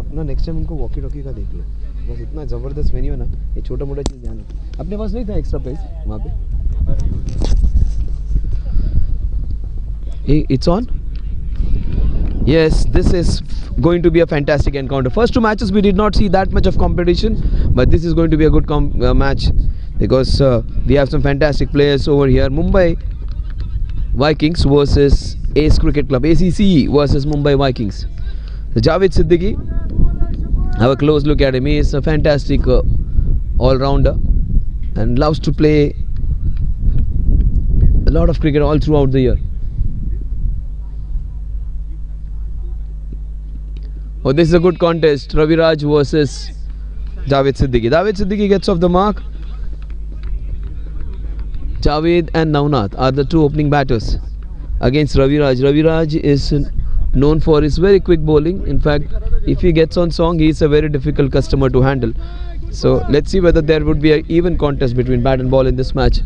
अपना next time उनको walkie talkie का देख लो, बस इतना ज़बरदस्त मेन्यू है ना, ये छोटा मोटा चीज़ ध्यान रखो। अपने पास नहीं था एक्स्ट्रा प्राइस वहाँ पे? It's on? Yes, this is going to be a fantastic encounter. First two matches we did not see that much of competition, but this is going to be a good match because we have some fantastic players over here. Mumbai Vikings versus Ace Cricket Club, ACC versus Mumbai Vikings. So Jfsc Tsl, have a close look at him. He is a fantastic all-rounder and loves to play a lot of cricket all throughout the year. Oh, this is a good contest. Raviraj versus Jfsc Tsl. Jfsc Tsl gets off the mark. Javed and Navnath are the two opening batters against Raviraj. Raviraj is known for his very quick bowling. In fact, if he gets on song, he is a very difficult customer to handle. So let's see whether there would be an even contest between bat and ball in this match.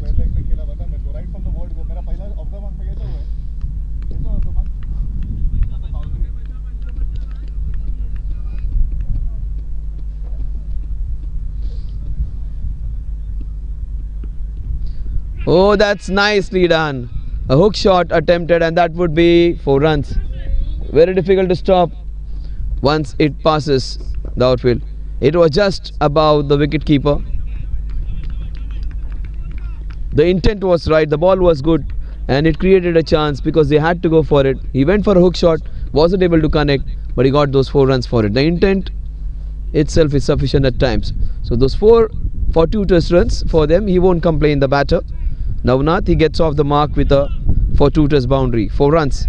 Oh, that's nicely done. A hook shot attempted and that would be 4 runs. Very difficult to stop once it passes the outfield. It was just above the wicket keeper. The intent was right, the ball was good and it created a chance because they had to go for it. He went for a hook shot, wasn't able to connect, but he got those 4 runs for it. The intent itself is sufficient at times. So those 4 fortuitous runs for them, he won't complain, the batter. Navnath, he gets off the mark with a fortuitous boundary, 4 runs.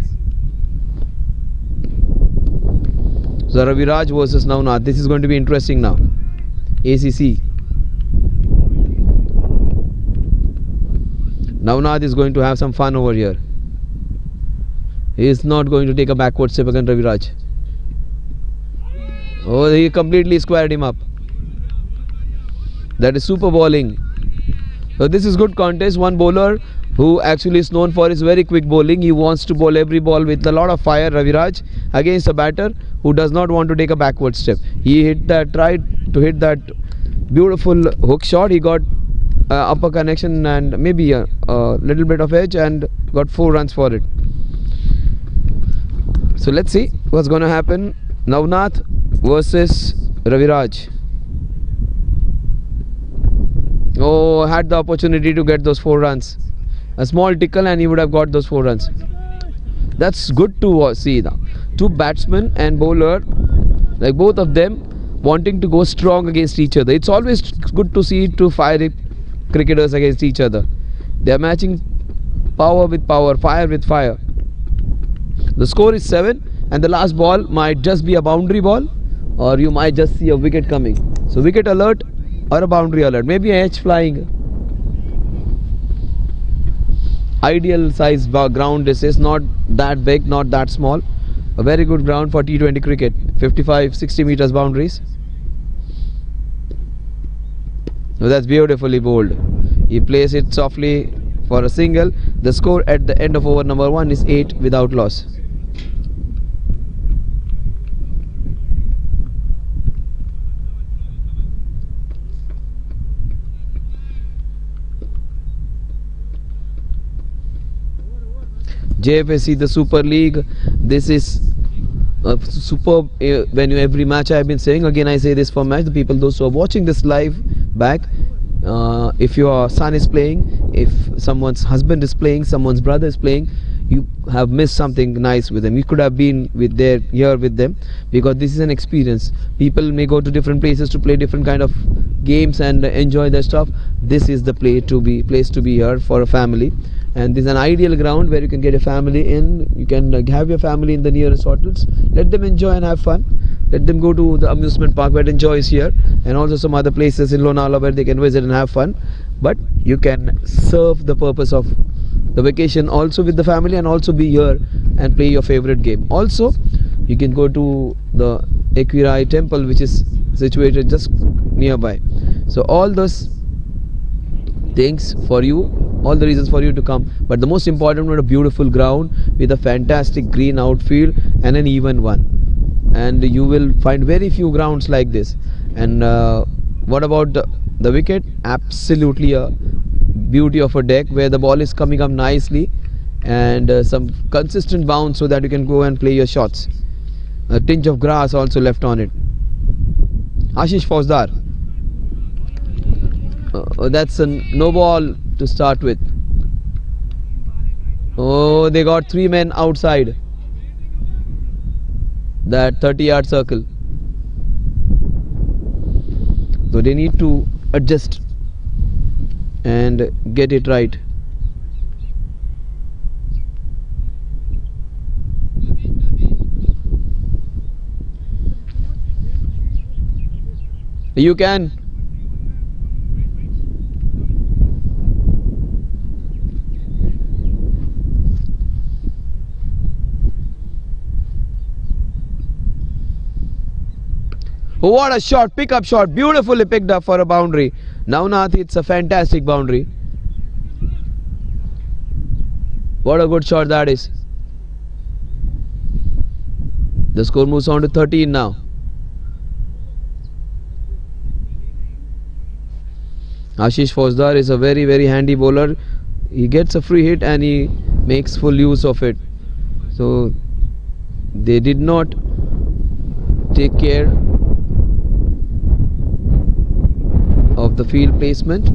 So Raviraj versus Navnath, this is going to be interesting now. ACC. Navnath is going to have some fun over here. He is not going to take a backward step against Raviraj. Oh, he completely squared him up. That is super bowling. So this is good contest. One bowler who actually is known for his very quick bowling. He wants to bowl every ball with a lot of fire, Raviraj, against a batter who does not want to take a backward step. He tried to hit that beautiful hook shot. He got upper connection and maybe a little bit of edge and got 4 runs for it. So let's see what's going to happen. Navnath versus Raviraj. Oh, had the opportunity to get those 4 runs. A small tickle and he would have got those 4 runs. That's good to see now. 2 batsmen and bowler, like both of them wanting to go strong against each other. It's always good to see 2 fiery cricketers against each other. They are matching power with power, fire with fire. The score is 7 and the last ball might just be a boundary ball or you might just see a wicket coming. So wicket alert or a boundary alert, maybe a edge flying. Ideal size ground, this is not that big, not that small. A very good ground for T20 cricket. 55-60 meters boundaries. So that's beautifully bowled. He plays it softly for a single. The score at the end of over number 1 is 8 without loss. Jfsc, the Super League. This is a superb venue. Every match I have been saying, again I say this for match, the people, those who are watching this live back, if your son is playing, if someone's husband is playing, someone's brother is playing, you have missed something nice with them. You could have been here with them, because this is an experience. People may go to different places to play different kind of games and enjoy their stuff. This is the place to be here for a family, and this is an ideal ground where you can get a family in. You can have your family in the nearest hotels. Let them enjoy and have fun. Let them go to the amusement park where Enjoy is here, and also some other places in Lonavala where they can visit and have fun. But you can serve the purpose of the vacation also with the family, and also be here and play your favorite game. Also, you can go to the Equirai temple, which is situated just nearby. So all those things for you, all the reasons for you to come. But the most important one, a beautiful ground with a fantastic green outfield and an even one. and you will find very few grounds like this. And what about the wicket? Absolutely a beauty of a deck where the ball is coming up nicely, and some consistent bounce so that you can go and play your shots. A tinge of grass also left on it. Ashish Fauzdar. That's a no ball to start with. Oh, they got 3 men outside that 30-yard circle. So they need to adjust and get it right. You can. What a shot, pick-up shot, beautifully picked up for a boundary. Navnath, it's a fantastic boundary. What a good shot that is. The score moves on to 13 now. Ashish Fauzdar is a very, very handy bowler. He gets a free hit and he makes full use of it. So they did not take care of the field placement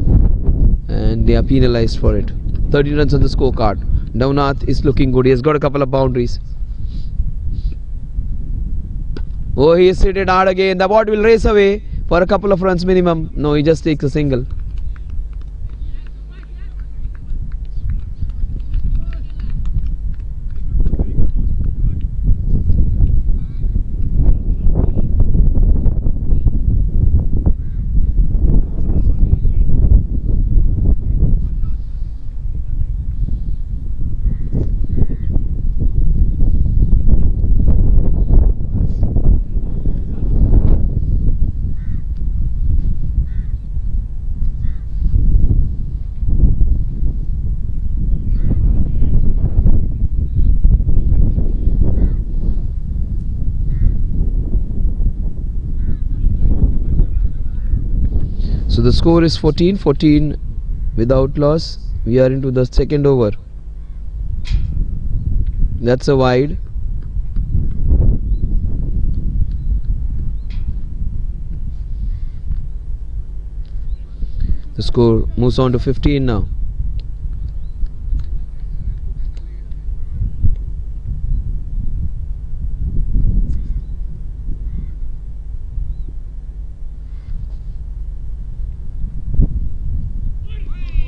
and they are penalized for it. 30 runs on the scorecard. Navnath is looking good. He has got a couple of boundaries. Oh, he is hit it hard again. The ball will race away for a couple of runs minimum. No, he just takes a single. So the score is 14 without loss. We are into the second over. That's a wide. The score moves on to 15 now.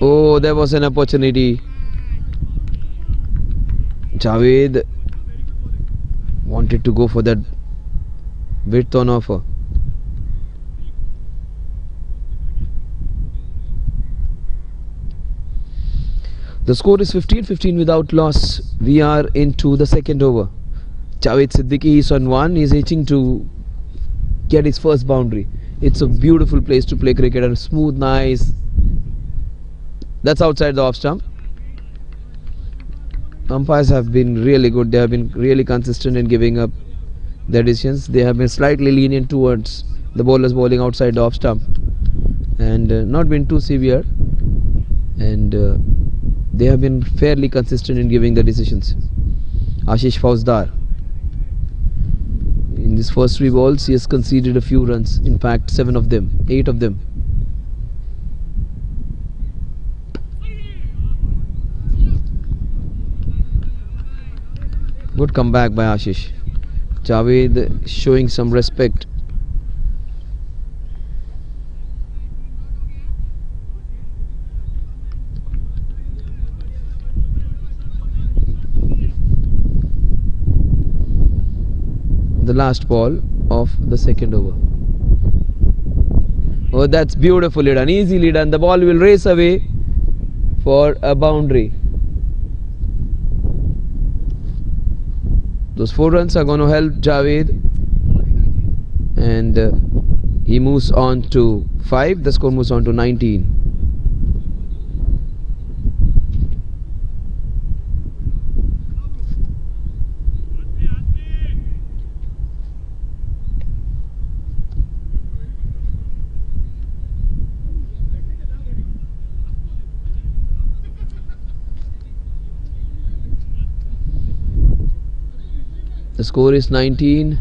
Oh, there was an opportunity. Javed wanted to go for that width on offer. The score is 15 without loss. We are into the second over. Javed Siddiqui is on one. He is itching to get his first boundary. It's a beautiful place to play cricket and smooth, nice. That's outside the off stump. Umpires have been really good. They have been really consistent in giving up their decisions. They have been slightly lenient towards the bowlers bowling outside the off stump and not been too severe. And they have been fairly consistent in giving the decisions. Ashish Fauzdar. In these first 3 balls, he has conceded a few runs. In fact, 8 of them. Good comeback by Ashish. Javed showing some respect. The last ball of the second over. Oh, that's beautifully done, easily done. The ball will race away for a boundary. Those 4 runs are going to help Javed, and he moves on to 5. The score moves on to 19. The score is 19.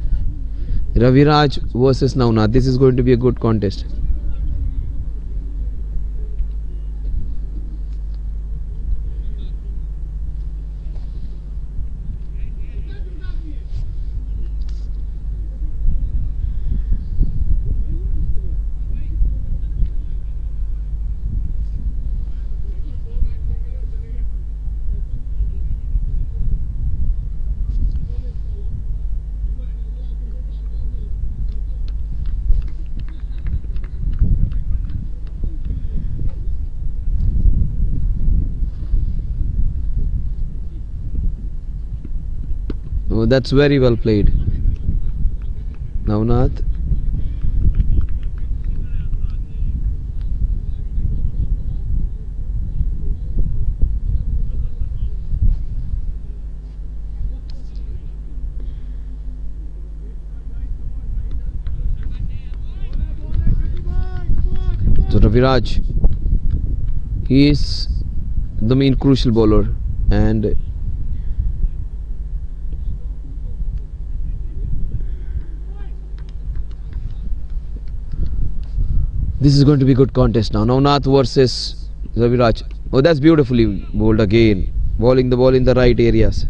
Raviraj versus Navnath. This is going to be a good contest. Oh, that's very well played. Navnath. So Raviraj, he is the main crucial bowler, and this is going to be a good contest now. Navnath versus Raviraj. Oh, that's beautifully bowled again. Bowling the ball in the right areas.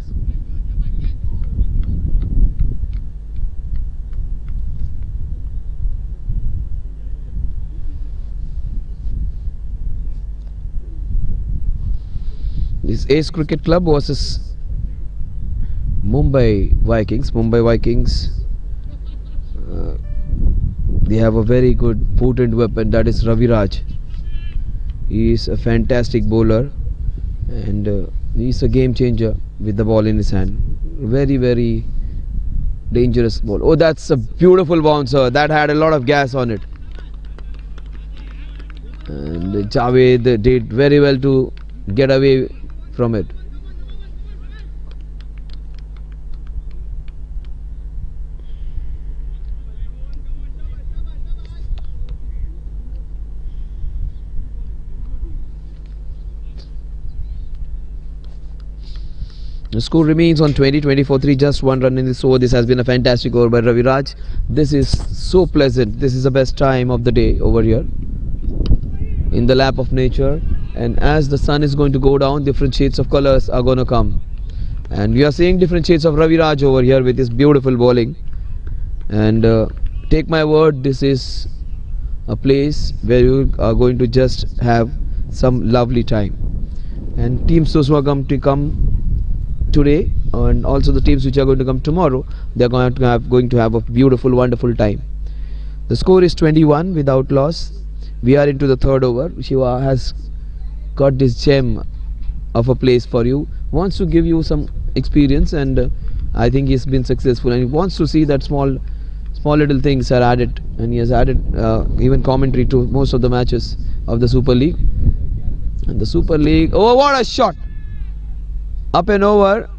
This Ace Cricket Club versus Mumbai Vikings. Mumbai Vikings. They have a very good potent weapon, that is Raviraj. He is a fantastic bowler, and he is a game changer with the ball in his hand. Very, very dangerous ball. Oh, that's a beautiful bouncer. That had a lot of gas on it. And Javed did very well to get away from it. The score remains on 20-24-3, just one run in this over. This has been a fantastic over by Raviraj. This is so pleasant. This is the best time of the day over here in the lap of nature. And as the sun is going to go down, different shades of colors are going to come. And we are seeing different shades of Raviraj over here with his beautiful bowling. And take my word, this is a place where you are going to just have some lovely time. And teams those who are going to come today, and also the teams which are going to come tomorrow, they are going to have a beautiful, wonderful time. The score is 21 without loss. We are into the third over. Shiva has got this gem of a place for you, wants to give you some experience, and I think he's been successful, and he wants to see that small little things are added, and he has added even commentary to most of the matches of the Super League. And the Super League, oh, what a shot! Up and over.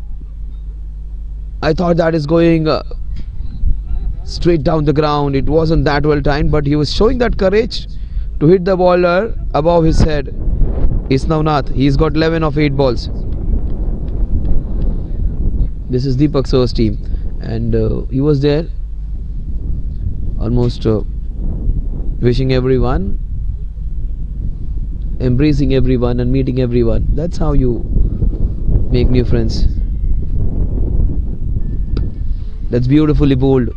I thought that is going straight down the ground. It wasn't that well timed, but he was showing that courage to hit the bowler above his head. Is Navnath. He's got 11 of 8 balls. This is Deepak Sir's team, and he was there almost wishing everyone, embracing everyone, and meeting everyone. That's how you make new friends. That's beautifully bowled.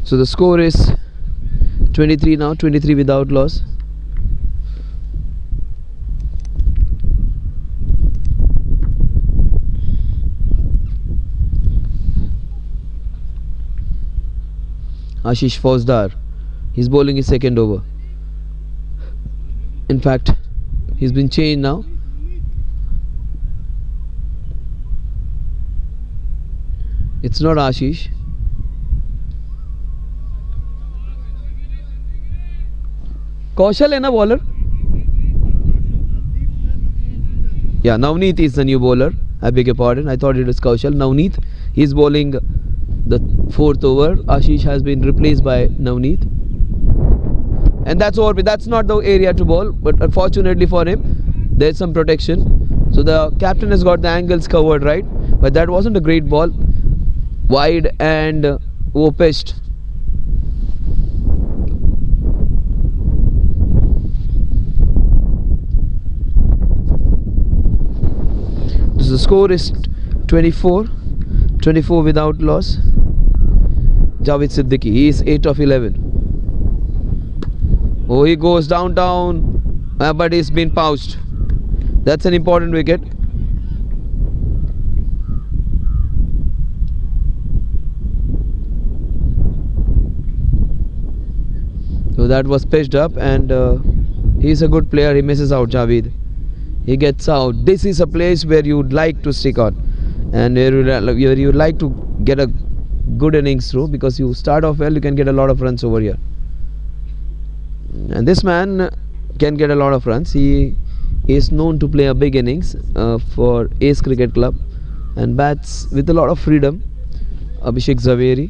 So the score is 23 now, 23 without loss. Ashish Fauzdar, he's bowling his second over. In fact, he's been changed now. It's not Ashish. Kaushal hai na bowler? Yeah, Navneet is the new bowler. I beg your pardon. I thought it was Kaushal. Navneet, he's bowling the fourth over. Ashish has been replaced by Navneet. And that's all. That's not the area to bowl. But unfortunately for him, there's some protection. So the captain has got the angles covered, right? But that wasn't a great ball. Wide and over-pitched. So the score is 24 without loss. Jfsc Siddiqui, he is 8 of 11. Oh, he goes downtown, but he's been pouched. That's an important wicket. So that was pitched up, and he's a good player. He misses out, Javed. He gets out. This is a place where you'd like to stick on, and where you'd like to get a good innings through, because you start off well, you can get a lot of runs over here. And this man can get a lot of runs. He is known to play a big innings for Ace Cricket Club and bats with a lot of freedom. Abhishek Zaveri,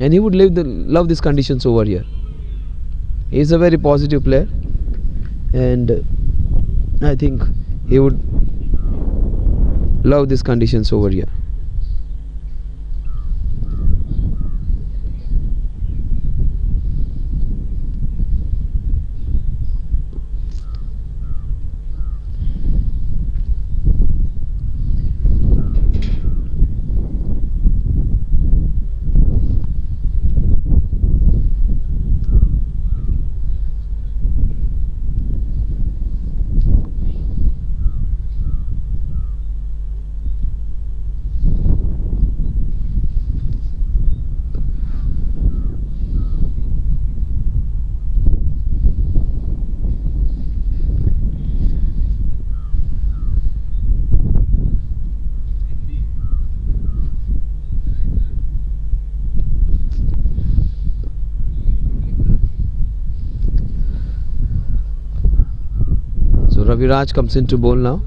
and he would love these conditions over here. He is a very positive player, and I think he would love these conditions over here. Raviraj comes into bowl now.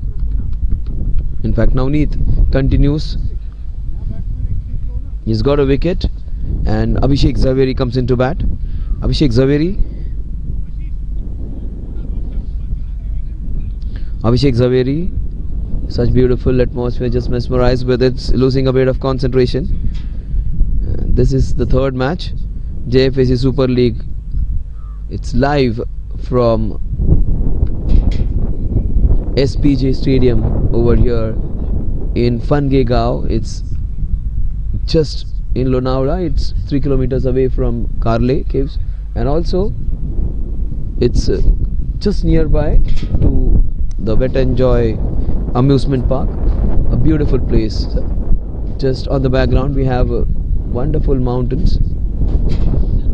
In fact, Navneet continues. He's got a wicket, and Abhishek Zaveri comes into bat. Abhishek Zaveri, such beautiful atmosphere, just mesmerized with it, losing a bit of concentration. This is the third match, Jfsc Super League. It's live from SPJ Stadium over here in Fangegao. It's just in Lonavala. It's 3 kilometers away from Karle Caves, and also it's just nearby to the Wet and Joy amusement park. A beautiful place. Just on the background we have wonderful mountains,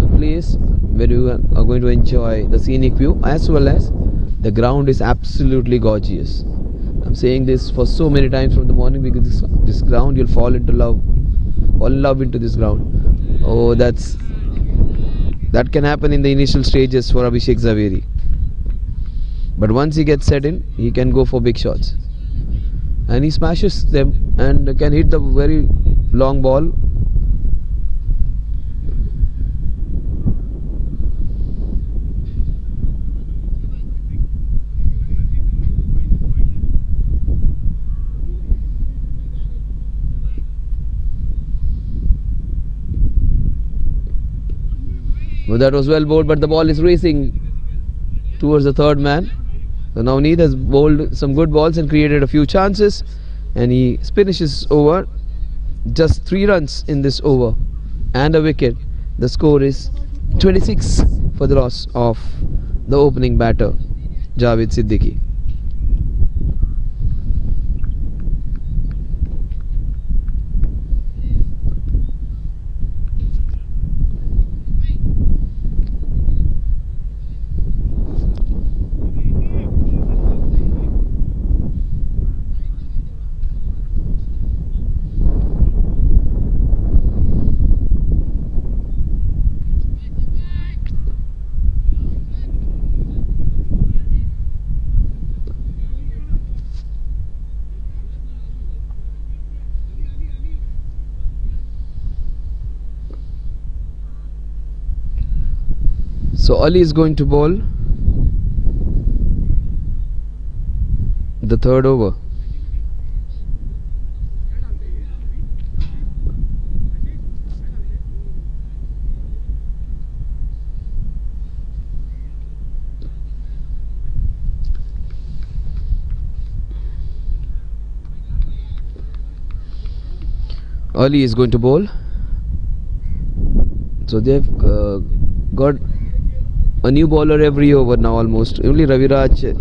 a place where you are going to enjoy the scenic view, as well as the ground is absolutely gorgeous. I'm saying this for so many times from the morning, because this ground, you'll fall in love into this ground. Oh, that can happen in the initial stages for Abhishek Zaveri, but once he gets set in, he can go for big shots, and he smashes them and can hit the very long ball. Well, that was well bowled, but the ball is racing towards the third man. So Navneet has bowled some good balls and created a few chances, and he finishes over. Just 3 runs in this over and a wicket. The score is 26 for the loss of the opening batter, Javed Siddiqui. So Ali is going to bowl the third over. Ali is going to bowl. So they've got a new bowler every over now almost. Only Raviraj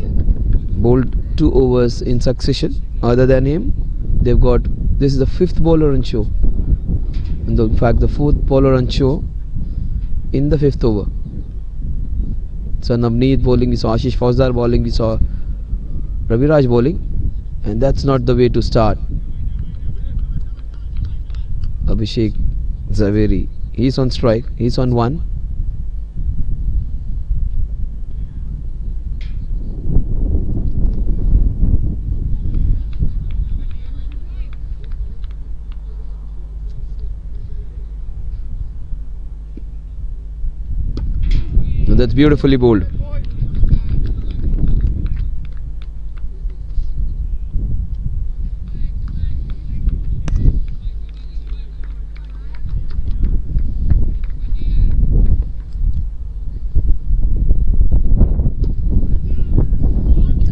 bowled 2 overs in succession. Other than him, they've got, this is the 5th bowler on show. And in fact, the 4th bowler on show in the 5th over. So Navneet bowling, we saw Ashish Fauzdar bowling, we saw Raviraj bowling. And that's not the way to start. Jfsc Tsl, he's on strike, he's on 1. That's beautifully bowled.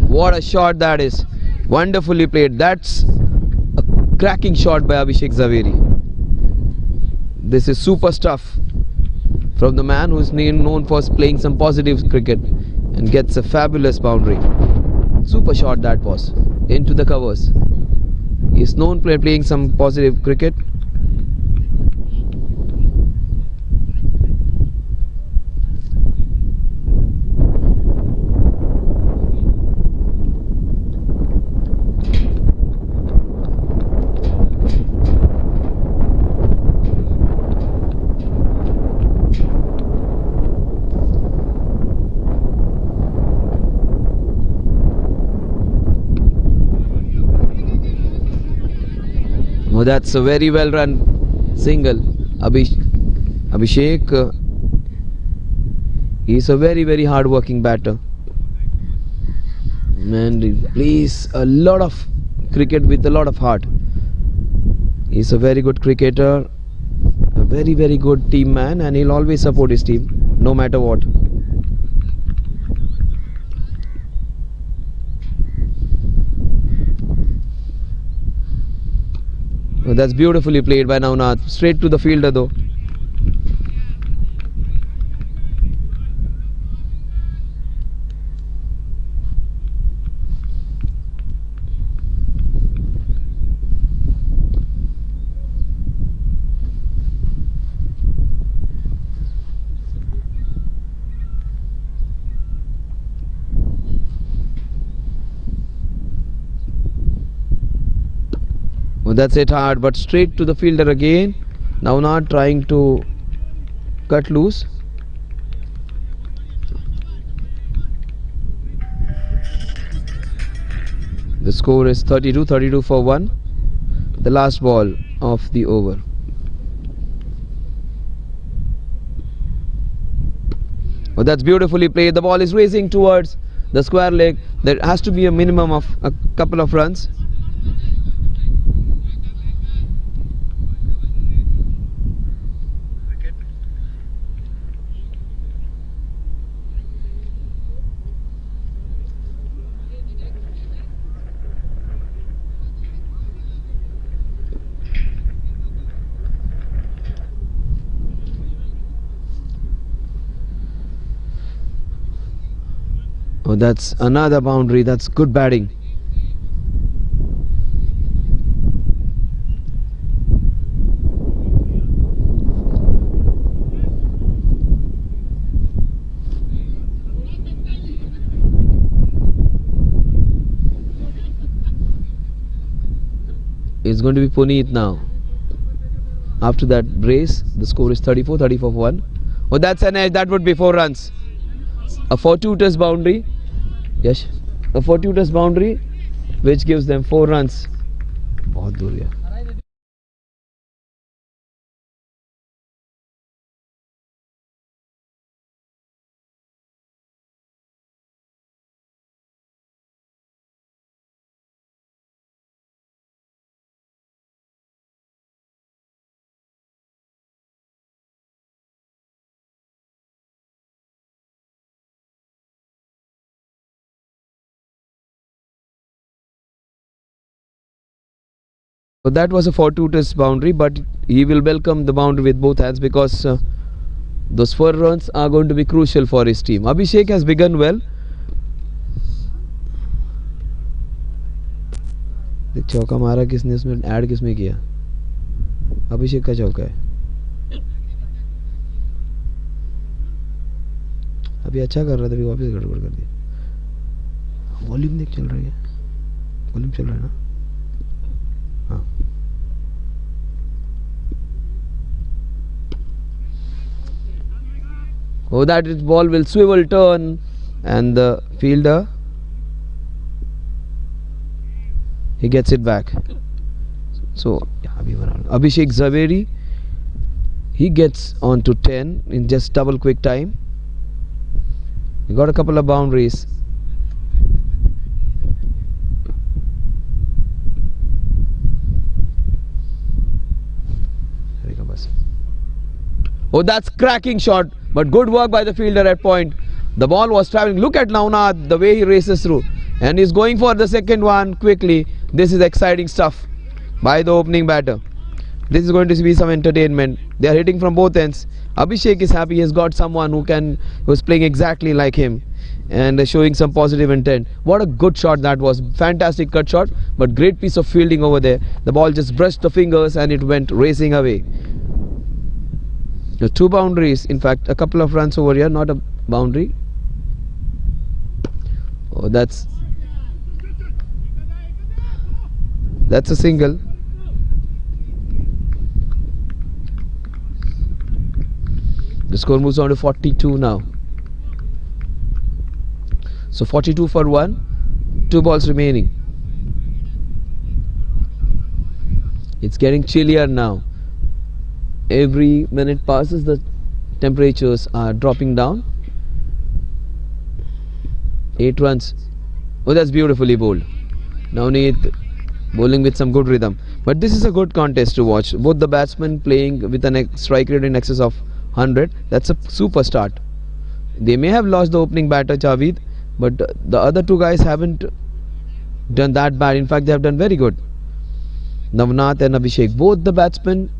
What a shot that is. Wonderfully played. That's a cracking shot by Jfsc Tsl. This is super stuff from the man who's known for playing some positive cricket and gets a fabulous boundary. Super shot that was. Into the covers. He's known for playing some positive cricket. Oh, that's a very well run single. Abhishek, he's a very hard working batter and he plays a lot of cricket with a lot of heart. He's a very good cricketer, a very good team man, and he'll always support his team no matter what. Oh, that's beautifully played by Navnath. Straight to the fielder though. Oh, that's it hard, but straight to the fielder again. Now not trying to cut loose. The score is 32 for 1. The last ball of the over. Oh, that's beautifully played. The ball is racing towards the square leg. There has to be a minimum of a couple of runs. Oh, that's another boundary. That's good batting. It's going to be Puneet now. After that brace, the score is 34 for 1. Oh, that's an edge. That would be 4 runs. A fortuitous boundary. Yes. A fortuitous boundary which gives them 4 runs. बहुत दूर गया. So that was a fortuitous boundary, but he will welcome the boundary with both hands because those 4 runs are going to be crucial for his team. Abhishek has begun well. चौका मारा किसने, इसमें add किसमें किया? अभिषेक का चौका है. अभी अच्छा कर रहा था, अभी वापस गड़बड़ कर दिया. वॉल्यूम देख, चल रही है, वॉल्यूम चल रहा है ना. हाँ. Oh, that ball will swivel turn and the fielder, he gets it back. So Abhishek Zaveri, he gets on to 10 in just double quick time. He got a couple of boundaries. Oh, that's cracking shot, but good work by the fielder at point. The ball was traveling. Look at Navnath, the way he races through, and he's going for the second one quickly. This is exciting stuff by the opening batter. This is going to be some entertainment. They are hitting from both ends. Abhishek is happy. He's got someone who's playing exactly like him and showing some positive intent. What a good shot that was. Fantastic cut shot, but great piece of fielding over there. The ball just brushed the fingers and it went racing away. The 2 boundaries, in fact a couple of runs over here, not a boundary. Oh, that's a single. The score moves on to 42 now. So 42 for 1, 2 balls remaining. It's getting chillier now. Every minute passes, the temperatures are dropping down. 8 runs. Oh, that's beautifully bowled. Navneet bowling with some good rhythm. But this is a good contest to watch. Both the batsmen playing with a strike rate in excess of 100. That's a super start. They may have lost the opening batter Javed, but the other 2 guys haven't done that bad. In fact, they have done very good. Navnath and Abhishek, both the batsmen,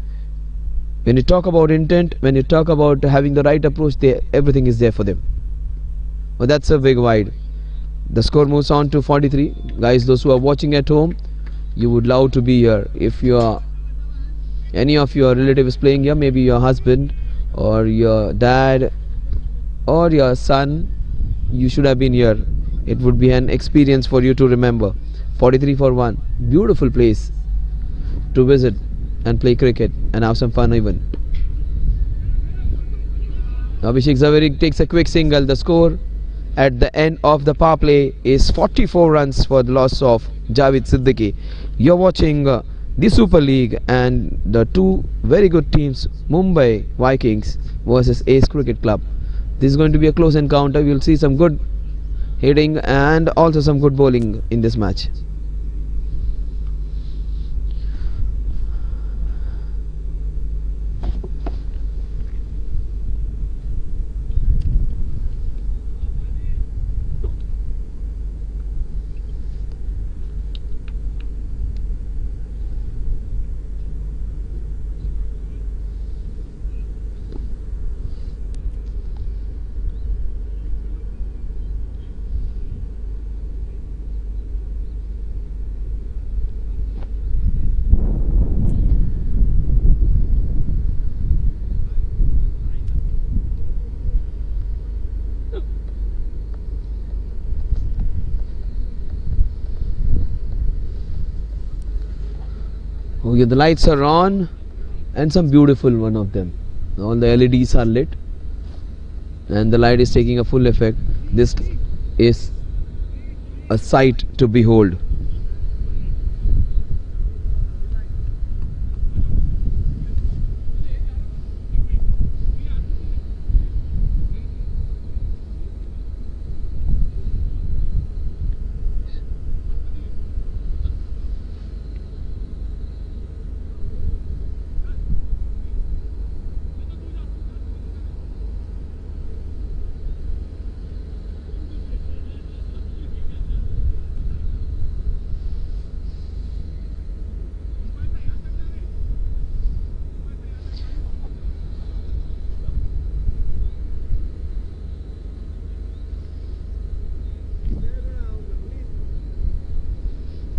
when you talk about intent, when you talk about having the right approach, everything is there for them. Well, that's a big wide. The score moves on to 43. Guys, those who are watching at home, you would love to be here. If any of your relatives playing here, maybe your husband or your dad or your son, you should have been here. It would be an experience for you to remember. 43 for 1. Beautiful place to visit and play cricket and have some fun even. Abhishek Zaveri takes a quick single. The score at the end of the power play is 44 runs for the loss of Jfsc Tsl. You're watching the Super League and the 2 very good teams, Mumbai Vikings versus Ace Cricket Club. This is going to be a close encounter. You'll see some good hitting and also some good bowling in this match. Okay, the lights are on, and some beautiful one of them. All the LEDs are lit, and the light is taking a full effect. This is a sight to behold.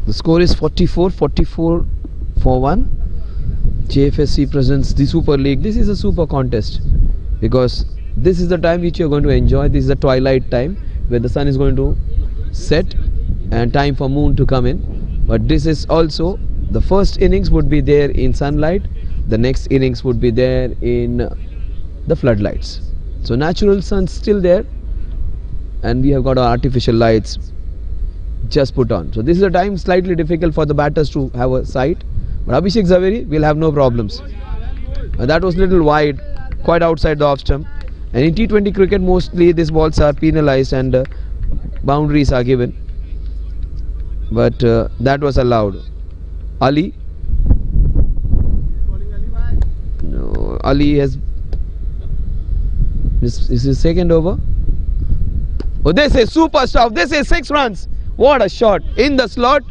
The score is 44 for 1. Jfsc presents the Super League. This is a super contest because this is the time which you are going to enjoy. This is the twilight time where the sun is going to set and time for moon to come in. But this is also the first innings would be there in sunlight. The next innings would be there in the floodlights. So natural sun's still there, and we have got our artificial lights just put on. So this is a time slightly difficult for the batters to have a sight, but Jfsc Tsl will have no problems. That was little wide, quite outside the off stump. And in T20 cricket mostly these balls are penalized and boundaries are given, but that was allowed. Ali, no, Ali has this is his second over. Oh, this is super stuff. This is 6 runs. What a shot in the slot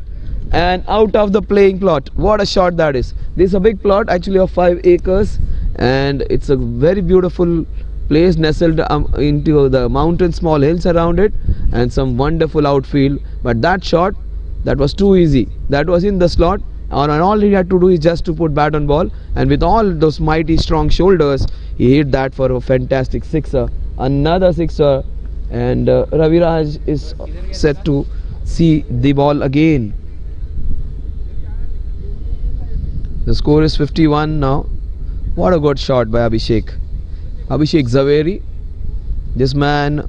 and out of the playing plot. What a shot that is. This is a big plot actually of 5 acres, and it's a very beautiful place nestled into the mountain, small hills around it, and some wonderful outfield. But that shot, that was too easy. That was in the slot, and all he had to do is just to put bat on ball, and with all those mighty strong shoulders he hit that for a fantastic sixer. Another sixer, and Raviraj is set to see the ball again. The score is 51 now. What a good shot by Jfsc Tsl. This man,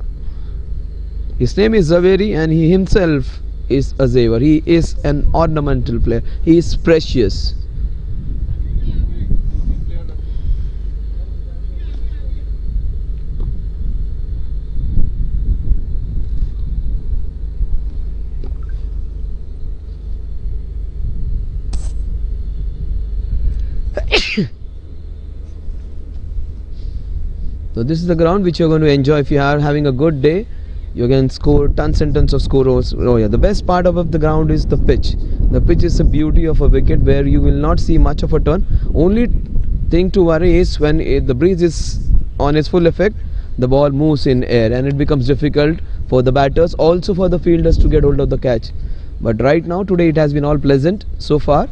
his name is Zaveri, and he himself is a Zaver. He is an ornamental player. He is precious. So this is the ground which you're going to enjoy. If you are having a good day, you can score tons and tons of scores. Oh yeah, the best part of the ground is the pitch. The pitch is the beauty of a wicket where you will not see much of a turn. Only thing to worry is when the breeze is on its full effect, the ball moves in air and it becomes difficult for the batters, also for the fielders to get hold of the catch. But right now, today it has been all pleasant so far.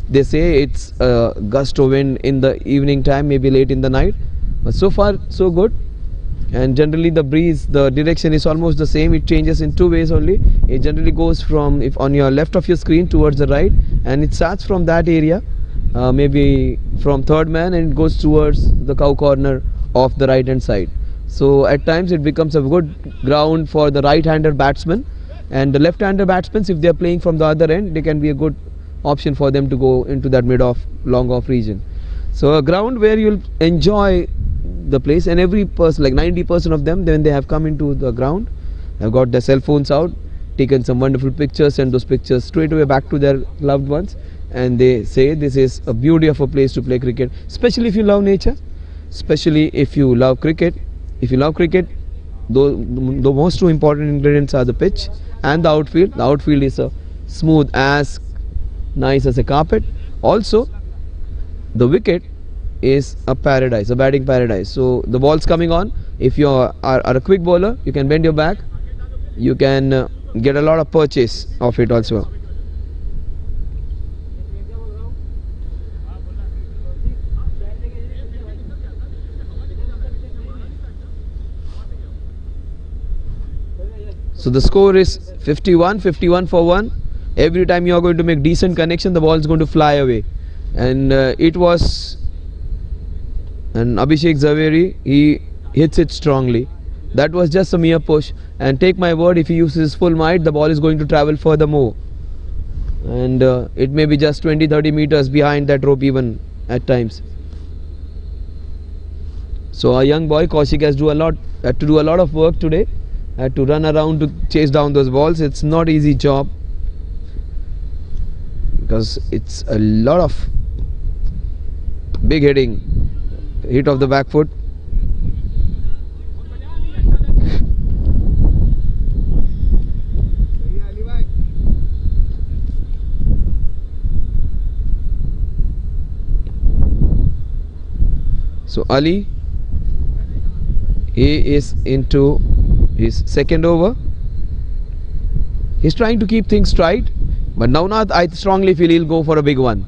They say it's a gust of wind in the evening time, maybe late in the night. But so far so good, and generally the breeze, the direction is almost the same. It changes in 2 ways only. It generally goes from, if on your left of your screen, towards the right, and it starts from that area, maybe from third man, and it goes towards the cow corner of the right hand side. So at times it becomes a good ground for the right-handed batsman, and the left-handed batsmen, if they are playing from the other end, they can be a good option for them to go into that mid-off, long-off region. So a ground where you'll enjoy the place, and every person, like 90% of them, when they have come into the ground, have got their cell phones out, taken some wonderful pictures, and those pictures straight away back to their loved ones, and they say this is a beauty of a place to play cricket, especially if you love nature, especially if you love cricket. If you love cricket, the most two important ingredients are the pitch and the outfield. The outfield is a smooth, as nice as a carpet. Also, the wicket is a paradise, a batting paradise. So the ball's coming on. If you are a quick bowler, you can bend your back, you can get a lot of purchase of it also. So the score is 51 for 1. Every time you are going to make decent connection, the ball is going to fly away. And it was, and Abhishek Zaveri, he hits it strongly. That was just a mere push, and take my word, if he uses his full might, the ball is going to travel furthermore, and it may be just 20-30 meters behind that rope even at times. So our young boy Kaushik had to do a lot of work today, had to run around to chase down those balls. It's not easy job, because it's a lot of big hit of the back foot. So Ali, he is into his second over. He's trying to keep things straight, but Navnath, I strongly feel he'll go for a big one.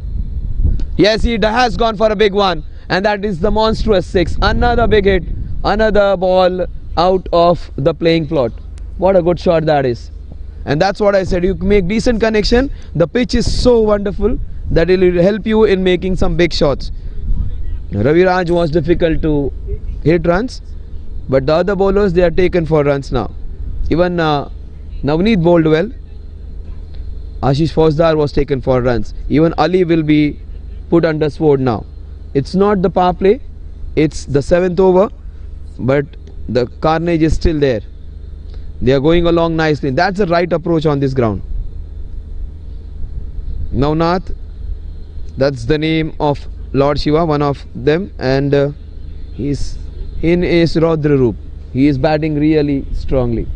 Yes, he has gone for a big one, and that is the monstrous 6. Another big hit, another ball out of the playing plot. What a good shot that is. And that's what I said, you make decent connection. The pitch is so wonderful that it will help you in making some big shots. Raviraj was difficult to hit runs, but the other bowlers, they are taken for runs now. Even Navneet bowled well. Ashish Fauzdar was taken for runs. Even Ali will be put under sword now. It's not the power play, it's the 7th over, but the carnage is still there. They are going along nicely. That's the right approach on this ground. Navnath, that's the name of Lord Shiva, one of them, and he's in his Raudra Roop. He is batting really strongly.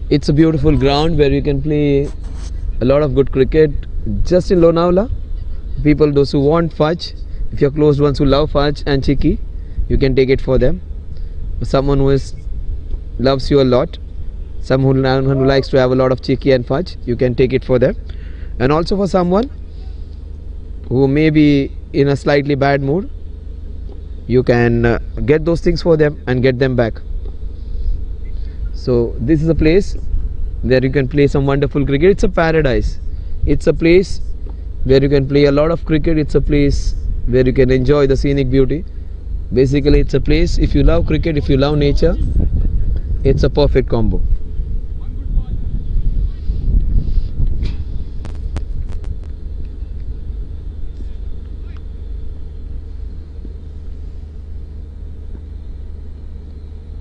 It's a beautiful ground where you can play a lot of good cricket. Just in Lonavala, people, those who want fudge, if you're close ones who love fudge and chicky, you can take it for them. Someone who loves you a lot, someone who likes to have a lot of chicky and fudge, you can take it for them. And also for someone who may be in a slightly bad mood, you can get those things for them and get them back. So this is a place where you can play some wonderful cricket. It's a paradise. It's a place where you can play a lot of cricket. It's a place where you can enjoy the scenic beauty. Basically, it's a place, if you love cricket, if you love nature, it's a perfect combo.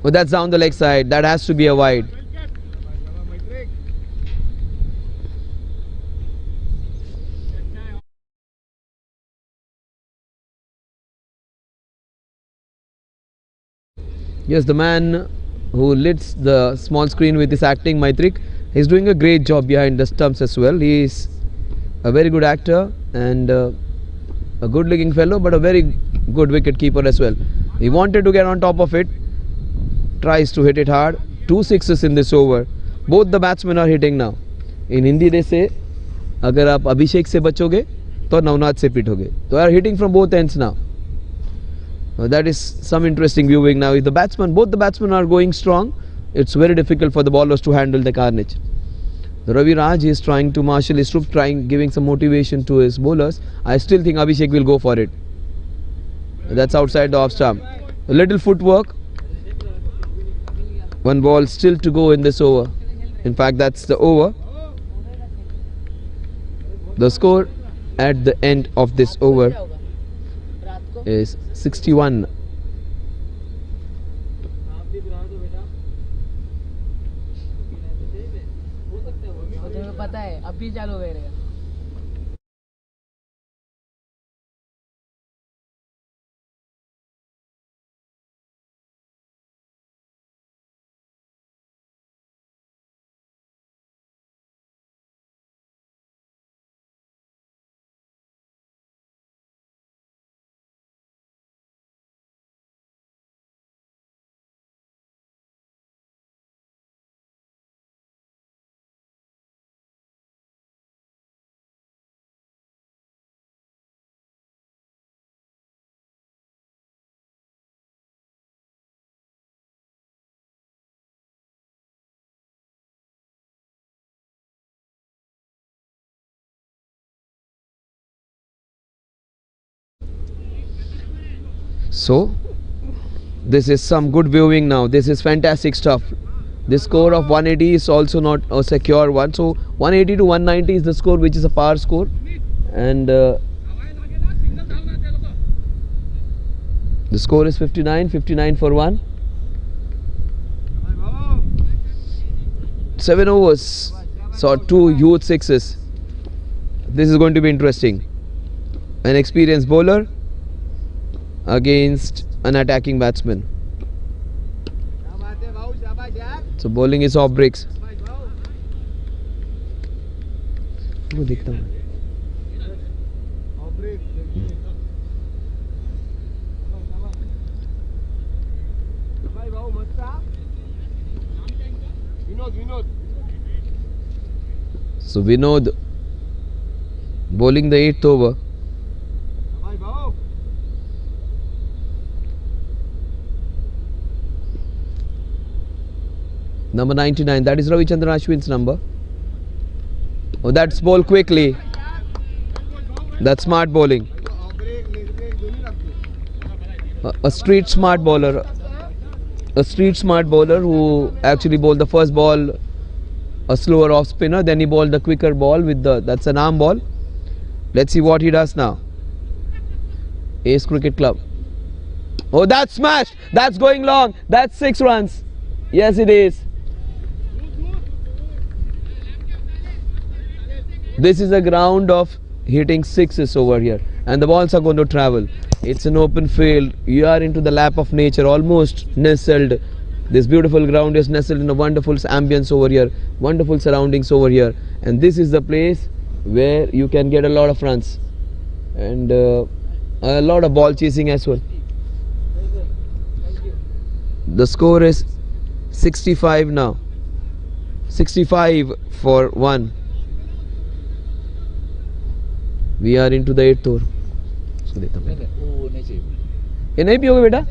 Oh, that's down the leg side. That has to be a wide. Yes, the man who leads the small screen with his acting, Maitrik, he's doing a great job behind the stumps as well. He is a very good actor and a good looking fellow, but a very good wicket keeper as well. He wanted to get on top of it, tries to hit it hard. 2 sixes in this over. Both the batsmen are hitting now. In Hindi they say, अगर आप अभिषेक से बचोगे तो नवनाथ से पिटोगे. They are hitting from both ends now. That is some interesting viewing now. If both the batsmen are going strong, it's very difficult for the bowlers to handle the carnage. Ravi Raj is trying to marshal his troops, giving some motivation to his bowlers. I still think Abhishek will go for it. That's outside the off stump. A little footwork. One ball still to go in this over. In fact, that's the over. The score at the end of this over is 61. पता है अभी चालू हो गया So this is some good viewing now. This is fantastic stuff. This score of 180 is also not a secure one. So 180 to 190 is the score, which is a par score. And the score is 59 for 1. 7 overs saw 2 huge sixes. This is going to be interesting. An experienced bowler against an attacking batsman. So bowling is off breaks. So Vinod bowling the 8th over. Number 99, that is Ravichandran Ashwin's number. Oh, that's ball quickly. That's smart bowling. A street smart bowler. A street smart bowler who actually bowled the first ball a slower off spinner, then he bowled the quicker ball with that's an arm ball. Let's see what he does now. Ace Cricket Club. Oh, that's smashed. That's going long. That's 6 runs. Yes, it is. This is a ground of hitting sixes over here, and the balls are going to travel. It's an open field. You are into the lap of nature, almost nestled. This beautiful ground is nestled in a wonderful ambience over here, wonderful surroundings over here, and this is the place where you can get a lot of runs and a lot of ball chasing as well. The score is 65 now. 65 for 1. We are into the 8th over. ये नहीं पियोगे बेटा?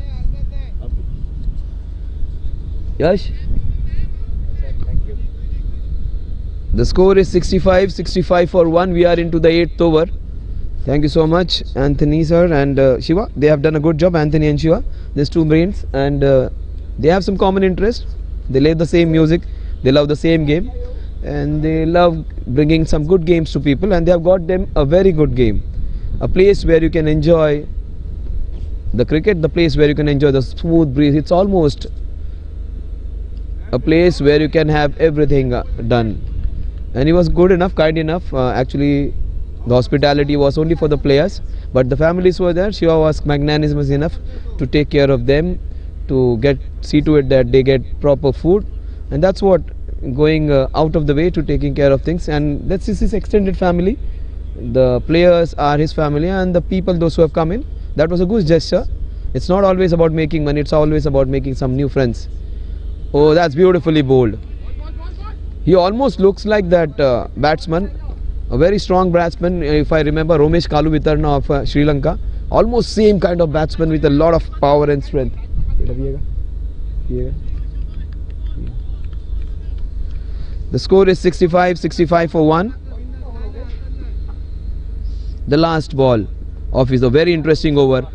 Yash? The score is 65 for 1. We are into the 8th over. Thank you so much, Anthony sir and Shiva. They have done a good job, Anthony and Shiva. These two brains, and they have some common interest. They love the same music, they love the same game, and they love bringing some good games to people, and they have got them a very good game. A place where you can enjoy the cricket, the place where you can enjoy the smooth breeze. It's almost a place where you can have everything done. And he was good enough, kind enough. Actually, the hospitality was only for the players, but the families were there. Shiva was magnanimous enough to take care of them, to see to it that they get proper food, and that's what, going out of the way to taking care of things. And that's his extended family. The players are his family, and the people, those who have come in, that was a good gesture. It's not always about making money, it's always about making some new friends. Oh, that's beautifully bowled. He almost looks like that batsman, a very strong batsman. If I remember, Romesh Kaluvitarna of Sri Lanka, almost same kind of batsman with a lot of power and strength. The score is 65 for 1. The last ball of his a very interesting over.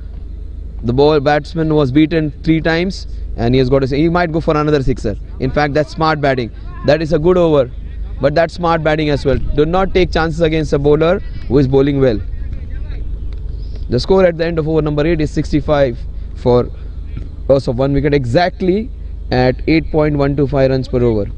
The batsman was beaten 3 times, and he has got to say he might go for another sixer. In fact, that's smart batting. That is a good over, but that's smart batting as well. Do not take chances against a bowler who is bowling well. The score at the end of over number 8 is 65 for loss of 1 wicket, exactly at 8.125 runs per over.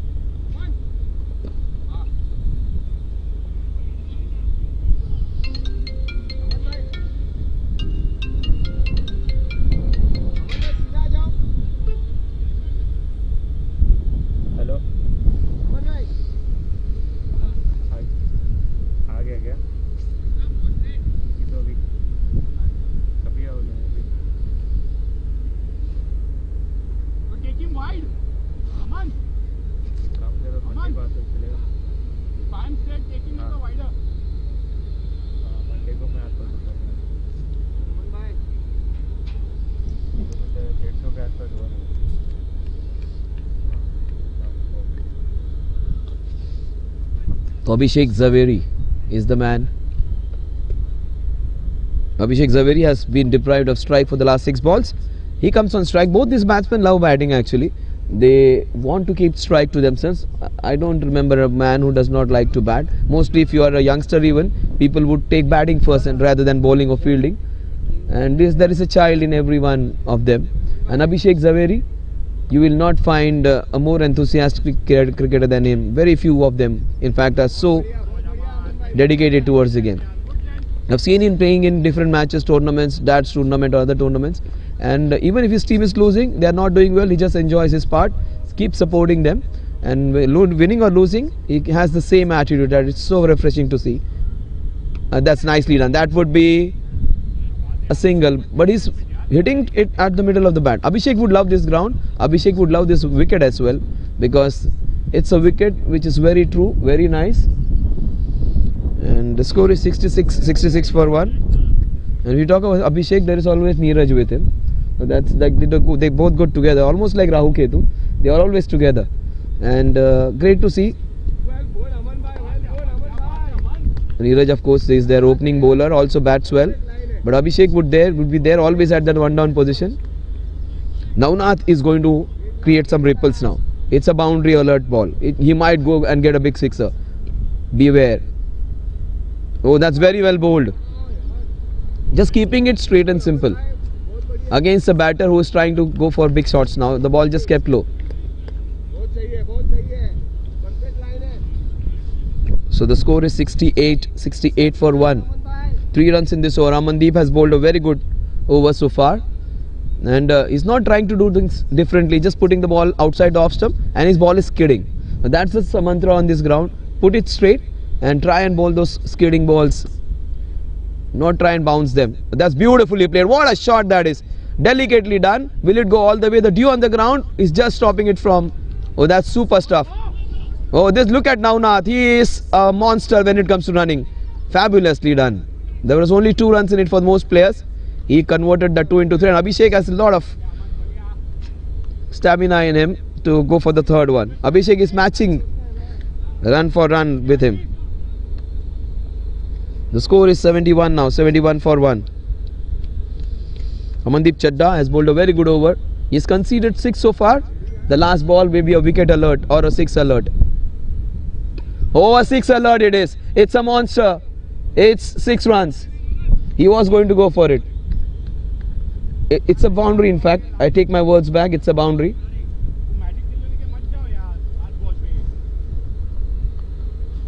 Jfsc Tsl is the man. Abhishek Zaveri has been deprived of strike for the last 6 balls. He comes on strike. Both these batsmen love batting actually. They want to keep strike to themselves. I don't remember a man who does not like to bat. Mostly if you are a youngster even, people would take batting first and rather than bowling or fielding. And there is a child in every one of them. And Abhishek Zaveri, you will not find a more enthusiastic cricketer than him. Very few of them in fact are so dedicated towards the game. I've seen him playing in different matches, tournaments, Dad's tournament or other tournaments, and even if his team is losing, they are not doing well, he just enjoys his part, keeps supporting them, and winning or losing, he has the same attitude. That it's so refreshing to see. That's nicely done. That would be a single, but he's hitting it at the middle of the bat. Abhishek would love this ground. Abhishek would love this wicket as well, because it's a wicket which is very true, very nice. And the score is 66 for 1. And if you talk about Abhishek, there is always Neeraj with him. So that's like they both go together, almost like Rahu Ketu. They are always together, and great to see. Neeraj, of course, is their opening bowler, also bats well. But Abhishek would be there always at that one down position. Navnath is going to create some ripples now. It's a boundary alert ball. He might go and get a big sixer. Beware. Oh, that's very well bowled. Just keeping it straight and simple. Against a batter who is trying to go for big shots now. The ball just kept low. So the score is 68 for 1. 3 runs in this over. Amandeep has bowled a very good over so far. And he's not trying to do things differently. Just putting the ball outside the off stump. And his ball is skidding. That's the mantra on this ground. Put it straight and try and bowl those skidding balls. Not try and bounce them. That's beautifully played. What a shot that is. Delicately done. Will it go all the way? The dew on the ground is just stopping it from. Oh, that's super stuff. Oh, look at Navnath. He is a monster when it comes to running. Fabulously done. There was only 2 runs in it for most players. He converted the 2 into 3. And Abhishek has a lot of stamina in him to go for the 3rd one. Abhishek is matching run for run with him. The score is 71 now, 71 for 1. Amandeep Chadda has bowled a very good over. He's conceded 6 so far. The last ball may be a wicket alert or a 6 alert. Oh, a 6 alert it is. It's a monster. It's 6 runs. He was going to go for it. It's a boundary in fact. I take my words back. It's a boundary.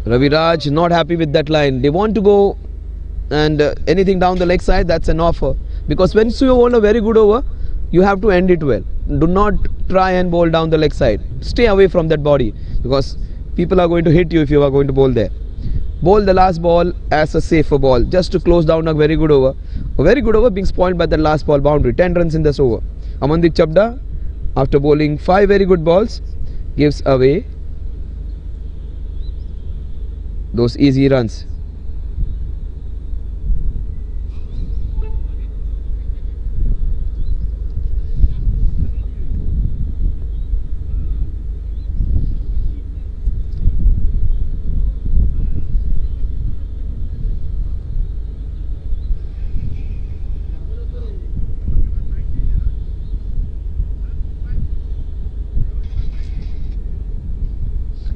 Raviraj not happy with that line. They want to go and anything down the leg side, that's an offer. Because once you bowl a very good over, you have to end it well. Do not try and bowl down the leg side. Stay away from that body, because people are going to hit you if you are going to bowl there. Bowl the last ball as a safer ball, just to close down a very good over. A very good over being spoiled by the last ball boundary. 10 runs in this over. Amandeep Chadda, after bowling 5 very good balls, gives away those easy runs.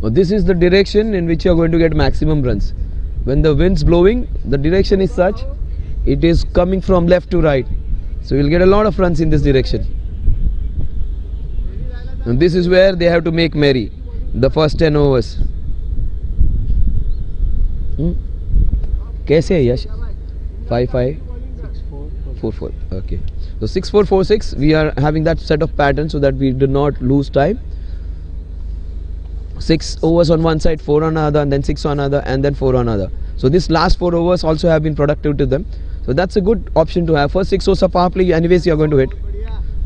This is the direction in which you are going to get maximum runs. When the wind's blowing, the direction is such, it is coming from left to right. So you'll get a lot of runs in this direction. And this is where they have to make merry, the first 10 overs. Kaise hai Yash? 5-5 4-4. Okay. So 6-4 4-6. We are having that set of patterns so that we do not lose time. 6 overs on one side, 4 on another, and then 6 on another, and then 4 on another. So this last 4 overs also have been productive to them. So that's a good option to have. First 6 overs of power play, anyways you are going to hit,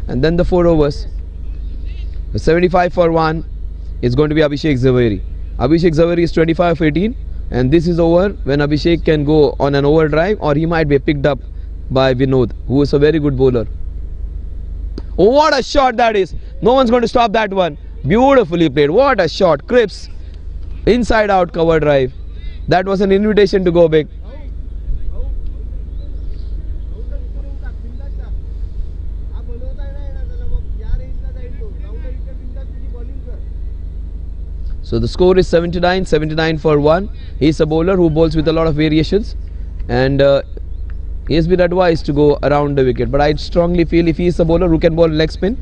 and then the 4 overs. The 75 for 1 is going to be Abhishek Zaveri. Abhishek Zaveri is 25 of 18, and this is over when Abhishek can go on an overdrive, or he might be picked up by Vinod, who is a very good bowler. Oh, what a shot that is! No one's going to stop that one. Beautifully played. What a shot. Cripps. Inside out cover drive. That was an invitation to go big. So the score is 79, 79 for 1. He's a bowler who bowls with a lot of variations, and he has been advised to go around the wicket. But I strongly feel if he is a bowler who can bowl leg spin,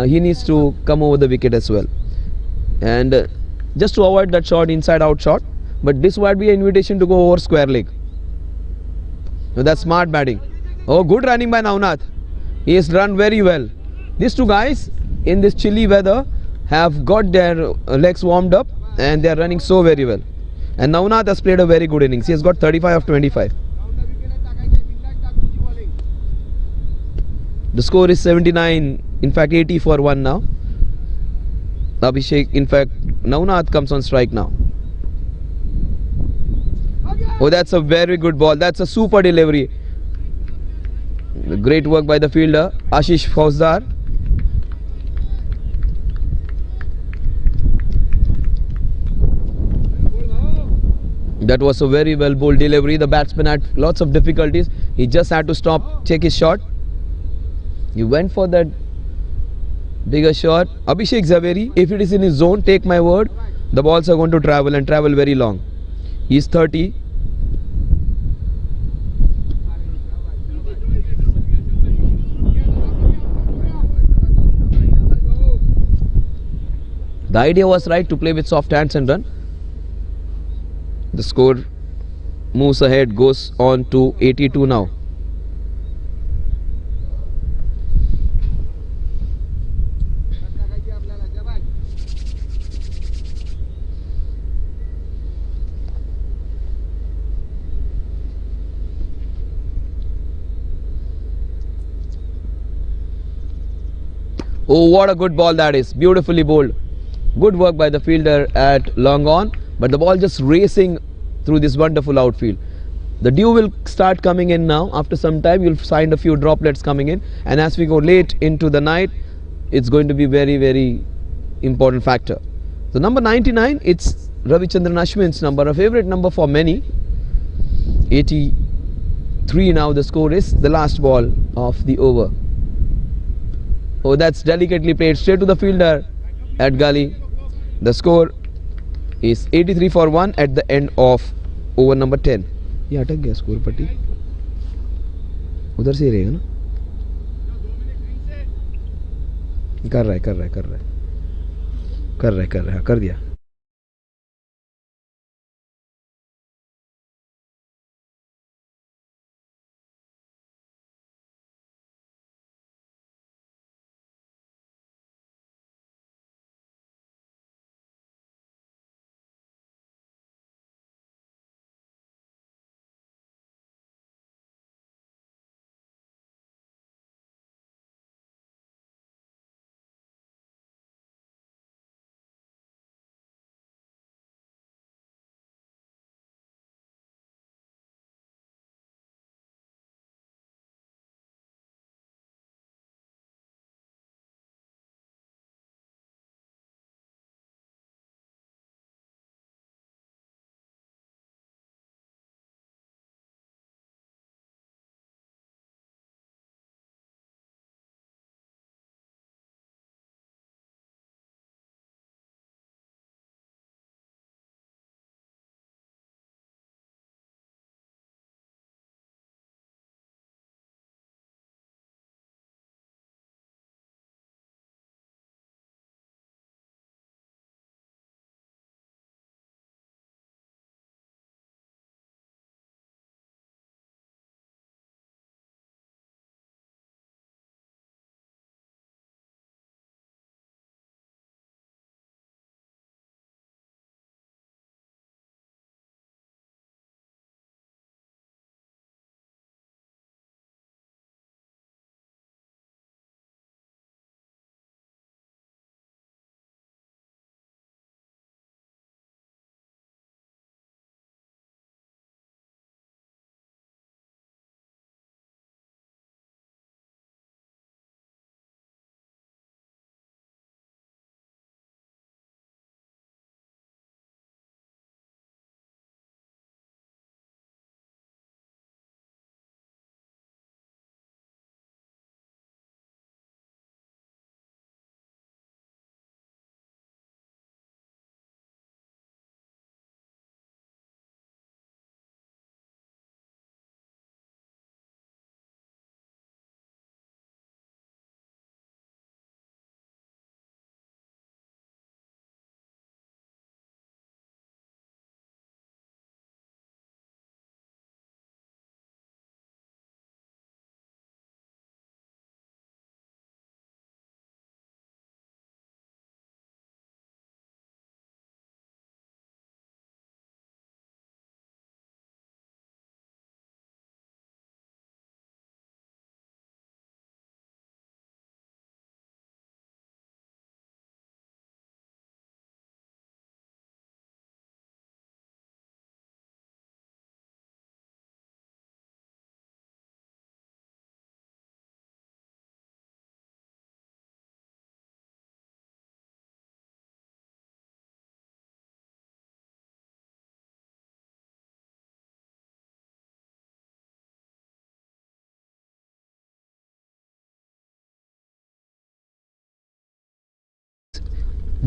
he needs to come over the wicket as well. And just to avoid that shot, inside out shot. But this might be an invitation to go over square leg. So that's smart batting. Oh, good running by Navnath. He has run very well. These two guys in this chilly weather have got their legs warmed up and they are running so very well. And Navnath has played a very good innings. He has got 35 of 25. The score is 79, in fact 80 for 1 now. Abhishek, in fact, Navnath comes on strike now. Oh, that's a very good ball. That's a super delivery. Great work by the fielder, Ashish Fauzdar. That was a very well bowled delivery. The batsman had lots of difficulties. He just had to stop, take his shot. He went for that bigger shot. Abhishek Zaveri, if it is in his zone, take my word, the balls are going to travel and travel very long. He is 30. The idea was right, to play with soft hands and run. The score moves ahead, goes on to 82 now. Oh, what a good ball that is. Beautifully bowled. Good work by the fielder at long on, but the ball just racing through this wonderful outfield. The dew will start coming in now. After some time, you'll find a few droplets coming in, and as we go late into the night, it's going to be very, very important factor. So number 99, it's Ravichandran Ashwin's number, a favorite number for many. 83 now the score is. The last ball of the over. Oh, that's delicately played straight to the fielder at gully. The score is 83 for 1 at the end of over number 10. ये अटक गया score पट्टी, उधर से ही रहेगा ना. कर रहा है कर दिया.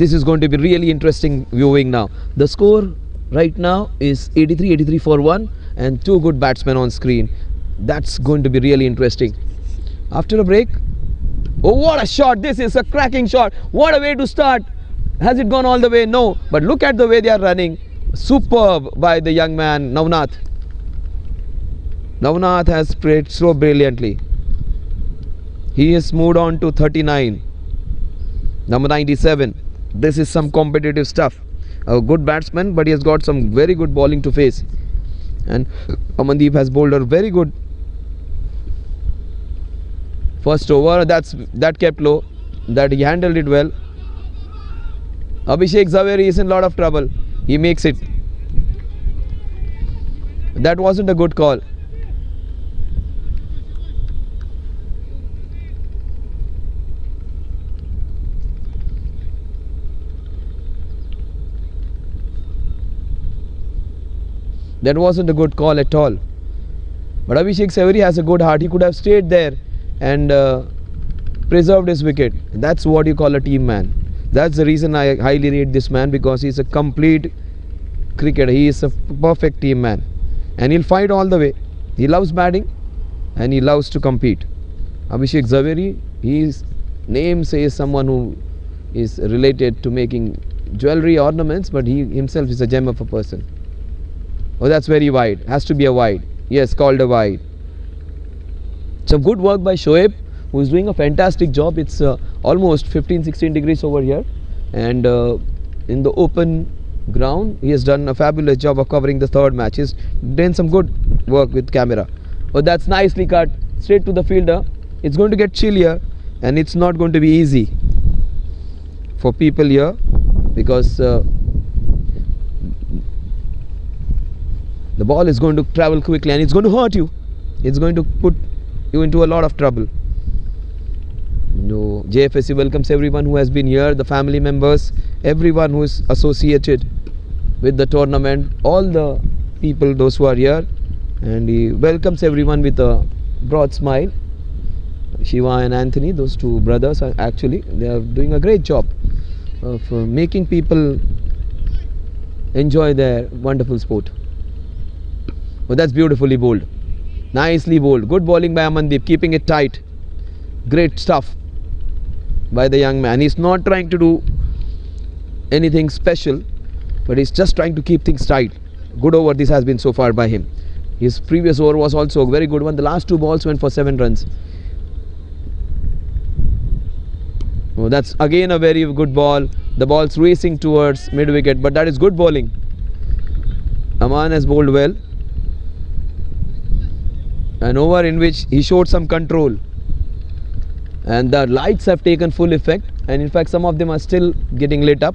This is going to be really interesting viewing now. The score right now is 83 for 1 and 2 good batsmen on screen. That's going to be really interesting. After a break, oh, what a shot! This is a cracking shot. What a way to start. Has it gone all the way? No, but look at the way they are running. Superb by the young man Navnath. Navnath has played so brilliantly. He has moved on to 39. Number 97. This is some competitive stuff. A good batsman, but he has got some very good bowling to face. And Amandeep has bowled a very good first over. That kept low. That he handled it well. Jfsc Tsl is in a lot of trouble. He makes it. That wasn't a good call. That wasn't a good call at all. But Jfsc Tsl has a good heart. He could have stayed there and preserved his wicket. That's what you call a team man. That's the reason I highly rate this man, because he's a complete cricketer. He is a perfect team man. And he'll fight all the way. He loves batting and he loves to compete. Jfsc Tsl, his name says someone who is related to making jewelry ornaments, but he himself is a gem of a person. Oh, that's very wide. Has to be a wide. Yes, called a wide. Some good work by Shoaib, who is doing a fantastic job. It's almost 15-16 degrees over here, and in the open ground he has done a fabulous job of covering the third match. He's done some good work with camera. Oh, that's nicely cut straight to the fielder. It's going to get chillier and it's not going to be easy for people here, because the ball is going to travel quickly and it's going to hurt you. It's going to put you into a lot of trouble. No, Jfsc welcomes everyone who has been here, the family members, everyone who is associated with the tournament, all the people, those who are here, and he welcomes everyone with a broad smile. Shiva and Anthony, those two brothers, are actually they are doing a great job of making people enjoy their wonderful sport. Oh, that's beautifully bowled. Nicely bowled. Good bowling by Amandeep, keeping it tight. Great stuff by the young man. He's not trying to do anything special, but he's just trying to keep things tight. Good over this has been so far by him. His previous over was also a very good one. The last two balls went for 7 runs. Oh, that's again a very good ball. The ball's racing towards mid-wicket, but that is good bowling. Aman has bowled well. An over in which he showed some control. And the lights have taken full effect, and in fact some of them are still getting lit up,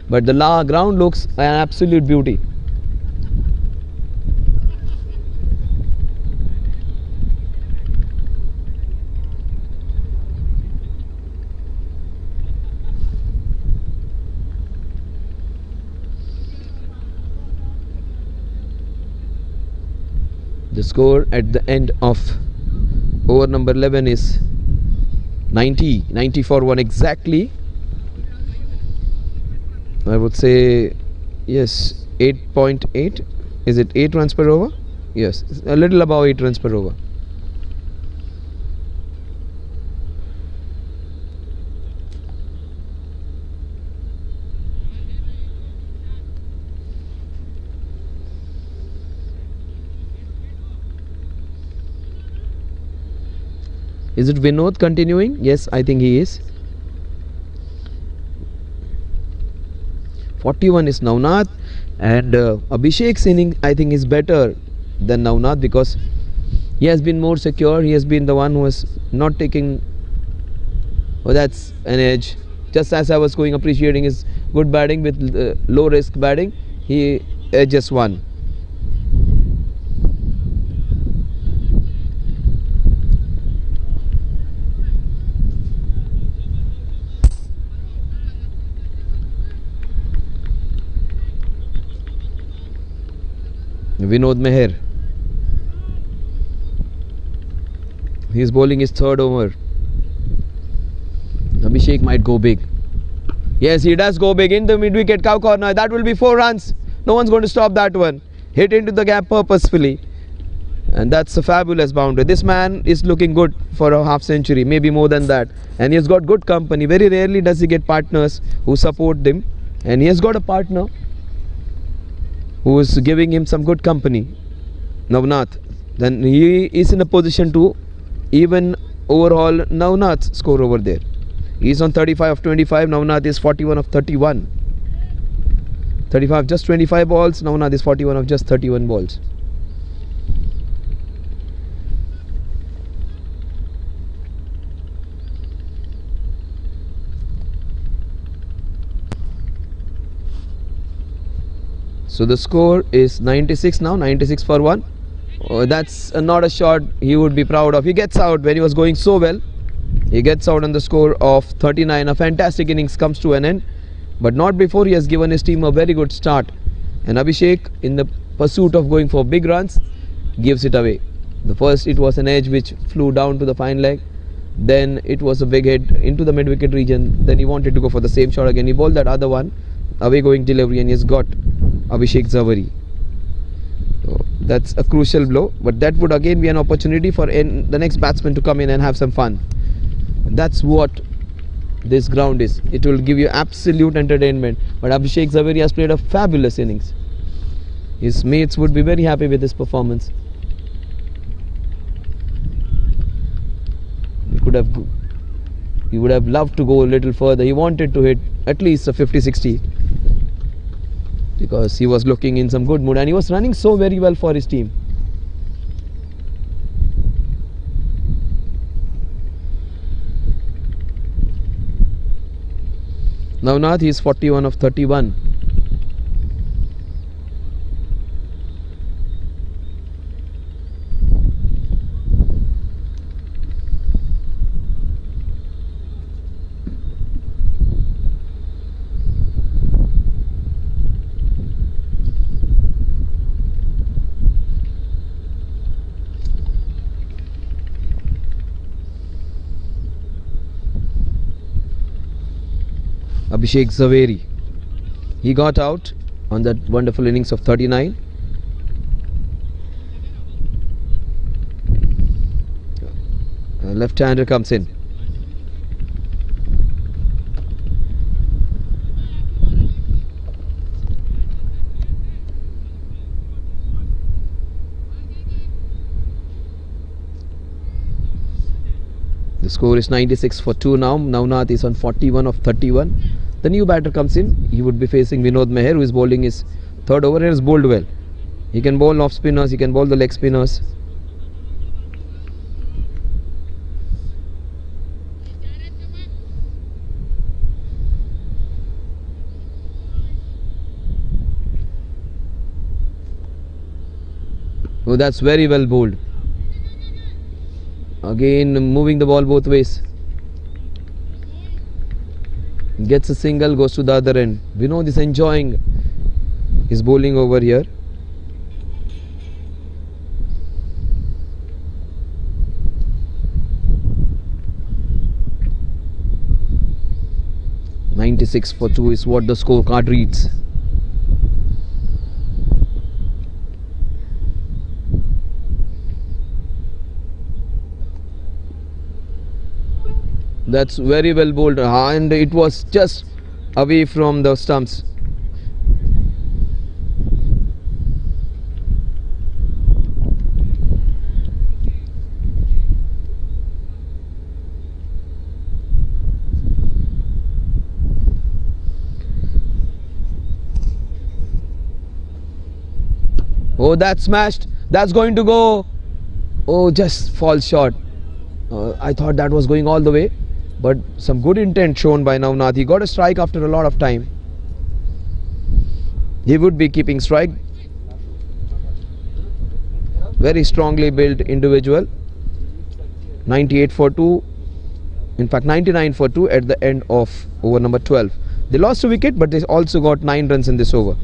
but the ground looks an absolute beauty. The score at the end of over number 11 is 90 for 1 exactly. I would say yes, 8.8. Is it 8 runs per over? Yes, a little above 8 runs per over. Is it Vinod continuing? Yes, I think he is. 41 is Navnath, and Abhishek's inning I think is better than Navnath, because he has been more secure. He has been the one who has not taken. Oh, that's an edge. Just as I was going appreciating his good batting with low risk batting, he edges one. Vinod Meher. He is bowling his third over. Abhishek might go big. Yes, he does go big in the mid-wicket cow corner. That will be 4 runs. No one's going to stop that one. Hit into the gap purposefully. And that's a fabulous boundary. This man is looking good for a half century, maybe more than that. And he has got good company. Very rarely does he get partners who support him. And he has got a partner who is giving him some good company, Navnath. Then he is in a position to even overhaul Navnath's score over there. He's on 35 of 25. Navnath is 41 of 31. 35 just 25 balls. Navnath is 41 of just 31 balls. So the score is 96 now, 96 for 1. That's not a shot he would be proud of. He gets out when he was going so well. He gets out on the score of 39. A fantastic innings comes to an end, but not before he has given his team a very good start. And Abhishek, in the pursuit of going for big runs, gives it away. The first, it was an edge which flew down to the fine leg. Then it was a big hit into the mid-wicket region. Then he wanted to go for the same shot again. He bowled that other one, away going delivery, and he has got Jfsc Tsl. So that's a crucial blow, but that would again be an opportunity for the next batsman to come in and have some fun. That's what this ground is. It will give you absolute entertainment. But Jfsc Tsl has played a fabulous innings. His mates would be very happy with his performance. He would have loved to go a little further. He wanted to hit at least a 50-60. Because he was looking in some good mood and he was running so very well for his team. Navnath is 41 of 31. Jfsc Tsl, he got out on that wonderful innings of 39. Left-hander comes in. The score is 96 for 2 now. Navnath is on 41 of 31. The new batter comes in. He would be facing Vinod Meher, who is bowling his third over and has bowled well. He can bowl off spinners, he can bowl the leg spinners. Oh, that's very well bowled. Again moving the ball both ways. Gets a single, goes to the other end. Vinod is enjoying his bowling over here. "96 for 2 is what the scorecard reads. That's very well bowled, and it was just away from the stumps. Oh, that's smashed. That's going to go. Oh, just falls short. I thought that was going all the way. But some good intent shown by Navnath. He got a strike after a lot of time. He would be keeping strike. Very strongly built individual. 98 for 2. In fact, 99 for 2 at the end of over number 12. They lost a wicket, but they also got 9 runs in this over.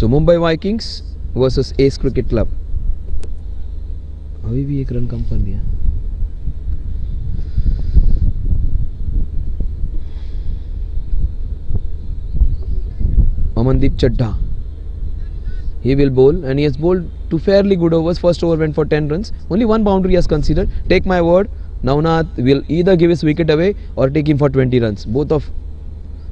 So Mumbai Vikings versus Ace Cricket Club. अभी भी एक run कम कर दिया. Amandeep Chadha. He will bowl, and he has bowled two fairly good overs. First over went for 10 runs. Only one boundary he has considered. Take my word, Navnath will either give his wicket away or take him for 20 runs. Both of...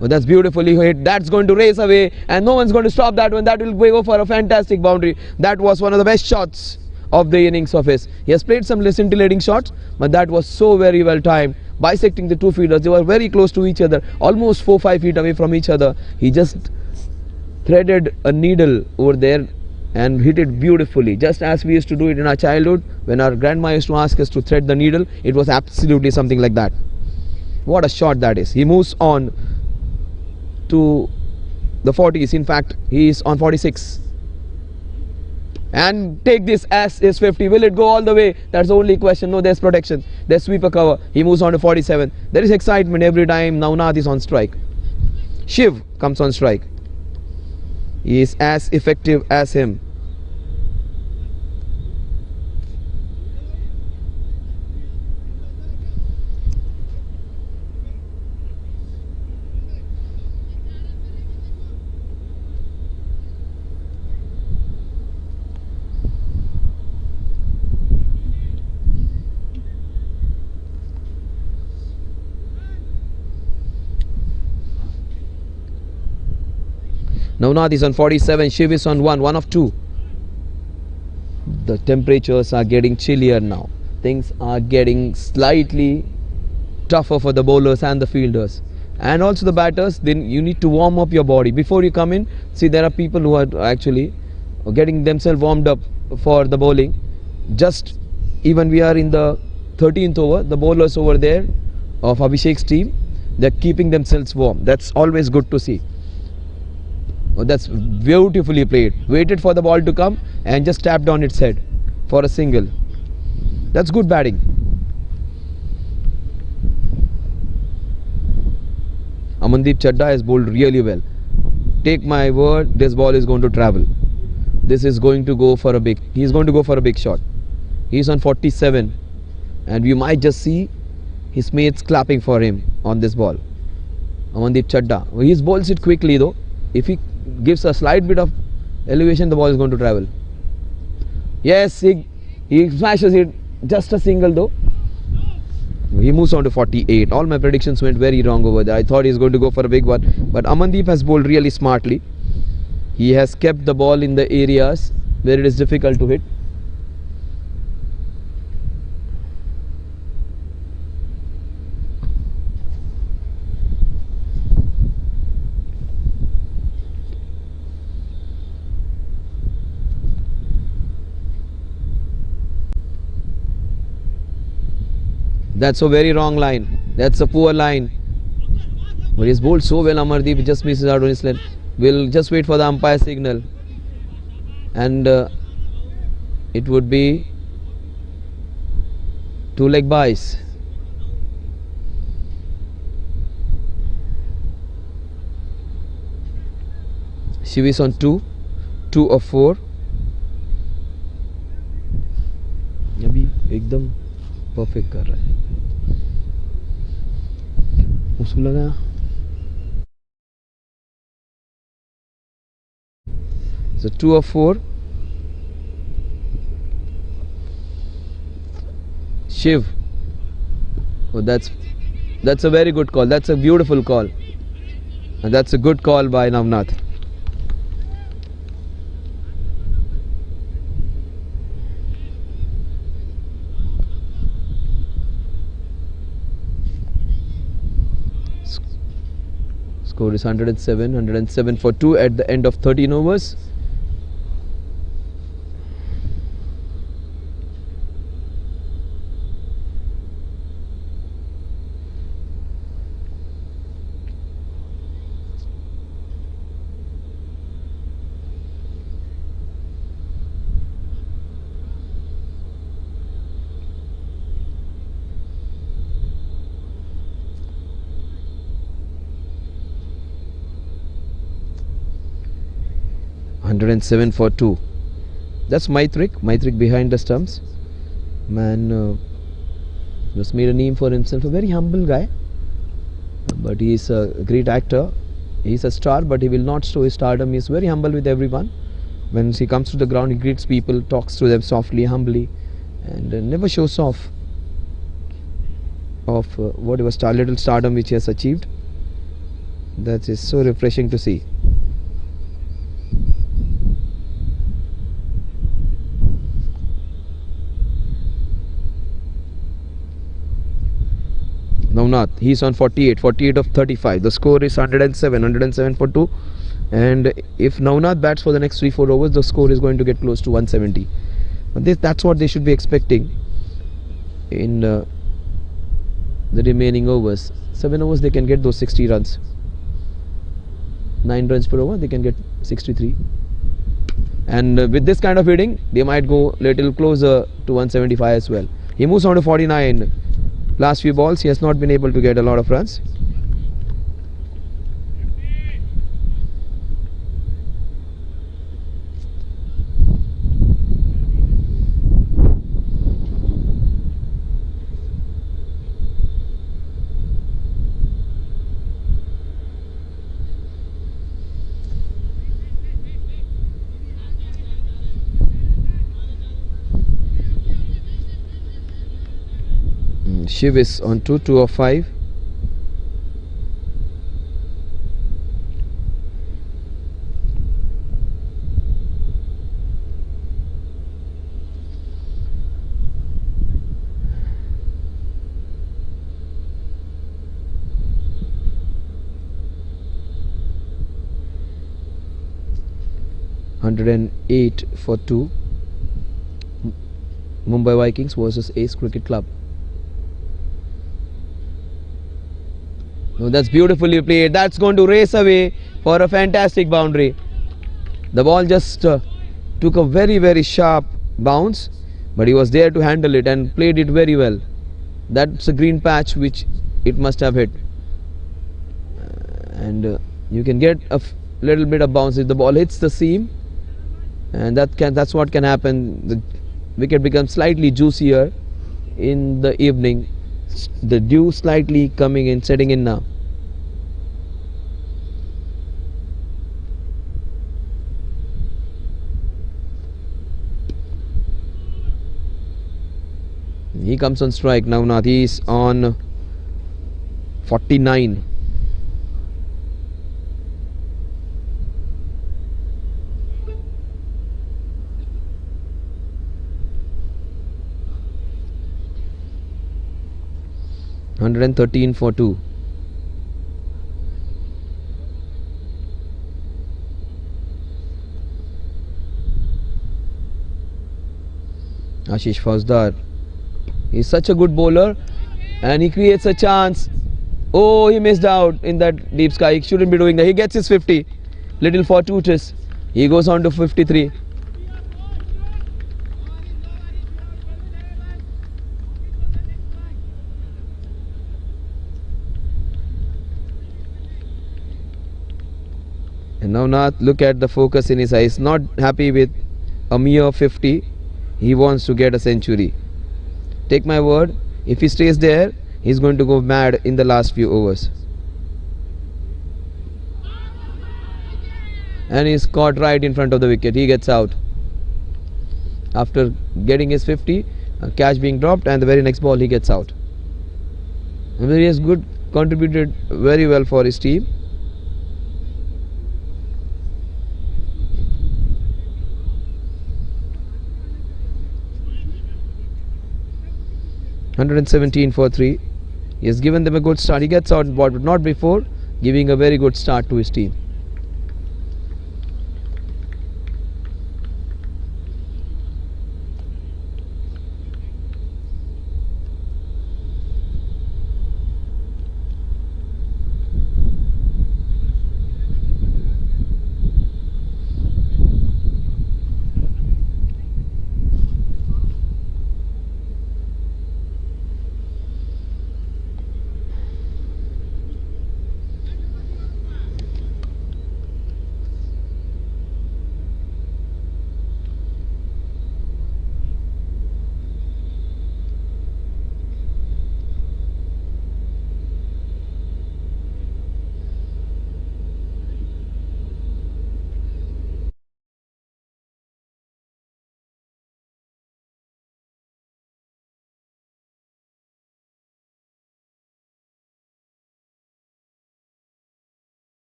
Oh, that's beautifully hit. That's going to race away, and no one's going to stop that one. That will go for a fantastic boundary. That was one of the best shots of the innings of his. He has played some scintillating shots, but that was so very well timed. Bisecting the two fielders, they were very close to each other, almost 4-5 feet away from each other. He just threaded a needle over there and hit it beautifully, just as we used to do it in our childhood when our grandma used to ask us to thread the needle. It was absolutely something like that. What a shot that is. He moves on to the 40s. In fact, he is on 46. And take this as is 50. Will it go all the way? That's the only question. No, there's protection. There's sweeper cover. He moves on to 47. There is excitement every time Navnath is on strike. Shiv comes on strike. He is as effective as him. Navnath is on 47, Shiv is on 1 of 2. The temperatures are getting chillier now. Things are getting slightly tougher for the bowlers and the fielders. And also the batters. Then you need to warm up your body. Before you come in, see, there are people who are actually getting themselves warmed up for the bowling. Just even we are in the 13th over, the bowlers over there of Abhishek's team, they're keeping themselves warm. That's always good to see. Oh, that's beautifully played. Waited for the ball to come and just tapped on its head for a single. That's good batting. Amandeep Chadha has bowled really well. Take my word, this ball is going to travel. This is going to go for a big... He's going to go for a big shot. He's on 47. And we might just see his mates clapping for him on this ball. Amandeep Chadha. He bowls it quickly though. If he gives a slight bit of elevation, the ball is going to travel. Yes, he smashes it. Just a single though. He moves on to 48. All my predictions went very wrong over there. I thought he's going to go for a big one. But Amandeep has bowled really smartly. He has kept the ball in the areas where it is difficult to hit. That's a very wrong line. That's a poor line. But he's bowled so well, Amardeep just misses out on his lane. We'll just wait for the umpire signal. And it would be 2-leg buys. Shiv is on 2 of 4. अभी एकदम perfect कर रहा है. उसको लगा so 2 of 4. Shiv. Oh, that's a very good call. That's a beautiful call. And that's a good call by Navnath. Score is 107 for 2 at the end of 13 overs. 107 for 2. That's my trick. My trick behind the stumps. Man just made a name for himself. A very humble guy, but he is a great actor. He's a star, but he will not show his stardom. He is very humble with everyone. When he comes to the ground, he greets people, talks to them softly, humbly, and never shows off of whatever little stardom which he has achieved. That is so refreshing to see. Navnath, he's on 48 of 35. The score is 107 for 2. And if Navnath bats for the next 3-4 overs, the score is going to get close to 170. But that's what they should be expecting in the remaining overs. 7 overs, they can get those 60 runs. 9 runs per over, they can get 63. And with this kind of hitting, they might go little closer to 175 as well. He moves on to 49. Last few balls, he has not been able to get a lot of runs. Shiv is on 2 of 5. (108 for 2). Mumbai Vikings versus Ace Cricket Club. Oh, that's beautifully played. That's going to race away for a fantastic boundary. The ball just took a very sharp bounce, but he was there to handle it and played it very well. That's a green patch which it must have hit. And you can get a little bit of bounce if the ball hits the seam, and that's what can happen. The wicket becomes slightly juicier in the evening. The dew slightly coming in, setting in now. He comes on strike now. Navnath is on 49. (113 for 2). Ashish Fauzdar. He's such a good bowler and he creates a chance. Oh, he missed out in that deep sky. He shouldn't be doing that. He gets his 50. Little fortuitous. He goes on to 53. And now Nath, look at the focus in his eyes. Not happy with a mere 50. He wants to get a century. Take my word, if he stays there, he's going to go mad in the last few overs. And he's caught right in front of the wicket. He gets out. After getting his 50, a catch being dropped, and the very next ball he gets out. And he has contributed very well for his team. (117 for 3). He has given them a good start. He gets out, but not before giving a very good start to his team.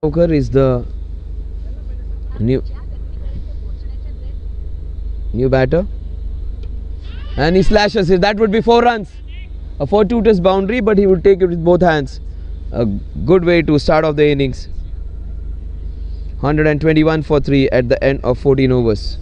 Is the new batter, and he slashes it. That would be 4 runs. A 4-2 test boundary, but he would take it with both hands. A good way to start off the innings. 121 for 3 at the end of 14 overs.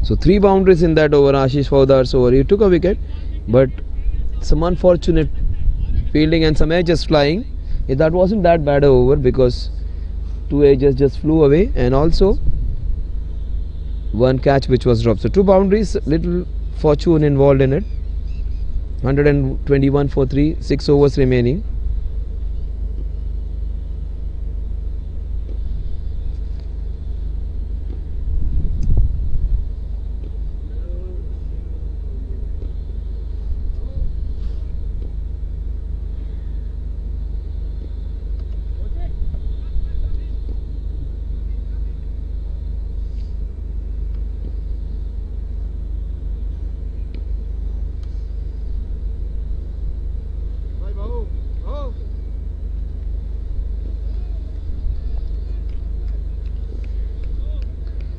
So 3 boundaries in that over. Ashish Faudar's over. He took a wicket, but some unfortunate fielding and some edges flying. That wasn't that bad over because 2 edges just flew away, and also 1 catch which was dropped. So 2 boundaries, little fortune involved in it. 121 for 3, 6 overs remaining.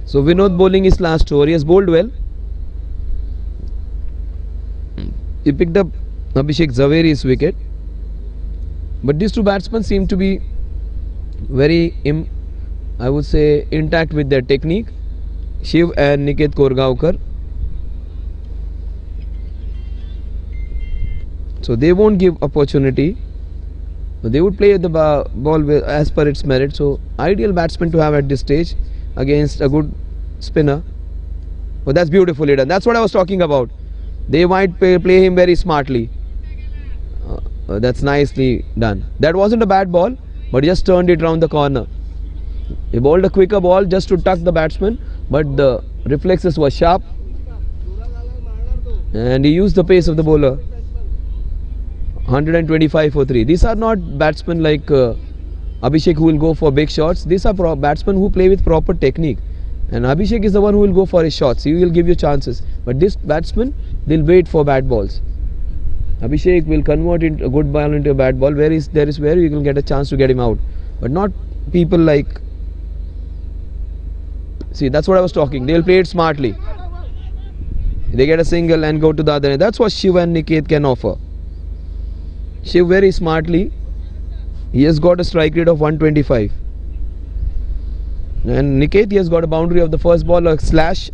So Vinod bowling his last over. He has bowled well. He picked up Abhishek Zaveri's wicket. But these 2 batsmen seem to be very, I would say, intact with their technique. Shiv and Niket Korgaonkar. So they won't give opportunity. They would play the ball as per its merit. So ideal batsman to have at this stage against a good spinner. But that's beautifully done. That's what I was talking about. They might play him very smartly. That's nicely done. That wasn't a bad ball, but he just turned it round the corner. He bowled a quicker ball just to tuck the batsman, but the reflexes were sharp, and he used the pace of the bowler. 125 for 3. These are not batsmen like Abhishek who will go for big shots. These are batsmen who play with proper technique. And Abhishek is the one who will go for his shots. He will give you chances. But this batsman, they'll wait for bad balls. Abhishek will convert a good ball into a bad ball. There is where you can get a chance to get him out. But not people like... See, that's what I was talking. They'll play it smartly. They get a single and go to the other end. That's what Shiv and Niket can offer. Shiv very smartly, he has got a strike rate of 125. And Niket, he has got a boundary of the first ball, a slash.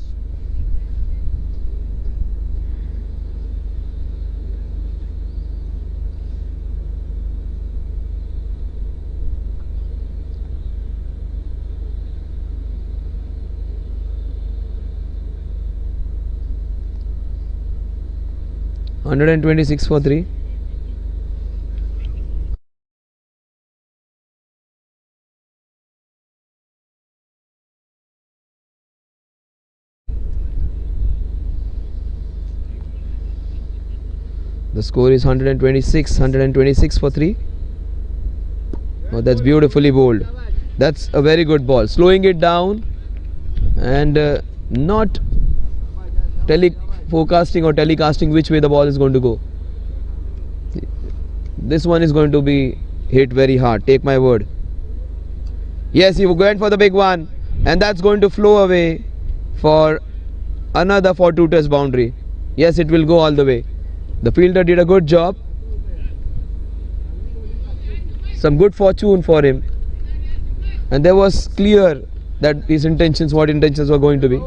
$126 for 3. The score is 126 for 3. Oh, that's beautifully bowled. That's a very good ball. Slowing it down and not forecasting or telecasting which way the ball is going to go. This one is going to be hit very hard. Take my word. Yes, he went for the big one, and that's going to flow away for another 4-2 test boundary. Yes, it will go all the way. The fielder did a good job. Some good fortune for him. And there was clear that his intentions, what intentions were going to be.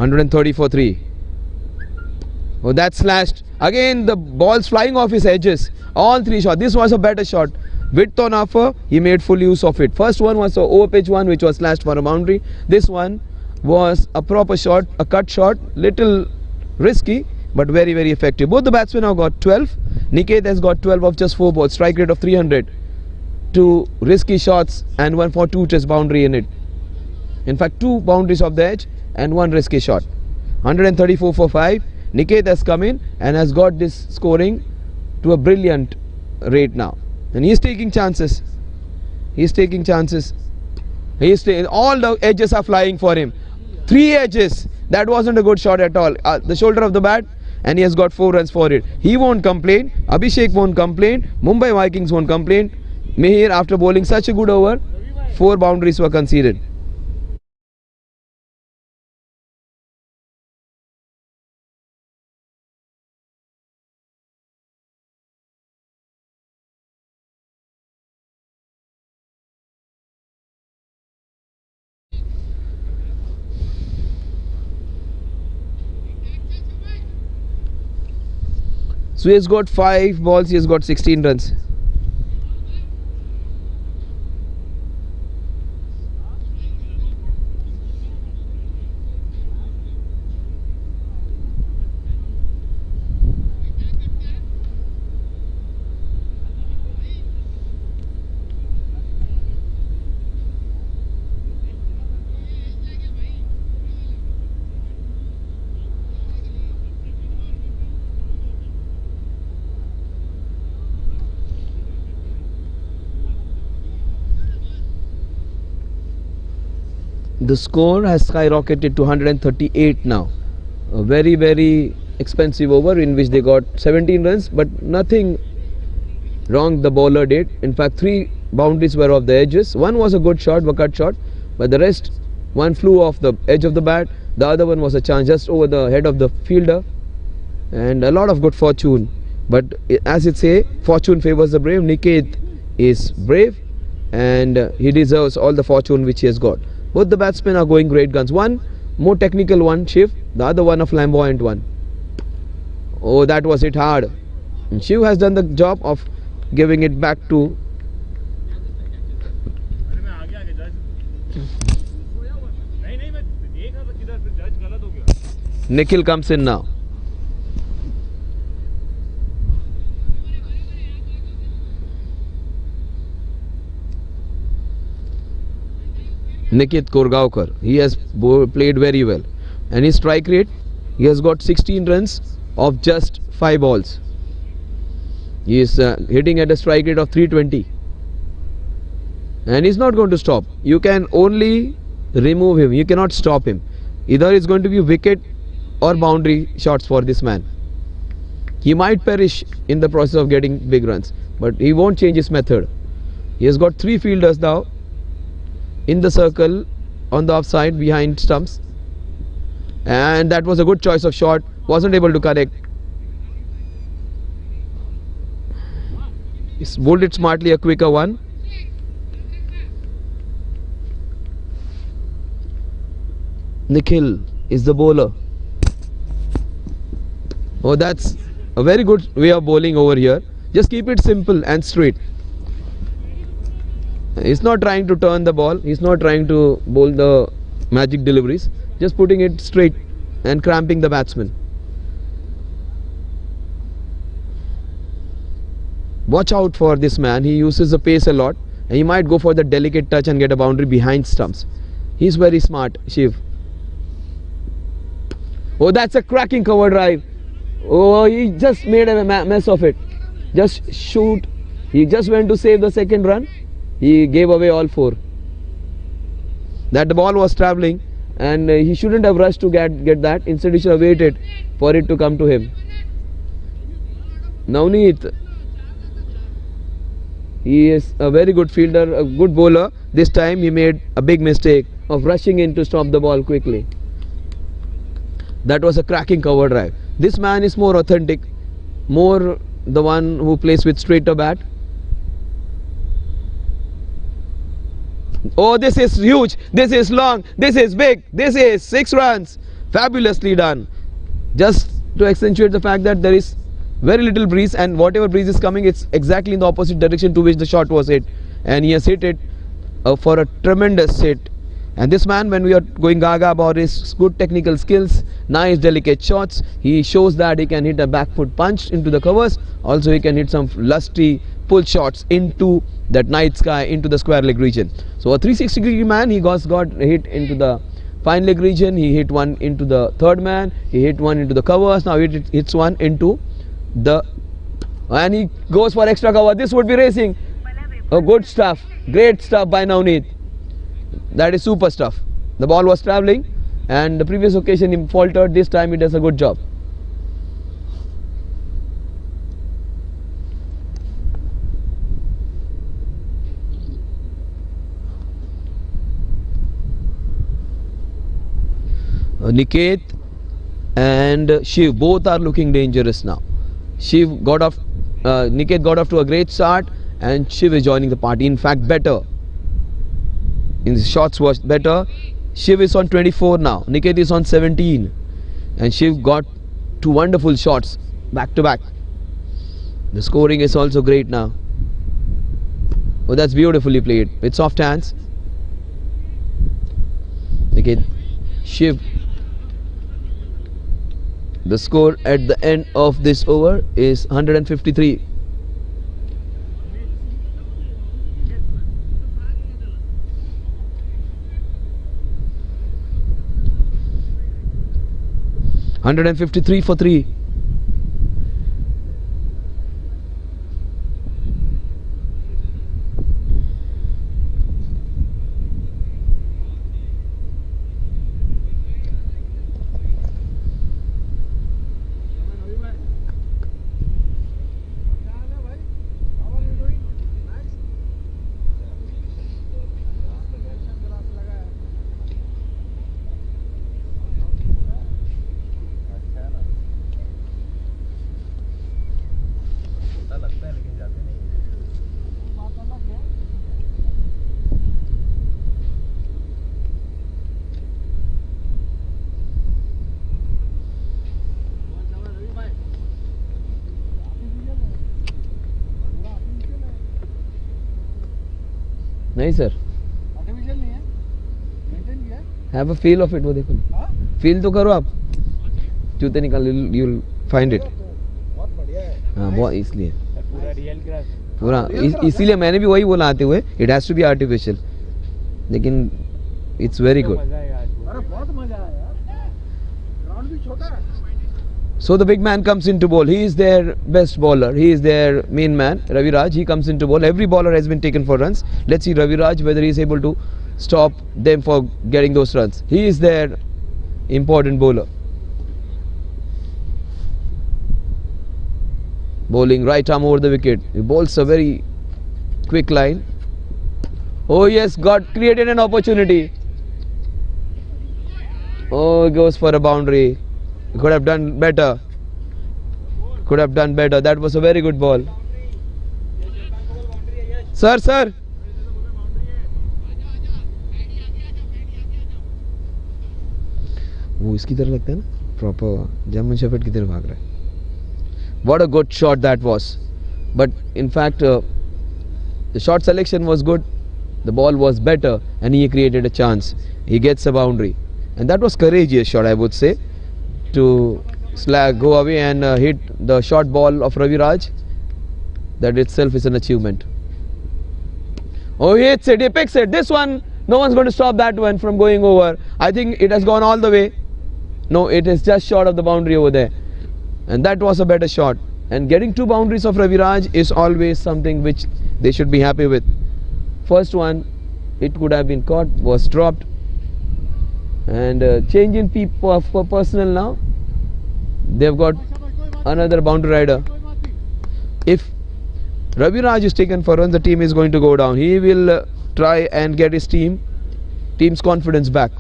130 for 3. Oh, that's slashed. Again, the ball's flying off his edges. All 3 shots. This was a better shot. Width on offer, he made full use of it. First one was a over pitch one, which was slashed for a boundary. This one was a proper shot, a cut shot, little risky, but very, very effective. Both the batsmen have got 12. Niket has got 12 of just 4 balls, strike rate of 300. 2 risky shots and 1 for 2 test boundary in it. In fact, 2 boundaries off the edge and 1 risky shot. 134 for 5. Niket has come in and has got this scoring to a brilliant rate now. And he is taking chances. He is taking chances. All the edges are flying for him. 3 edges. That wasn't a good shot at all. The shoulder of the bat, and he has got 4 runs for it. He won't complain. Abhishek won't complain. Mumbai Vikings won't complain. Mihir, after bowling such a good over, 4 boundaries were conceded. So he has got 5 balls, he has got 16 runs. The score has skyrocketed to 138 now. A very, very expensive over in which they got 17 runs, but nothing wrong the bowler did. In fact, 3 boundaries were off the edges. One was a good shot, a cut shot, but the rest, one flew off the edge of the bat. The other one was a chance just over the head of the fielder, and a lot of good fortune. But as it say, fortune favors the brave. Niket is brave, and he deserves all the fortune which he has got. Both the batsmen are going great guns. One more technical one, Shiv. The other one a flamboyant one. Oh, that was hit hard. And Shiv has done the job of giving it back to Nikhil. Comes in now. Nikit Korgaonkar, he has played very well, and his strike rate, he has got 16 runs of just 5 balls. He is hitting at a strike rate of 320, and he's not going to stop. You can only remove him, you cannot stop him. Either it's going to be wicket or boundary shots for this man. He might perish in the process of getting big runs, but he won't change his method. He has got 3 fielders now in the circle on the offside behind stumps, and that was a good choice of shot. Wasn't able to connect. He's bowled it smartly, a quicker one. Nikhil is the bowler. Oh, that's a very good way of bowling over here. Just keep it simple and straight. He's not trying to turn the ball. He's not trying to bowl the magic deliveries. Just putting it straight and cramping the batsman. Watch out for this man. He uses the pace a lot, and he might go for the delicate touch and get a boundary behind stumps. He's very smart, Shiv. Oh, that's a cracking cover drive. Oh, he just made a mess of it. Just shoot. He just went to save the second run. He gave away all 4. That the ball was travelling, and he shouldn't have rushed to get that. Instead, he should have waited for it to come to him. Navneet, he is a very good fielder, a good bowler. This time he made a big mistake of rushing in to stop the ball quickly. That was a cracking cover drive. This man is more authentic, more the one who plays with straighter bat. Oh, this is huge, this is long, this is big, this is 6 runs. Fabulously done. Just to accentuate the fact that there is very little breeze, and whatever breeze is coming, it's exactly in the opposite direction to which the shot was hit, and he has hit it for a tremendous hit. And this man, when we are going gaga about his good technical skills, nice delicate shots, he shows that he can hit a back foot punch into the covers. Also he can hit some lusty pull shots into that night sky, into the square leg region. So a 360-degree man, he got hit into the fine leg region, he hit one into the third man, he hit one into the covers, now he hits one into the, and he goes for extra cover. This would be racing. Oh, good stuff, great stuff by Navneet. That is super stuff. The ball was travelling, and the previous occasion he faltered. This time he does a good job. Niket and Shiv both are looking dangerous now. Niket got off to a great start, and Shiv is joining the party. In fact, better. In the shots was better. Shiv is on 24 now. Niket is on 17, and Shiv got two wonderful shots back to back. The scoring is also great now. Oh, that's beautifully played with soft hands. Niket, Shiv. The score at the end of this over is 153. For 3. नहीं sir, have a feel of it. वो देखो, feel तो करो आप. जूते निकाल, you will find it. हाँ, बहुत इसलिए पूरा इसीलिए मैंने भी वही बोला आते हुए, it has to be artificial, लेकिन it's very good. So the big man comes into bowl. He is their best bowler. He is their main man, Ravi Raj. He comes into bowl. Every bowler has been taken for runs. Let's see Ravi Raj whether he is able to stop them for getting those runs. He is their important bowler. Bowling right arm over the wicket. He bowls a very quick line. Oh yes, created an opportunity. Oh, goes for a boundary. Could have done better. That was a very good ball. Sir. वो इसकी तरह लगता है ना, proper German shepherd की तरह भाग रहा है. What a good shot that was. But in fact, the shot selection was good. The ball was better, and he created a chance. He gets a boundary, and that was courageous shot, I would say, to go away and hit the short ball of Ravi Raj. That itself is an achievement. Oh, he hits it, he picks it. This one, no one's going to stop that one from going over. I think it has gone all the way. No, it is just short of the boundary over there. And that was a better shot. And getting two boundaries of Ravi Raj is always something which they should be happy with. First one, it could have been caught, was dropped. And changing people for personnel now. They've got another boundary rider. If Ravi Raj is taken for runs, the team is going to go down. He will try and get his team's confidence back.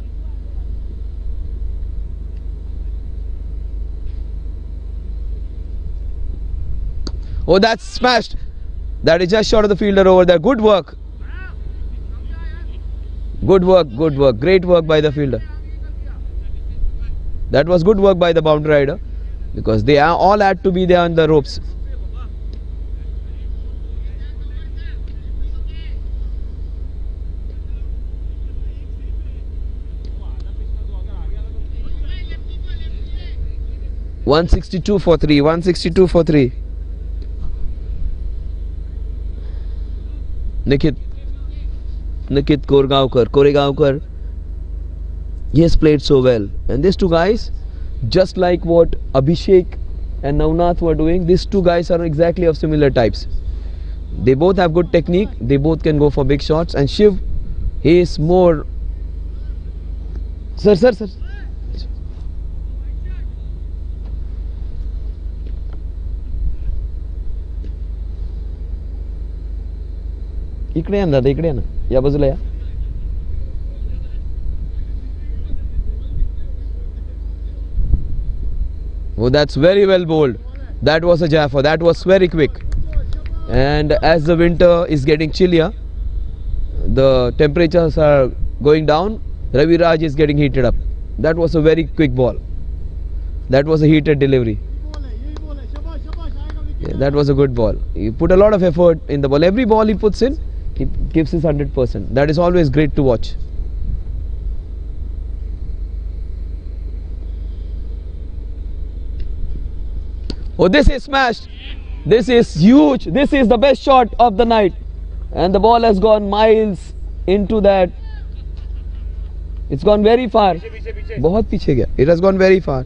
Oh, that's smashed. That is just short of the fielder over there. Good work. Great work by the fielder. That was good work by the boundary rider, because they are all had to be there on the ropes. .162 for 3, 162 for 3. Nikit Koregaonkar, he has played so well. And these two guys, just like what Abhishek and Navnath were doing, these two guys are exactly of similar types. They both have good technique, they both can go for big shots. And Shiv, he is more... Sir. इकडे दादा, इकडे ना, या बाजूला या. Oh, that's very well bowled. That was a Jaffa. That was very quick. And as the winter is getting chillier, the temperatures are going down, Ravi Raj is getting heated up. That was a very quick ball. That was a heated delivery. Yeah, that was a good ball. He put a lot of effort in the ball. Every ball he puts in, he gives his 100%. That is always great to watch. Oh, this is smashed. This is huge. This is the best shot of the night. And the ball has gone miles into that. It's gone very far. बहुत पीछे गया. It has gone very far.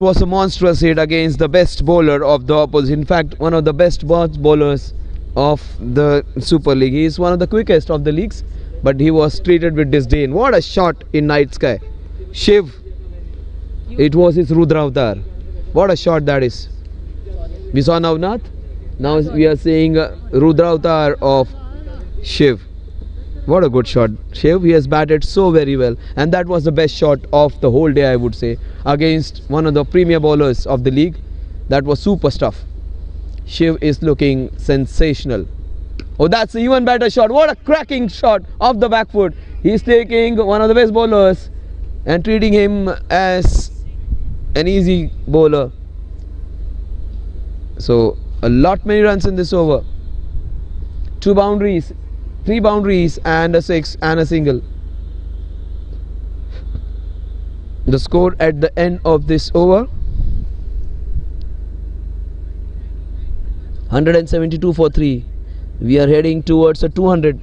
Was a monstrous hit against the best bowler of the opposition. In fact, one of the best bowlers of the Super League. He is one of the quickest of the leagues, but he was treated with disdain. What a shot in night sky. Shiv, it was his Rudra avatar. What a shot that is. We saw Navnath. Now we are seeing Rudra avatar of Shiv. What a good shot. Shiv, he has batted so very well, and that was the best shot of the whole day, I would say, against one of the premier bowlers of the league. That was super stuff. Shiv is looking sensational. Oh, that's an even better shot. What a cracking shot off the back foot. He's taking one of the best bowlers and treating him as an easy bowler. So a lot many runs in this over. 2 boundaries, 3 boundaries and a 6 and a single. The score at the end of this over, 172 for 3. We are heading towards a 200.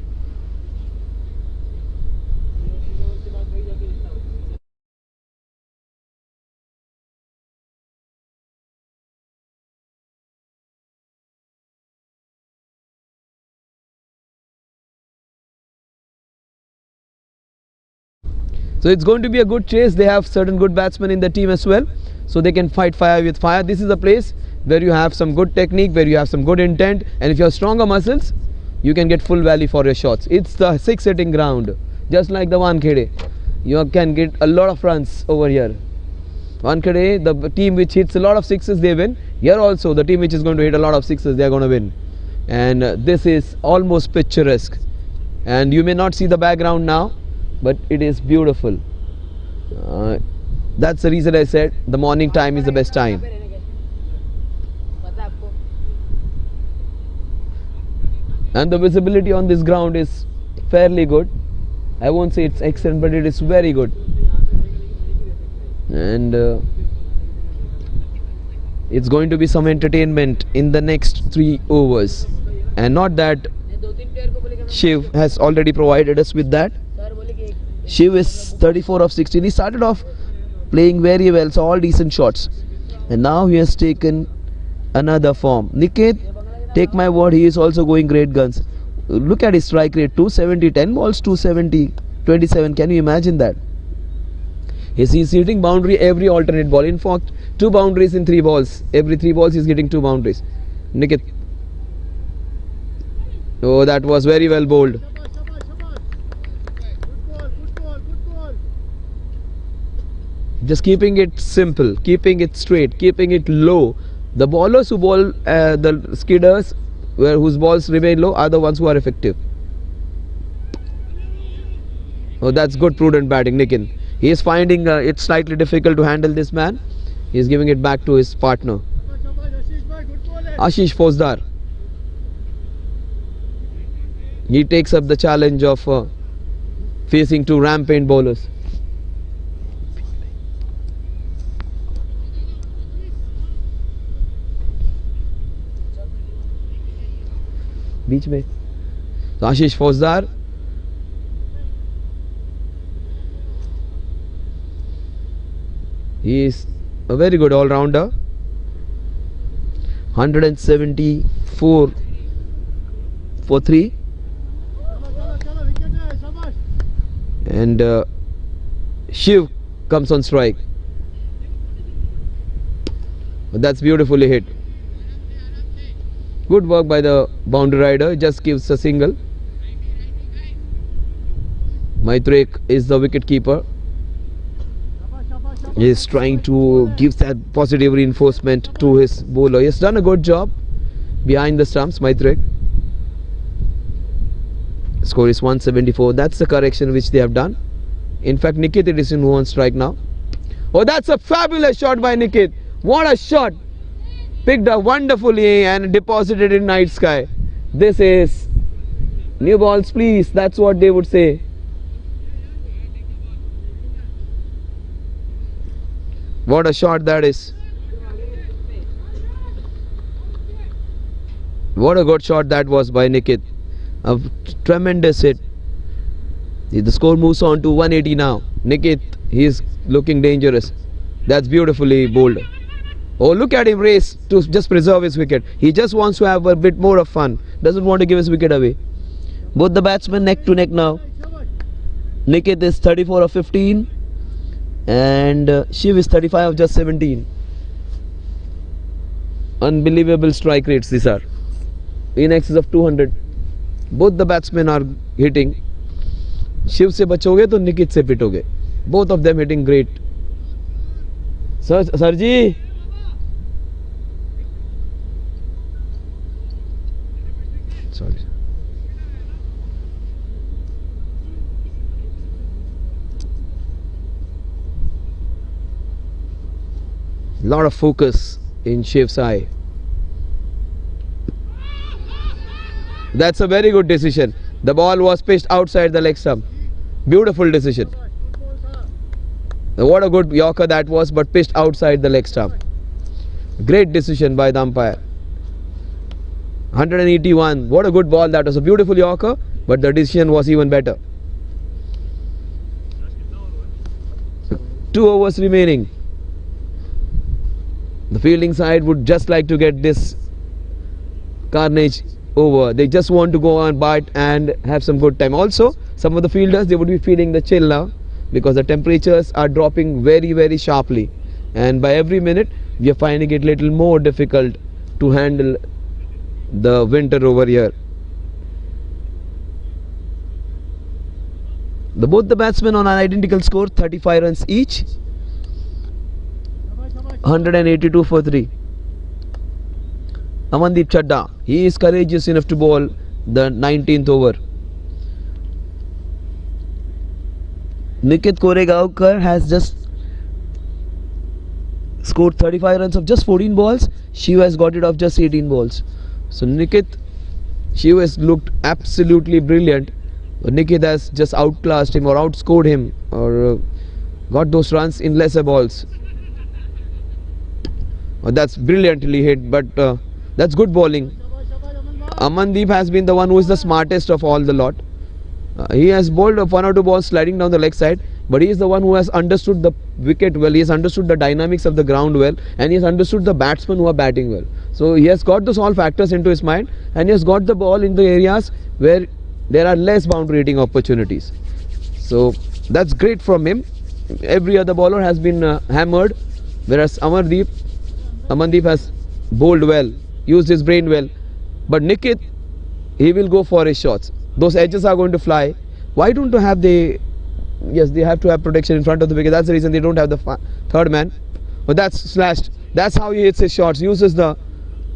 So it's going to be a good chase. They have certain good batsmen in the team as well, so they can fight fire with fire. This is a place where you have some good technique, where you have some good intent, and if you have stronger muscles, you can get full value for your shots. It's the 6 hitting ground, just like the Wankhede. You can get a lot of runs over here. Wankhede, the team which hits a lot of sixes, they win. Here also, the team which is going to hit a lot of sixes, they are going to win. And this is almost picturesque. And you may not see the background now, but it is beautiful. That's the reason I said the morning time is the best time. And the visibility on this ground is fairly good. I won't say it's excellent, but it is very good. And it's going to be some entertainment in the next 3 overs. And not that Shiv has already provided us with that. Shiv is 34 of 16. He started off playing very well, so all decent shots. And now he has taken another form. Niket, take my word, he is also going great guns. Look at his strike rate, 270, 10 balls, 270, 27. Can you imagine that? He's hitting boundary every alternate ball. In fact, 2 boundaries in 3 balls. Every 3 balls he's getting 2 boundaries. Nikit. Oh, that was very well bowled. Just keeping it simple, keeping it straight, keeping it low. The bowlers who bowl, the skidders whose balls remain low are the ones who are effective. Oh, that's good prudent batting, Nikin. He is finding it slightly difficult to handle this man. He is giving it back to his partner. Ashish Fosdar. He takes up the challenge of facing 2 rampant bowlers. बीच में तो आशीष फौजदार he is a very good all-rounder. 174 for 3 and Shiv comes on strike. That's beautifully hit. Good work by the boundary rider, just gives a single. Maitrek is the wicket keeper. He is trying to give that positive reinforcement to his bowler. He has done a good job behind the stumps, Maitrek. Score is 174. That's the correction which they have done. In fact, Nikit is in on strike now. Oh, that's a fabulous shot by Nikit. What a shot! Picked up wonderfully and deposited in night sky. This is new balls, please. That's what they would say. What a shot that is. What a good shot that was by Nikit. A tremendous hit. The score moves on to 180 now. Nikit, he is looking dangerous. That's beautifully bowled. Oh, look at him race to just preserve his wicket. He just wants to have a bit more of fun. Doesn't want to give his wicket away. Both the batsmen neck to neck now. Nikit is 34 of 15 and Shiv is 35 of just 17. Unbelievable strike rates these are. In excess of 200. Both the batsmen are hitting. Shiv se bachoge to Nikit se pitoge. Both of them hitting great. Sarji. Sorry. Lot of focus in Shiv's eye. That's a very good decision. The ball was pitched outside the leg stump. Beautiful decision. What a good Yorker that was, but pitched outside the leg stump. Great decision by the umpire. 181. What a good ball that was. A beautiful Yorker, but the decision was even better. 2 overs remaining. The fielding side would just like to get this carnage over. They just want to go on bat and have some good time. Also, some of the fielders, they would be feeling the chill now because the temperatures are dropping very, very sharply. And by every minute, we are finding it little more difficult to handle the winter over here. Both the batsmen on an identical score, 35 runs each. 182 for 3. Amandeep Chadda, he is courageous enough to bowl the 19th over. Nikit Koregaonkar has just scored 35 runs of just 14 balls. Shiva has got it of just 18 balls. So Nikit, Shiva has looked absolutely brilliant. Nikit has just outclassed him or outscored him or got those runs in lesser balls. That's brilliantly hit, but that's good bowling. Amandeep has been the one who is the smartest of all the lot. He has bowled 1 or 2 balls sliding down the leg side, but he is the one who has understood the wicket well. He has understood the dynamics of the ground well, and he has understood the batsmen who are batting well. So he has got those all factors into his mind, and he has got the ball in the areas where there are less boundary hitting opportunities. So that's great from him. every other bowler has been hammered, whereas Amandeep has bowled well, used his brain well. But Nikit, he will go for his shots. Those edges are going to fly. Why don't they have yes, they have to have protection in front of the wicket. That's the reason they don't have the third man. But that's slashed. That's how he hits his shots. Uses the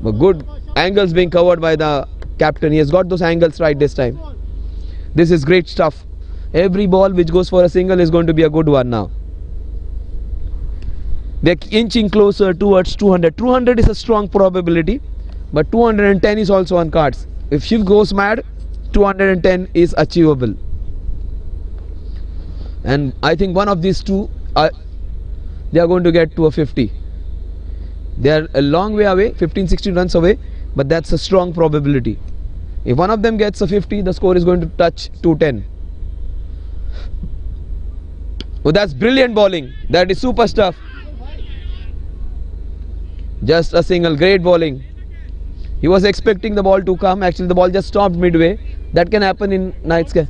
good angles being covered by the captain. He has got those angles right this time. This is great stuff. Every ball which goes for a single is going to be a good one now. They're inching closer towards 200. 200 is a strong probability, but 210 is also on cards. If Shiv goes mad, 210 is achievable. And I think one of these two, they are going to get to a 50. They are a long way away, 15-16 runs away, but that's a strong probability. If one of them gets a 50, the score is going to touch 210. Oh, that's brilliant bowling. That is super stuff. Just a single, great bowling. He was expecting the ball to come. Actually, the ball just stopped midway. That can happen in night sky.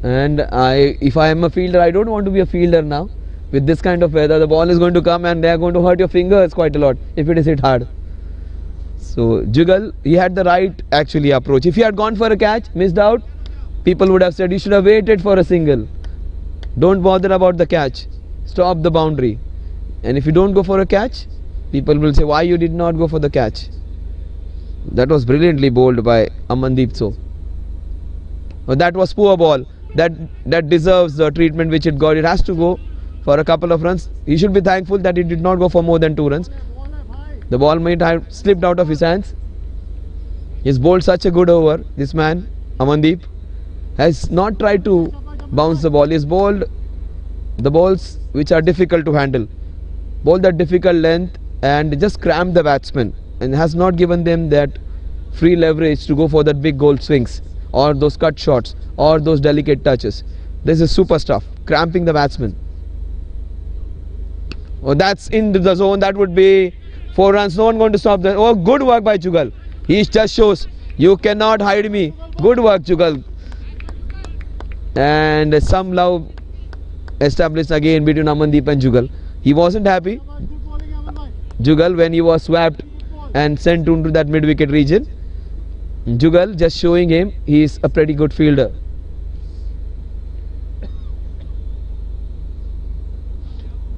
And if I am a fielder, I don't want to be a fielder now. With this kind of weather, the ball is going to come and they are going to hurt your fingers quite a lot if it is hit hard. So Jugal, he had the right actually approach. If he had gone for a catch, missed out, people would have said you should have waited for a single. Don't bother about the catch. Stop the boundary. And if you don't go for a catch, people will say why you did not go for the catch. That was brilliantly bowled by Amandeep Tsl. Oh, that was poor ball. That deserves the treatment which it got. It has to go for a couple of runs. He should be thankful that it did not go for more than 2 runs. The ball might have slipped out of his hands. He's bowled such a good over. This man, Amandeep, has not tried to bounce the ball. He's bowled the balls which are difficult to handle. Bowled that difficult length and just cramped the batsman and has not given them that free leverage to go for that big goal swings or those cut shots or those delicate touches. This is super stuff. Cramping the batsman. Oh, that's in the zone. That would be 4 runs. No one going to stop that. Oh, good work by Jugal. He just shows you cannot hide me. Good work, Jugal. And some love established again between Amandeep and Jugal. He wasn't happy, Jugal, when he was swapped and sent into that mid-wicket region. Jugal just showing him he is a pretty good fielder.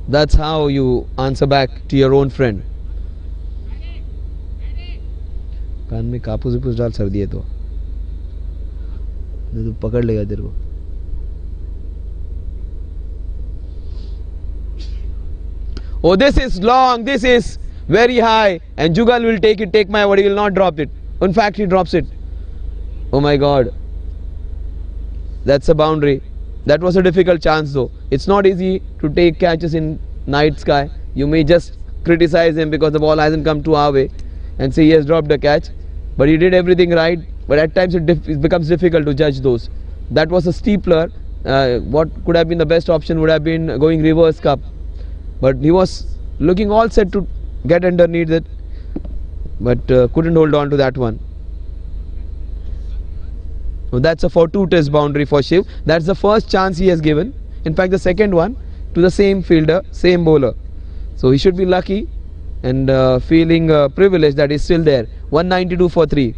That's how you answer back to your own friend. कान में कापूस विपूस डाल सर्दी है तो पकड़ लेगा तेरे को. Oh, this is long, this is very high, and Jugal will take my word, he will not drop it. In fact, he drops it. Oh my God, that's a boundary. That was a difficult chance though. It's not easy to take catches in night sky. You may just criticize him because the ball hasn't come to our way and say he has dropped a catch, but he did everything right. But at times it becomes difficult to judge those. That was a steepler. What could have been the best option would have been going reverse cup, but he was looking all set to get underneath it, but couldn't hold on to that one. So that's a fortuitous boundary for Shiv. That's the first chance he has given. In fact, the second one to the same fielder, same bowler. So he should be lucky and feeling privileged that he's still there. 192 for 3.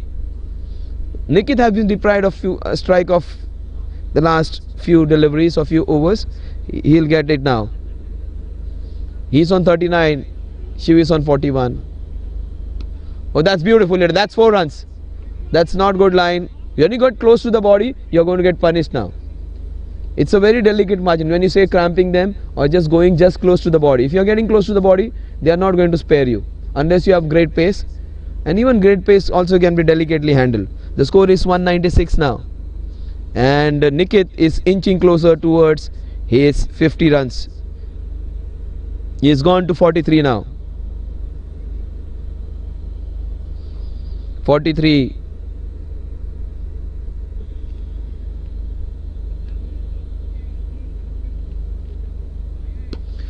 Nikit has been deprived of a strike of the last few deliveries or few overs. He'll get it now. He's on 39. Shiv is on 41. Oh, that's beautiful. That's 4 runs. That's not good line. When you got close to the body, you're going to get punished now. It's a very delicate margin when you say cramping them or just going just close to the body. If you're getting close to the body, they are not going to spare you unless you have great pace, and even great pace also can be delicately handled. The score is 196 now, and Nikit is inching closer towards his 50 runs. He has gone to 43 now. 43.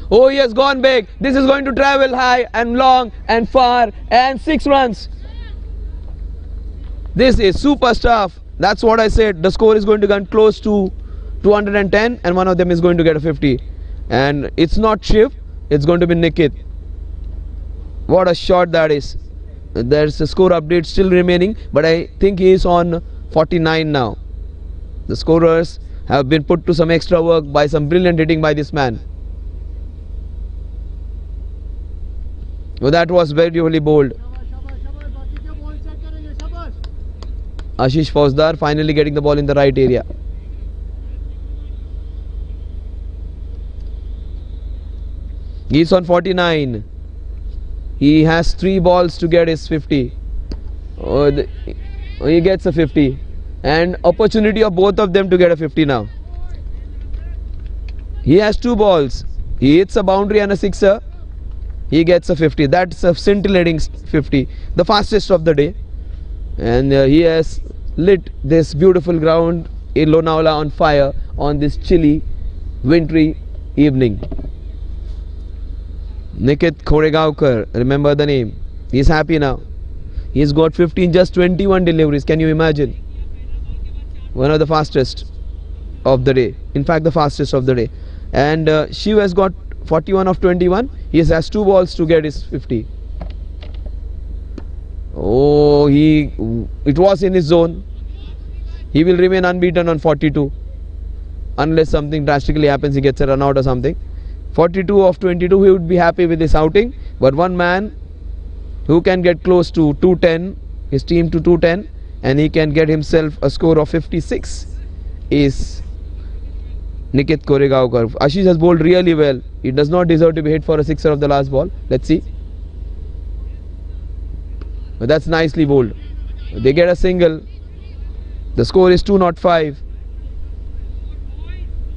Oh, he has gone big. This is going to travel high and long and far, and 6 runs. This is super stuff. That's what I said. The score is going to come close to 210 and one of them is going to get a 50. And it's not Shiv, it's going to be Nikit. What a shot that is. There's a score update still remaining, but I think he is on 49 now. The scorers have been put to some extra work by some brilliant hitting by this man. Well, that was beautifully bowled. Ashish Fauzdar finally getting the ball in the right area. He's on 49. He has 3 balls to get his 50. He gets a 50. And opportunity of both of them to get a 50 now. He has 2 balls. He hits a boundary and a sixer. He gets a 50. That's a scintillating 50. The fastest of the day. And he has lit this beautiful ground in Lonavala on fire on this chilly, wintry evening. Nikit Koregaonkar, remember the name. He's happy now. He's got 15, just 21 deliveries. Can you imagine? One of the fastest of the day. In fact, the fastest of the day. And Shiv has got 41 of 21. He has 2 balls to get his 50. Oh, it was in his zone. He will remain unbeaten on 42. Unless something drastically happens, he gets a run out or something. 42 of 22, he would be happy with this outing. But one man who can get close to 210, his team to 210, and he can get himself a score of 56 is Nikit Koregaonkar. Ashish has bowled really well. He does not deserve to be hit for a sixer of the last ball. Let's see. But that's nicely bowled. They get a single. The score is 205.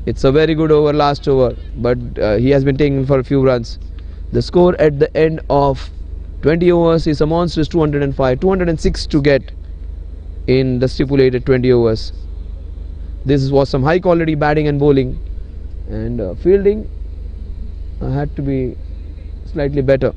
It's a very good over, last over, but he has been taken for a few runs. The score at the end of 20 overs is a monstrous 205, 206 to get in the stipulated 20 overs. This was some high quality batting and bowling, and fielding had to be slightly better.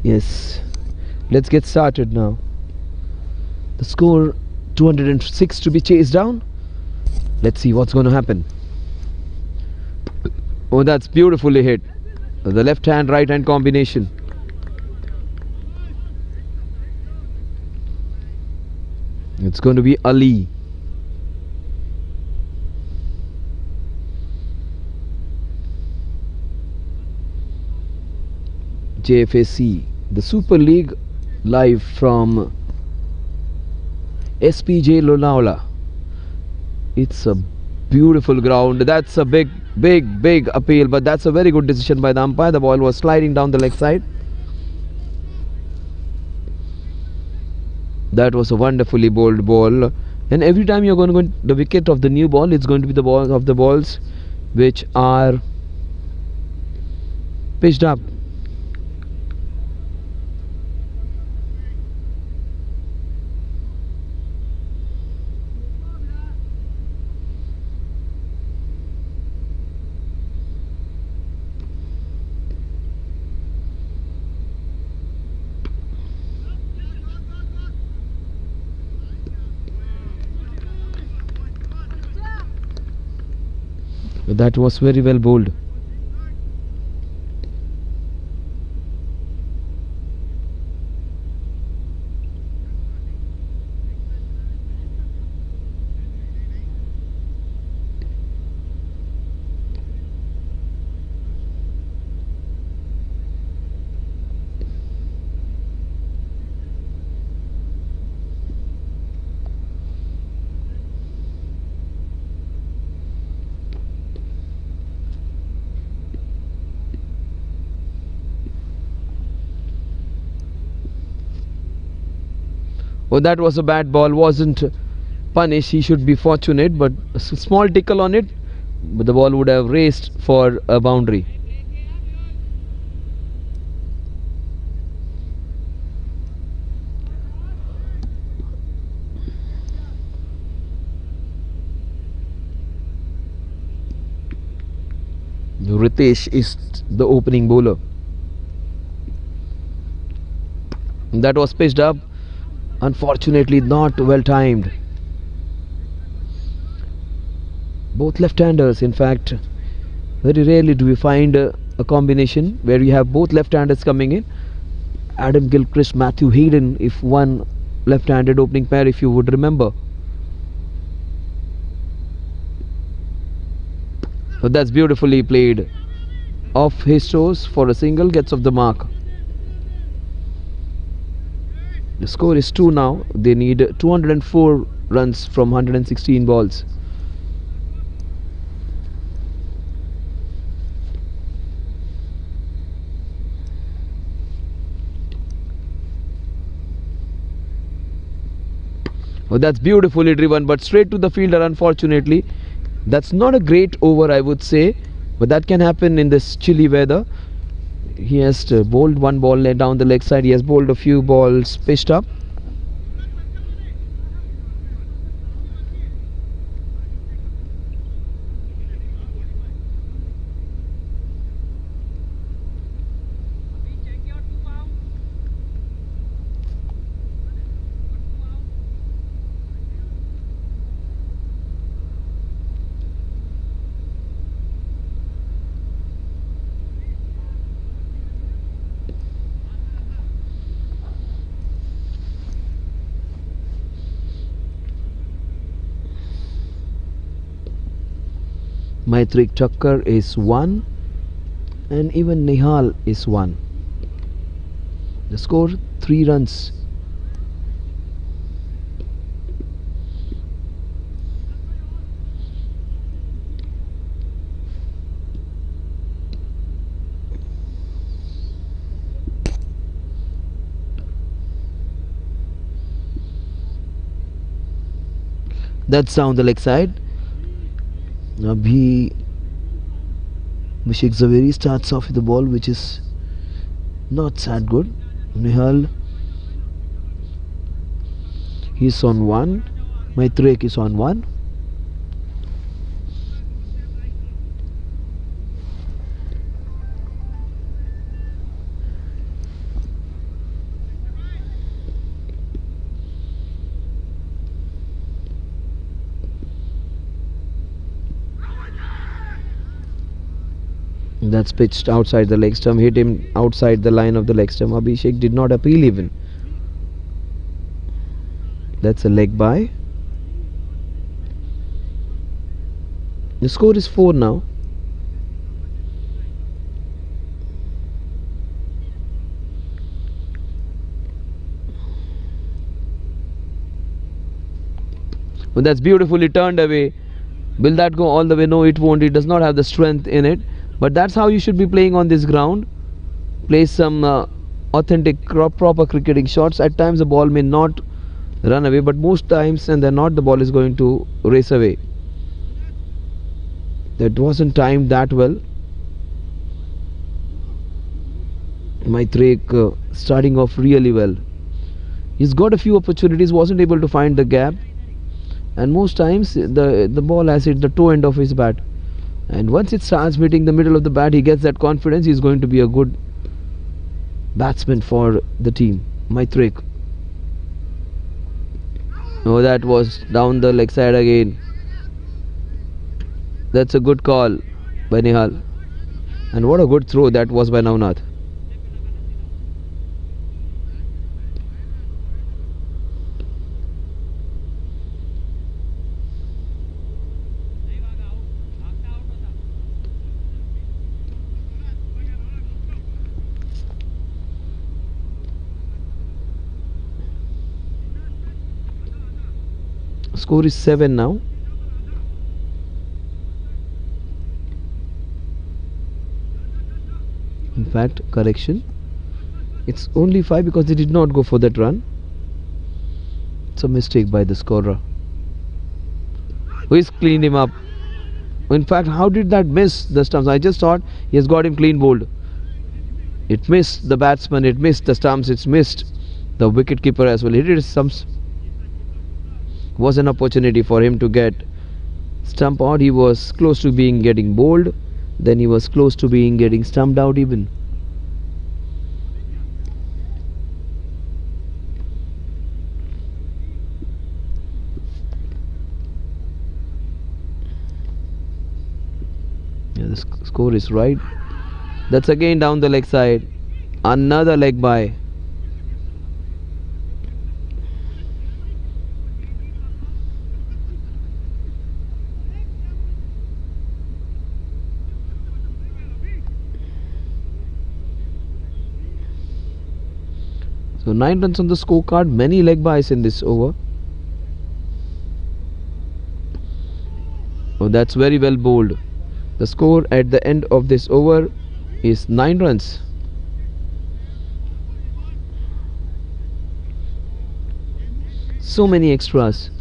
Yes, let's get started now. The score 206 to be chased down. Let's see what's going to happen. Oh, that's beautifully hit. The left hand, right hand combination. It's going to be Ali. Jfsc, the Super League, live from SPJ Lonavala. It's a beautiful ground. That's a big appeal, but that's a very good decision by the umpire. The ball was sliding down the leg side. That was a wonderfully bowled ball, and every time you're going to go the wicket of the new ball, it's going to be the ball of the balls which are pitched up. That was very well bowled. Oh, that was a bad ball. Wasn't punished. He should be fortunate, but a small tickle on it, but the ball would have raced for a boundary. Ritesh is the opening bowler. That was pitched up. Unfortunately, not well timed. Both left-handers, in fact, very rarely do we find a combination where you have both left-handers coming in. Adam Gilchrist, Matthew Hayden, if one left-handed opening pair, if you would remember. So that's beautifully played. Off his toes for a single, gets off the mark. The score is 2 now. They need 204 runs from 116 balls. Oh, that's beautifully driven, but straight to the fielder, unfortunately. That's not a great over, I would say, but that can happen in this chilly weather. He has bowled one ball down the leg side. He has bowled a few balls pitched up. Maitrik Chakkar is 1 and even Nihal is 1. The score 3 runs. That's down the leg side. Abhi Vishek Zaveri starts off with the ball, which is not that good. Nihal, he's on 1. Maitrek is on 1. That's pitched outside the leg stump, hit him outside the line of the leg stump. Abhishek did not appeal even. That's a leg by. The score is 4 now. Well, that's beautifully turned away. Will that go all the way? No, it won't. It does not have the strength in it. But that's how you should be playing on this ground. Play some authentic, proper cricketing shots. At times the ball may not run away, but most times, and they're not, the ball is going to race away. That wasn't timed that well. Maitrek starting off really well. He's got a few opportunities, wasn't able to find the gap, and most times the ball has hit the toe end of his bat. And once it starts hitting the middle of the bat, he gets that confidence. He's going to be a good batsman for the team. Maitrek. No, that was down the leg side again. That's a good call by Nihal. And what a good throw that was by Navnath. Score is 7 now. In fact, correction, it's only 5 because they did not go for that run. It's a mistake by the scorer, who has cleaned him up. In fact, how did that miss the stumps? I just thought he has got him clean bowled. It missed the batsman, it missed the stumps, it's missed the wicket keeper as well. It is stumps. Was an opportunity for him to get stump out. He was close to being getting bowled, then he was close to being getting stumped out even. Yeah, the score is right. That's again down the leg side. Another leg by. So 9 runs on the scorecard, many leg byes in this over. Oh, that's very well bowled. The score at the end of this over is 9 runs. So many extras.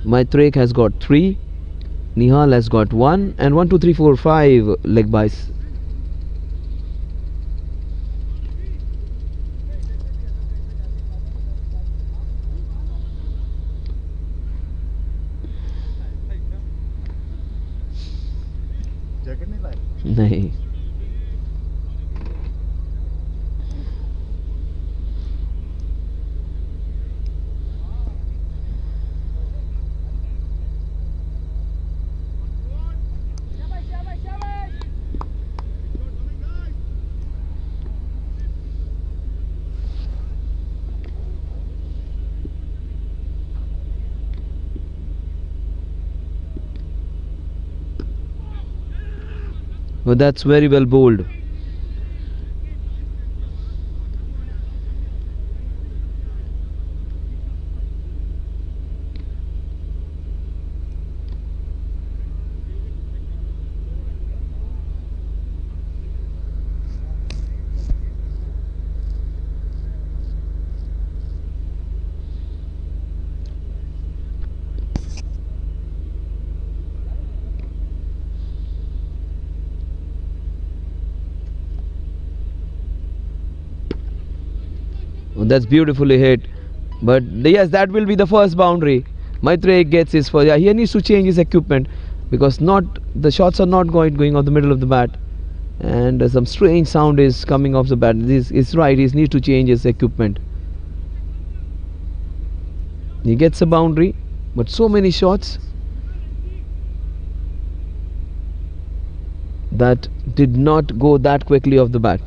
Maitrek has got 3, Nihal has got 1, and 1, 2, 3, 4, 5 leg byes. नहीं. Well, that's very well bowled. That's beautifully hit, but yes, that will be the first boundary. Maitrek gets his first. Yeah, he needs to change his equipment because the shots are not going off the middle of the bat, and some strange sound is coming off the bat. This is right. He needs to change his equipment. He gets a boundary, but so many shots. that did not go that quickly off the bat.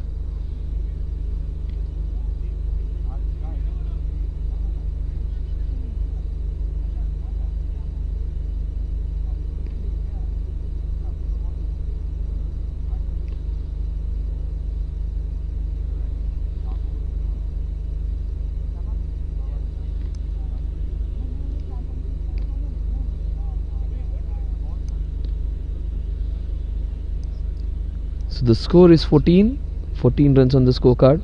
So the score is 14 runs on the scorecard.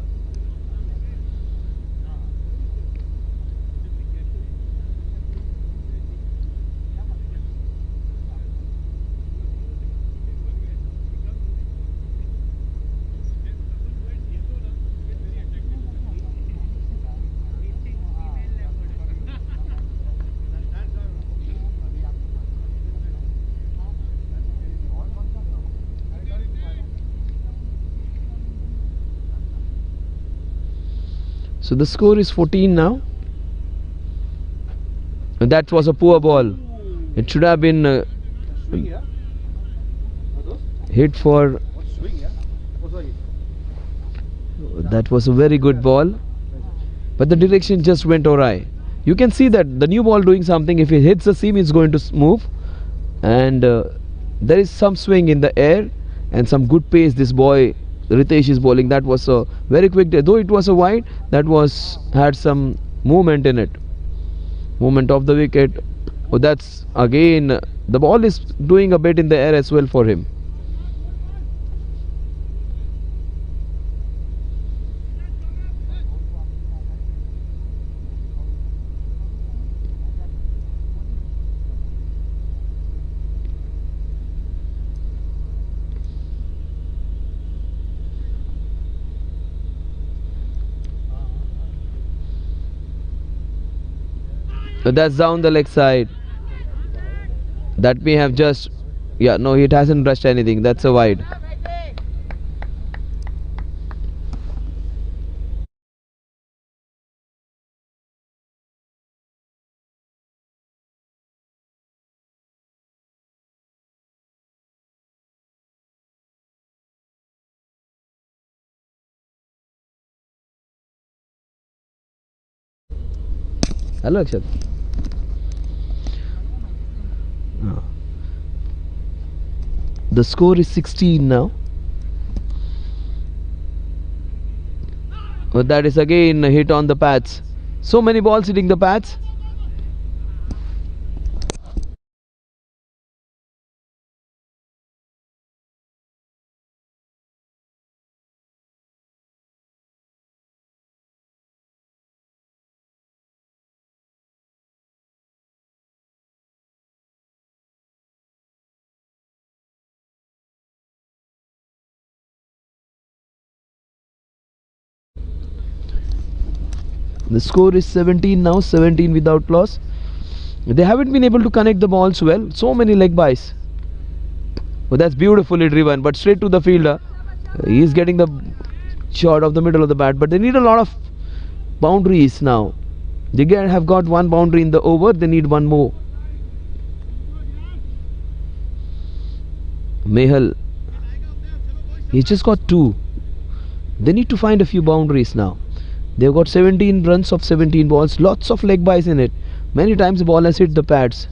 So the score is 14 now. And that was a poor ball. It should have been hit for. That was a very good ball, but the direction just went awry. You can see that the new ball doing something. If it hits the seam, it's going to move, and there is some swing in the air and some good pace this boy Ritesh is bowling. That was a very quick, though it was a wide, that was had some movement in it, movement of the wicket. Oh, that's again, the ball is doing a bit in the air as well for him. So that's down the leg side. That may have just, yeah, no, it hasn't brushed anything. That's a wide. Hello, Akshat. The score is 16 now. But that is again a hit on the pads. So many balls hitting the pads. The score is 17 now, 17 without loss. They haven't been able to connect the balls well. So many leg byes. Oh, that's beautifully driven, but straight to the fielder. He is getting the shot of the middle of the bat, but they need a lot of boundaries now. They have got one boundary in the over, they need one more. Mehal, he's just got two. They need to find a few boundaries now. They've got 17 runs of 17 balls, lots of leg byes in it. Many times the ball has hit the pads.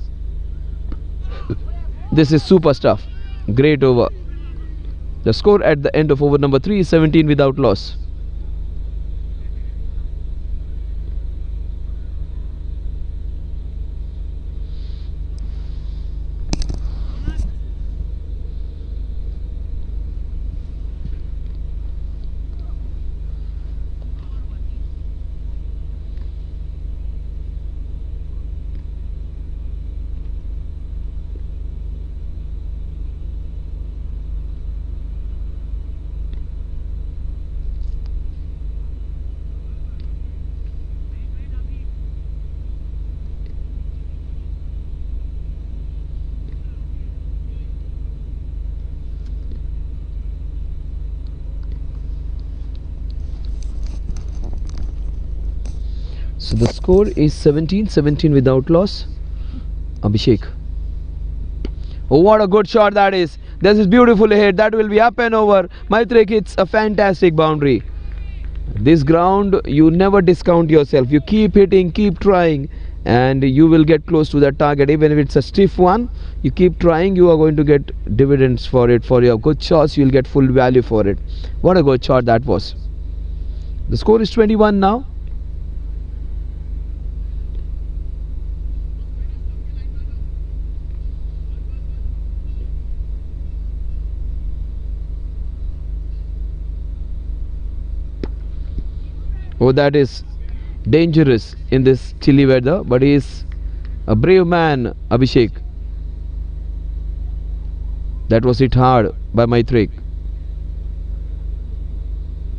This is super stuff. Great over. The score at the end of over number 3 is 17 without loss. So the score is 17 without loss. Abhishek. Oh, what a good shot that is. This is beautiful hit. That will be up and over. Maitreya hits a fantastic boundary. This ground, you never discount yourself. You keep hitting, keep trying, and you will get close to that target. Even if it's a stiff one, you keep trying, you are going to get dividends for it. For your good shots, you'll get full value for it. What a good shot that was. The score is 21 now. Oh, that is dangerous in this chilly weather, but he is a brave man, Abhishek. That was hit hard by Maitreya.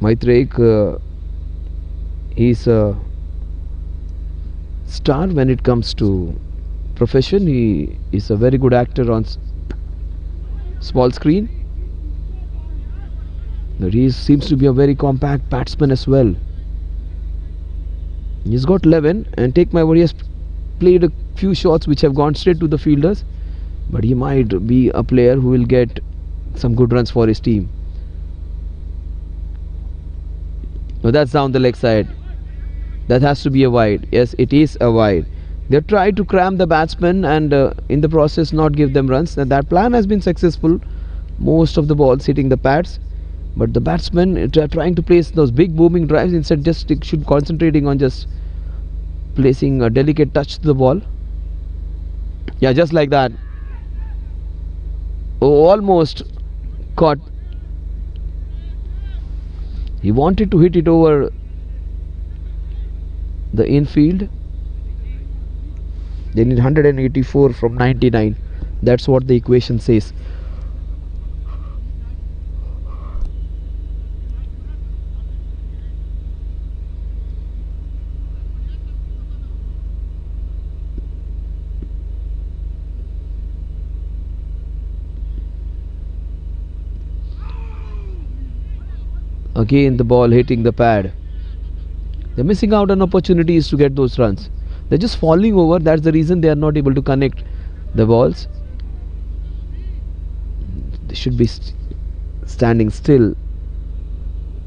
Maitreya is a star when it comes to profession. He is a very good actor on small screen. But he seems to be a very compact batsman as well. He's got 11, and take my word, he has played a few shots which have gone straight to the fielders, but he might be a player who will get some good runs for his team. Now that's down the leg side. That has to be a wide. Yes, it is a wide. They tried to cram the batsmen and in the process not give them runs, and that plan has been successful. Most of the balls hitting the pads, but the batsmen are trying to place those big booming drives. Instead, just should concentrating on just placing a delicate touch to the ball. Yeah, just like that. Oh, almost caught. He wanted to hit it over the infield. They need 184 from 99. That's what the equation says. Again the ball hitting the pad. They're missing out on opportunities to get those runs. They're just falling over. That's the reason they are not able to connect the balls. They should be standing still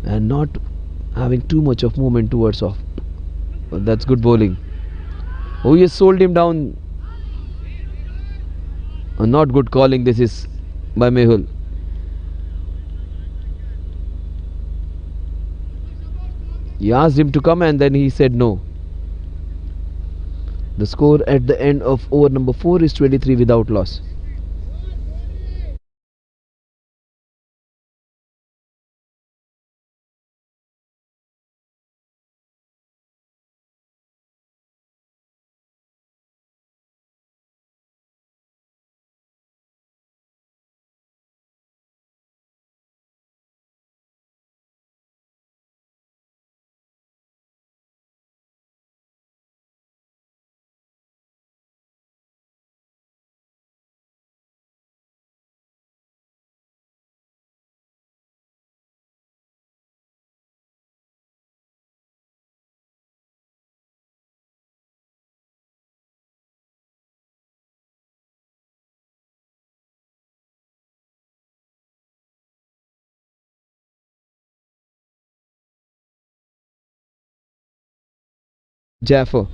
and not having too much of movement towards off. But that's good bowling. Oh, he has sold him down. Not good calling this is by Mehul. He asked him to come and then he said no. The score at the end of over number 4 is 23 without loss. Jaffer.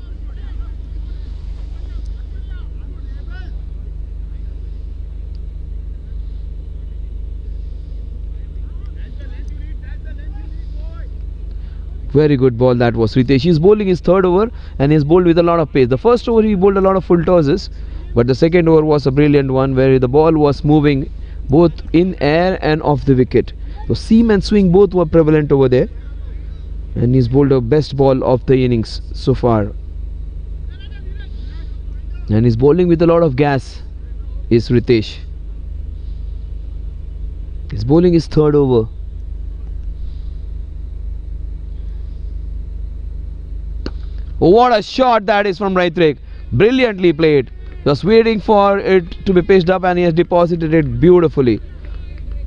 Very good ball that was. Ritesh is bowling his third over and he's bowled with a lot of pace. The first over he bowled a lot of full tosses, but the second over was a brilliant one where the ball was moving both in air and off the wicket. So seam and swing both were prevalent over there, and he's bowled the best ball of the innings so far. And he's bowling with a lot of gas is Ritesh. He's bowling his third over. Oh, what a shot that is from Raitrek. Brilliantly played. Just waiting for it to be pitched up and he has deposited it beautifully.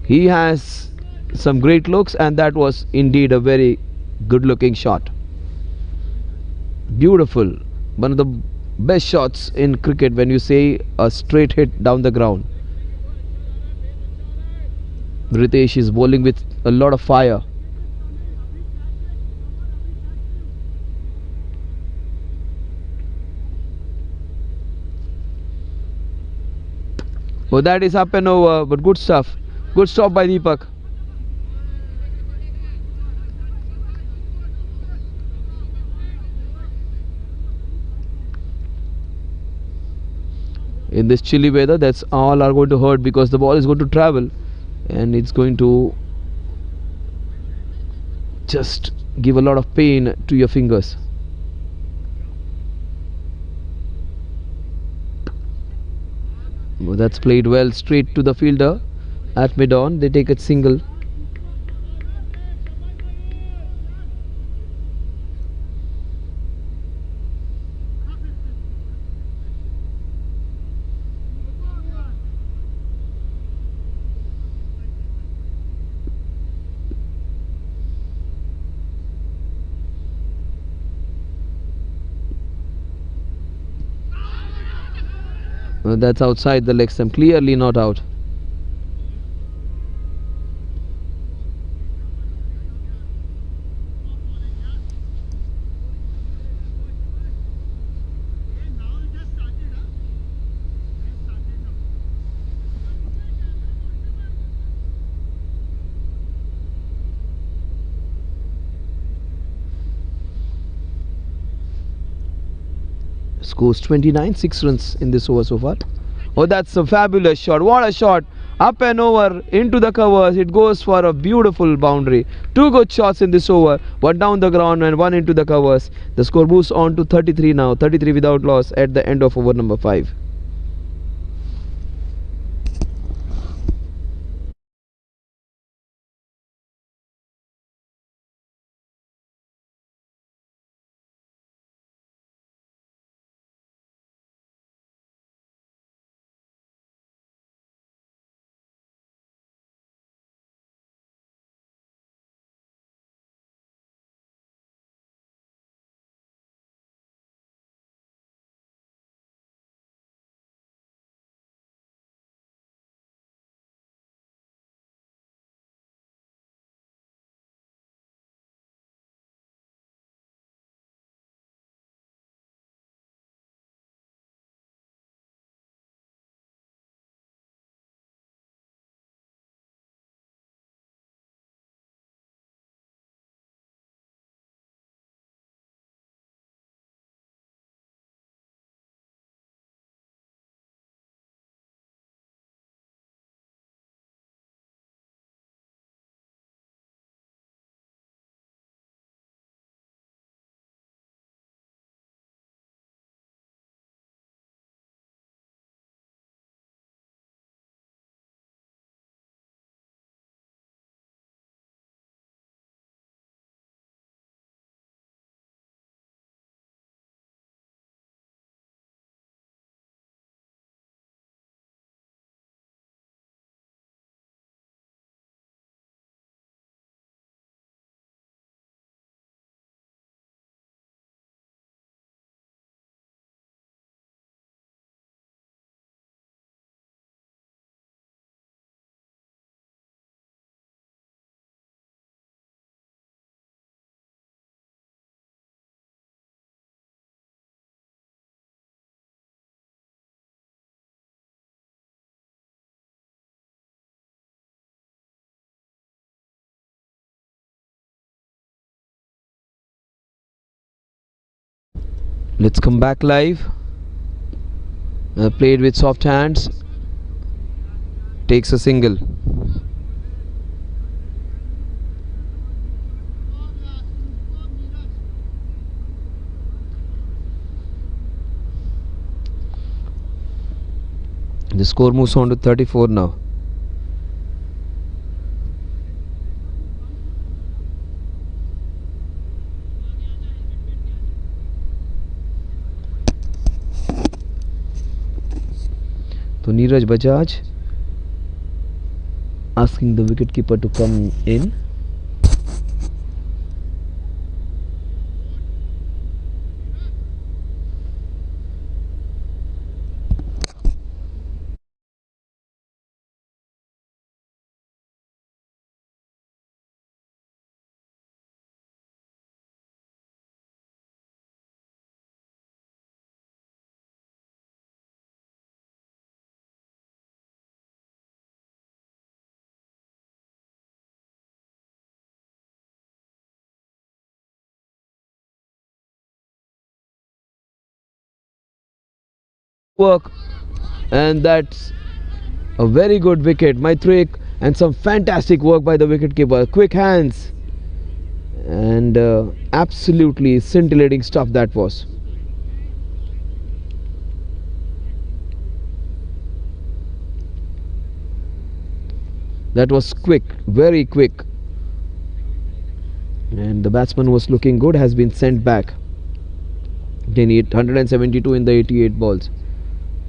He has some great looks and that was indeed a very good looking shot. Beautiful. One of the best shots in cricket when you say a straight hit down the ground. Ritesh is bowling with a lot of fire. Oh, that is up and over, but good stuff. Good stop by Deepak. In this chilly weather, that's all are going to hurt because the ball is going to travel and it's going to just give a lot of pain to your fingers. That's played well straight to the fielder at mid-on. They take a single. That's outside the leg stump, clearly not out. Scores 29, 6 runs in this over so far. Oh, that's a fabulous shot. What a shot. Up and over into the covers. It goes for a beautiful boundary. Two good shots in this over. One down the ground and one into the covers. The score moves on to 33 now. 33 without loss at the end of over number 5. Let's come back live. Played with soft hands. Takes a single. The score moves on to 34 now. So Neeraj Bajaj asking the wicketkeeper to come in. work, and that's a very good wicket. My trick and some fantastic work by the wicketkeeper. Quick hands and absolutely scintillating stuff that was. That was quick, very quick. And the batsman was looking good, has been sent back. They need 172 in the 88 balls.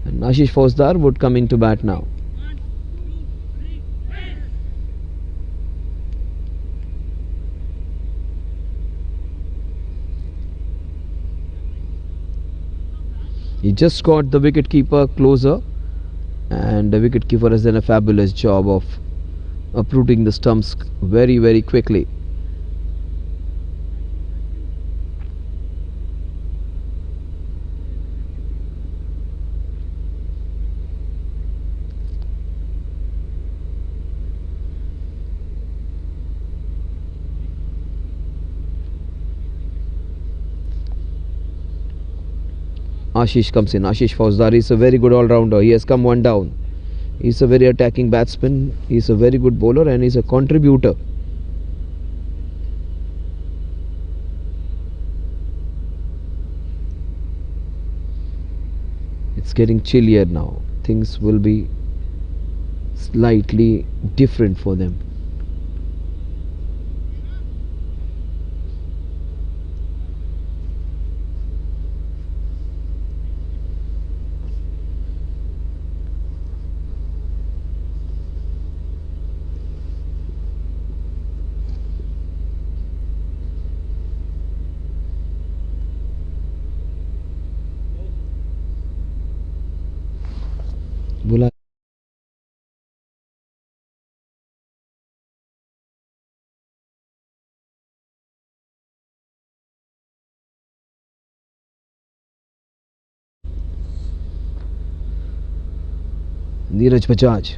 And Ashish Fauzdar would come into bat now. He just got the wicketkeeper closer, and the wicketkeeper has done a fabulous job of uprooting the stumps very, very quickly. Ashish comes in. Ashish Fauzdar is a very good all-rounder. He has come one down. He's a very attacking batsman. He's a very good bowler and he's a contributor. It's getting chillier now. Things will be slightly different for them. बोला Neeraj Bajaj.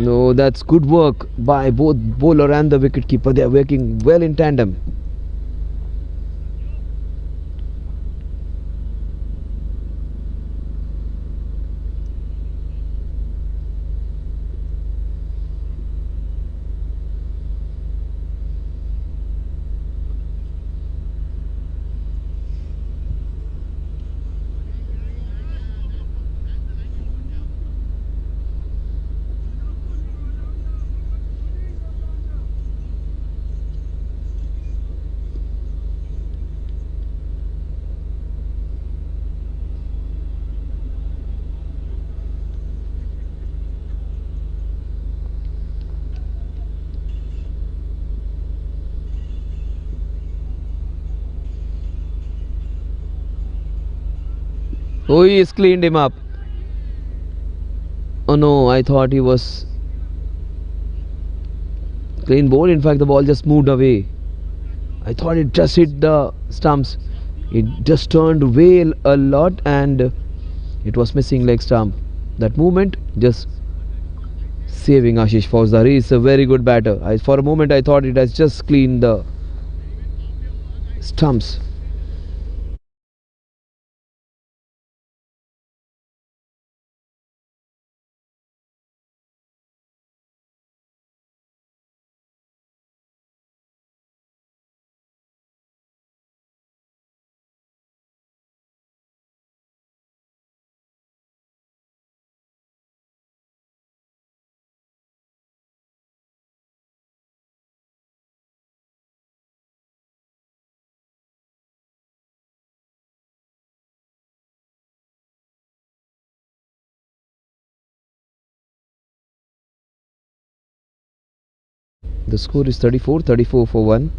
No, that's good work by both bowler and the wicketkeeper. They are working well in tandem. Oh, he has cleaned him up. Oh no, I thought he was clean ball. In fact, the ball just moved away. I thought it just hit the stumps. It just turned away a lot and it was missing leg stump. That movement just saving Ashish Fauzdar. He is a very good batter. For a moment I thought it has just cleaned the stumps. The score is 34 for 1.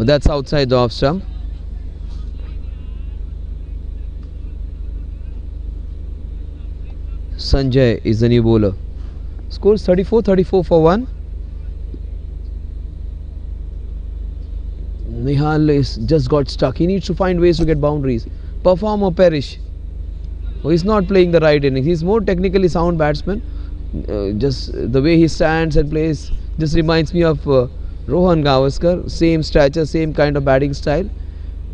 Oh, that's outside the off stump. Sanjay is the new bowler. Scores 34 for 1. Nihal is just got stuck. He needs to find ways to get boundaries. Perform or perish. Oh, he's not playing the right innings. He's more technically sound batsman. Just the way he stands and plays just reminds me of Rohan Gavaskar. Same stature, same kind of batting style.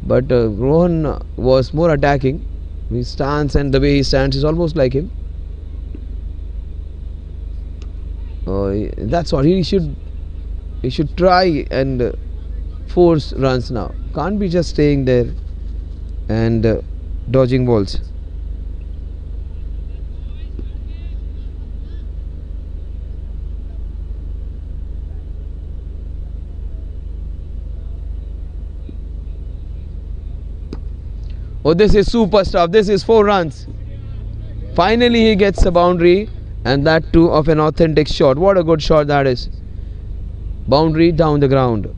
But Rohan was more attacking. His stance and the way he stands is almost like him. That's what he should try and force runs now. Can't be just staying there and dodging balls. Oh, this is super stuff. This is 4 runs. Finally he gets a boundary, and that too of an authentic shot. What a good shot that is. Boundary down the ground.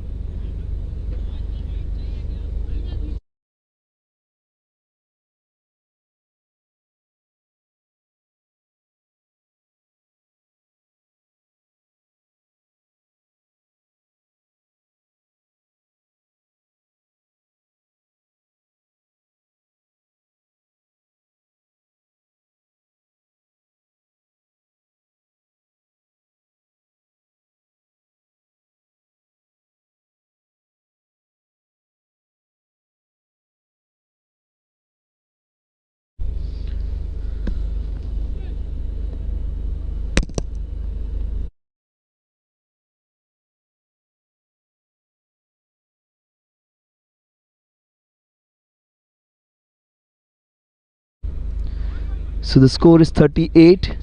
So the score is 38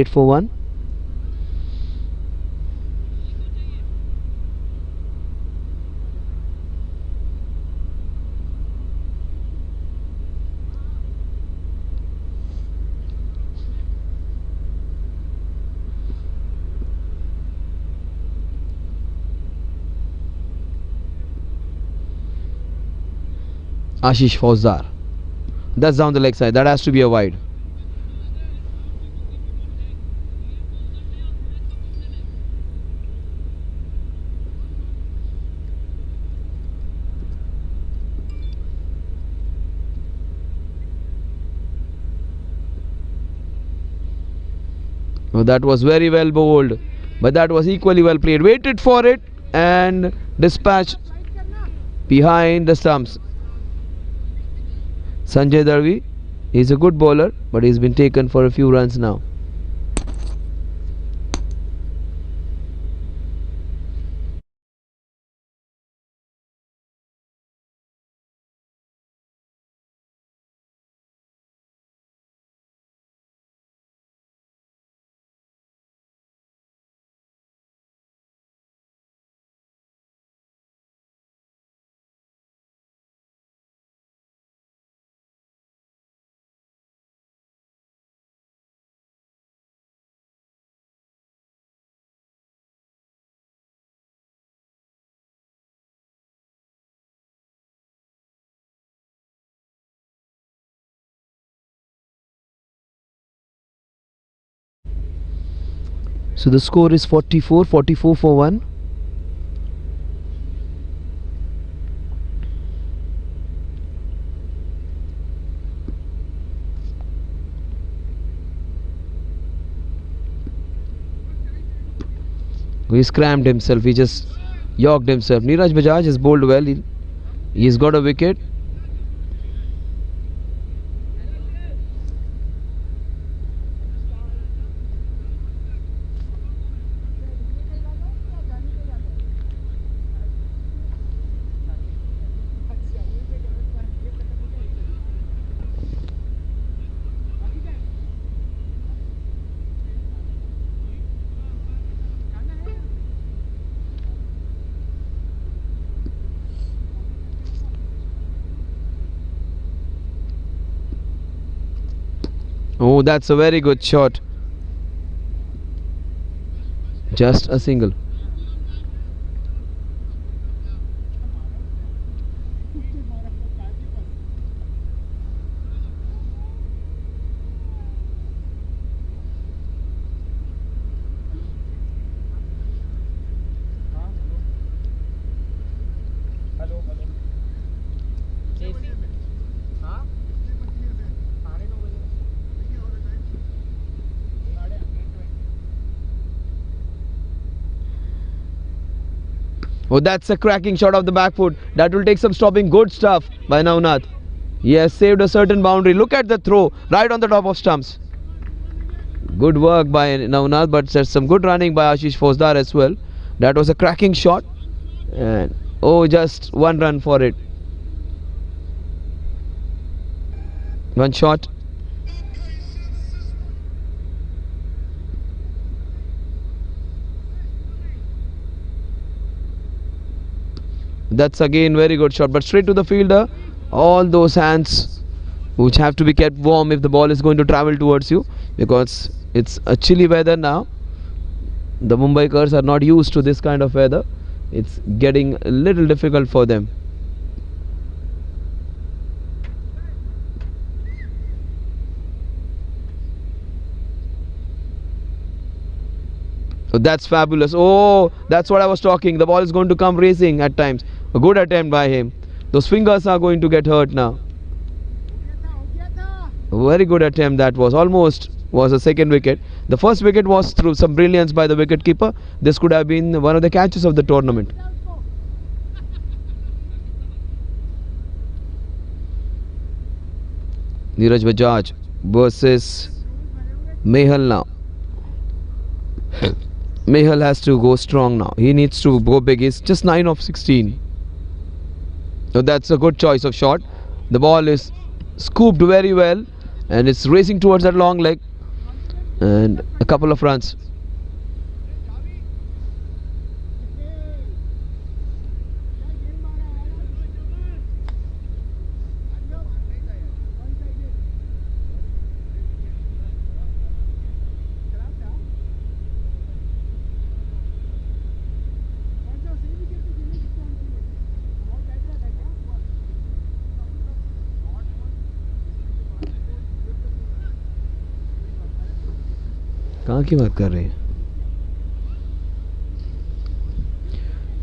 for 1. Ashish Fauzdar. That's down the leg side. That has to be a wide. Oh, that was very well bowled, but that was equally well played. Waited for it and dispatched behind the stumps. Sanjay Darvi is a good bowler, but he's been taken for a few runs now. So the score is 44 for 1. He scrammed himself. He just yorked himself. Neeraj Bajaj has bowled well. He's got a wicket. Oh, that's a very good shot. Just a single. Oh, that's a cracking shot of the back foot. That will take some stopping. Good stuff by Navnath. He has saved a certain boundary. Look at the throw right on the top of stumps. Good work by Navnath, but there's some good running by Ashish Fosdar as well. That was a cracking shot. And oh, just one run for it. One shot. That's again very good shot, but straight to the fielder. All those hands which have to be kept warm if the ball is going to travel towards you, because it's a chilly weather now. The Mumbaikars are not used to this kind of weather. It's getting a little difficult for them. So that's fabulous. Oh, that's what I was talking. The ball is going to come racing at times. A good attempt by him. Those fingers are going to get hurt now. A very good attempt that was. Almost was a second wicket. The first wicket was through some brilliance by the wicket keeper. This could have been one of the catches of the tournament. Neeraj Bajaj versus Mehal now. Mehal has to go strong now. He needs to go big. He's just 9 of 16. So that's a good choice of shot. The ball is scooped very well and it's racing towards that long leg. And a couple of runs. कहाँ की बात कर रहे हैं?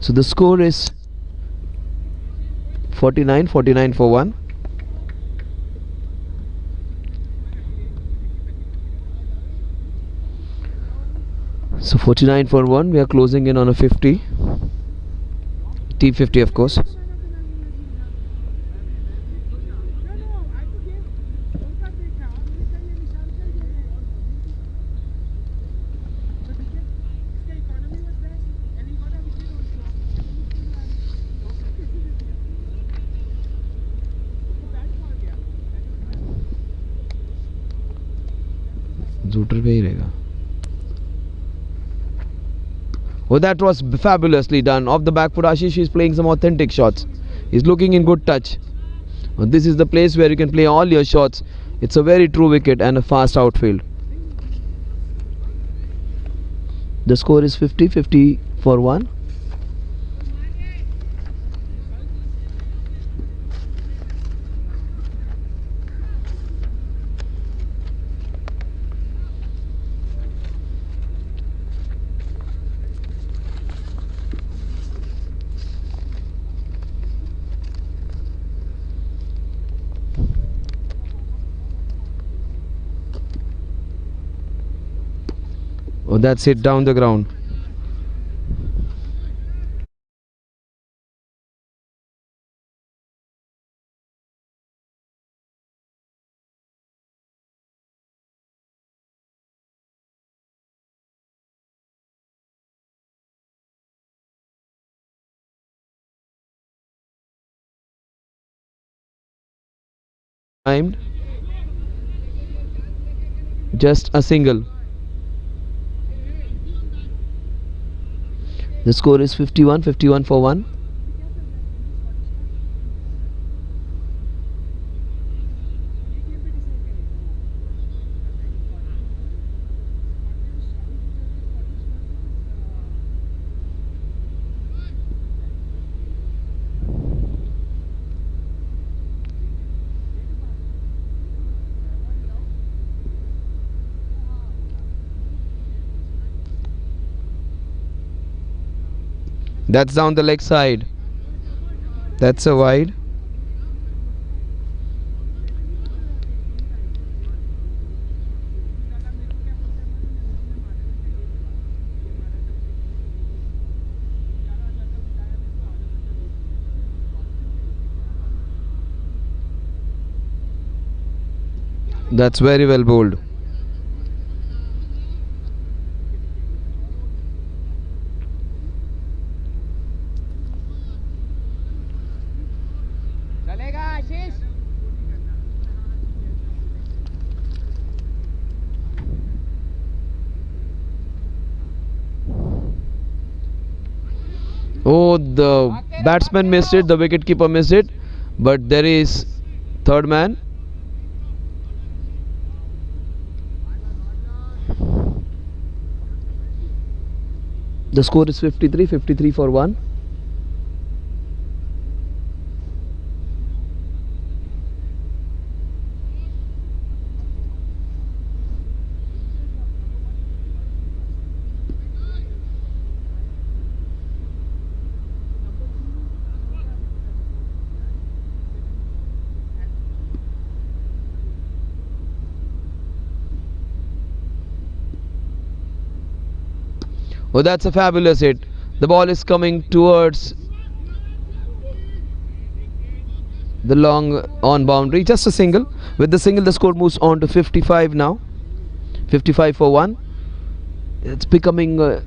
So the score is 49 for 1. So 49 for 1. We are closing in on a 50. T50 of course. Zooter पे ही रहेगा. Oh, that was fabulously done. Off the back foot, Ashish is playing some authentic shots. He's looking in good touch. This is the place where you can play all your shots. It's a very true wicket and a fast outfield. The score is 50 for 1. Oh, that's it down the ground. Timed. Just a single. The score is 51 for 1. That's down the leg side. That's a wide. That's very well bowled. Oh, the batsman missed it, the wicketkeeper missed it, but there is third man. The score is 53 for 1. Oh, that's a fabulous hit. The ball is coming towards the long on boundary. Just a single. With the single, the score moves on to 55 now. 55 for 1. It's becoming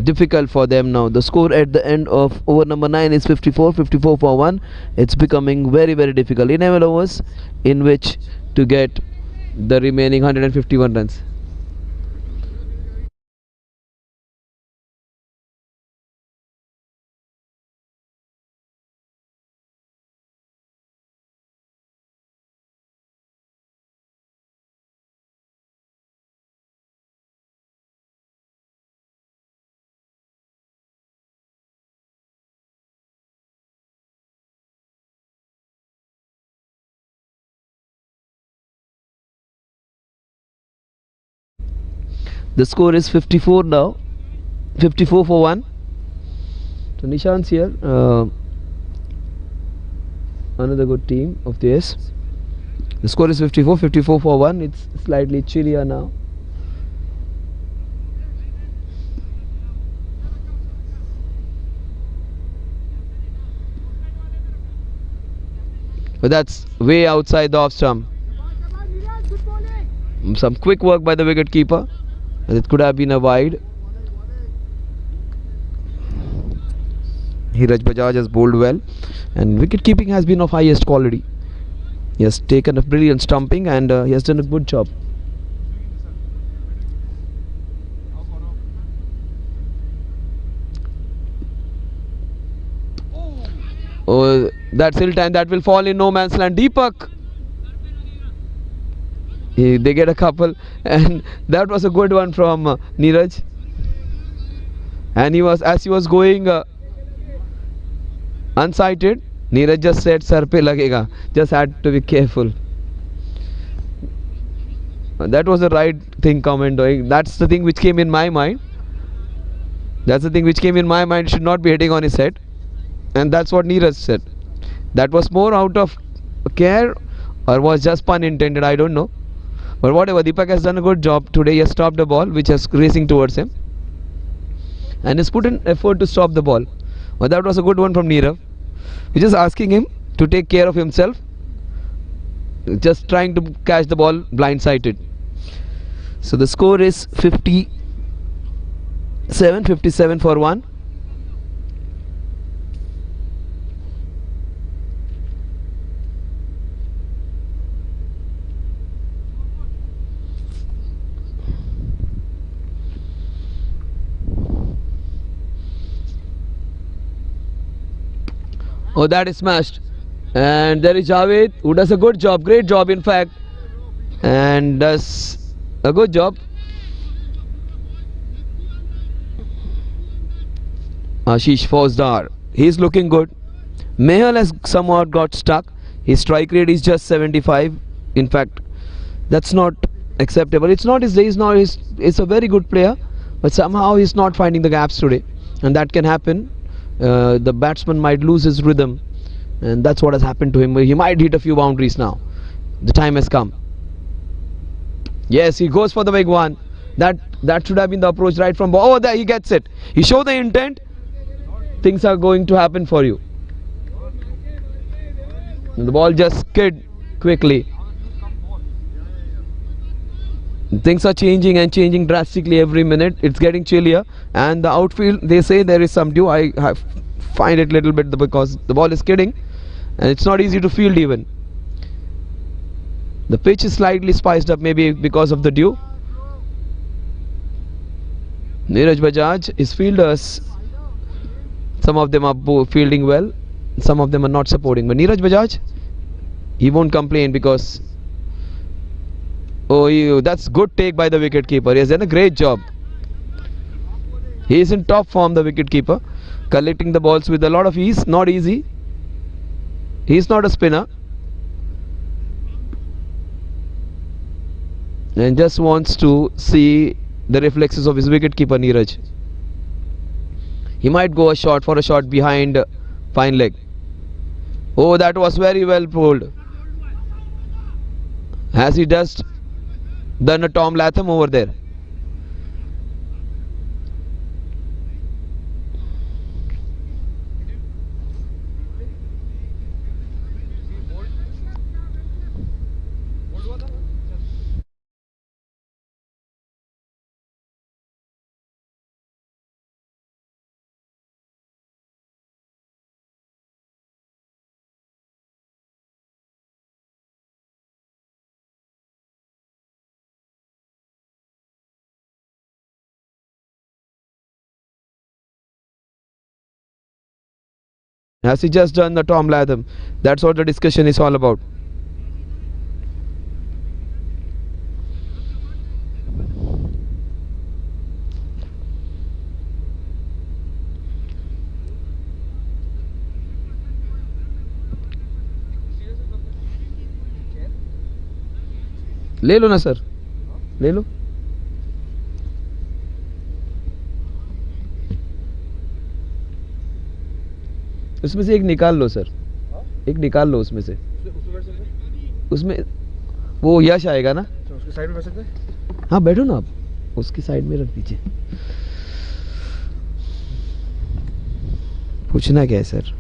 difficult for them now. The score at the end of over number 9 is 54 for 1. It's becoming very, very difficult. 11 overs in which to get the remaining 151 runs. The score is 54 now. 54 for 1. So Nishant's here. Another good team of theirs. The score is 54 for 1. It's slightly chillier now. But that's way outside the off stump. Some quick work by the wicket keeper. It could have been a wide. Hiraj Bajaj has bowled well, and wicket keeping has been of highest quality. He has taken a brilliant stumping, and he has done a good job. Oh, that's ill time. That will fall in no man's land. Deepak. They get a couple, and that was a good one from Neeraj. And as he was going unsighted, Neeraj just said sir pe lagega. Just had to be careful. That was the right thing comment doing. That's the thing which came in my mind. That's the thing which came in my mind. Should not be hitting on his head. And that's what Neeraj said. That was more out of care or was just pun intended, I don't know. But whatever, Deepak has done a good job today. He has stopped the ball which is racing towards him, and has put in effort to stop the ball. But that was a good one from Neerav. He's just asking him to take care of himself, just trying to catch the ball blindsided. So the score is 57 for 1. Oh, that is smashed. And there is Javed, who does a good job, great job in fact, and does a good job. Ashish Fauzdar, he is looking good. Mehal has somewhat got stuck. His strike rate is just 75. In fact, that's not acceptable. It's not his days now. He's a very good player, but somehow he's not finding the gaps today, and that can happen. The batsman might lose his rhythm, and that's what has happened to him. He might hit a few boundaries now. The time has come. Yes, he goes for the big one. That should have been the approach right from ball. Oh, there he gets it. He showed the intent. Things are going to happen for you. And the ball just skid quickly. Things are changing and changing drastically every minute. It's getting chillier, and the outfield, they say there is some dew. I find it little bit because the ball is skidding and it's not easy to field even. The pitch is slightly spiced up, maybe because of the dew. Neeraj Bajaj, his fielders, some of them are fielding well, some of them are not supporting. But Neeraj Bajaj, he won't complain because that's good take by the wicket keeper. He has done a great job. He is in top form, the wicket keeper, collecting the balls with a lot of ease. Not easy. He is not a spinner, and just wants to see the reflexes of his wicket keeper Neeraj. He might go for a shot behind fine leg. Oh, that was very well pulled. Has he just done a Tom Latham over there? Has he just done the Tom Latham? That's what the discussion is all about. ले लो ना sir, ले लो. उसमें से एक निकाल लो sir, एक निकाल लो उसमें से. उसमें वो यश आएगा ना. उसके साइड में बैठ सकते हैं. हाँ बैठो ना आप, उसकी साइड में रख दीजिए. पूछना क्या है sir?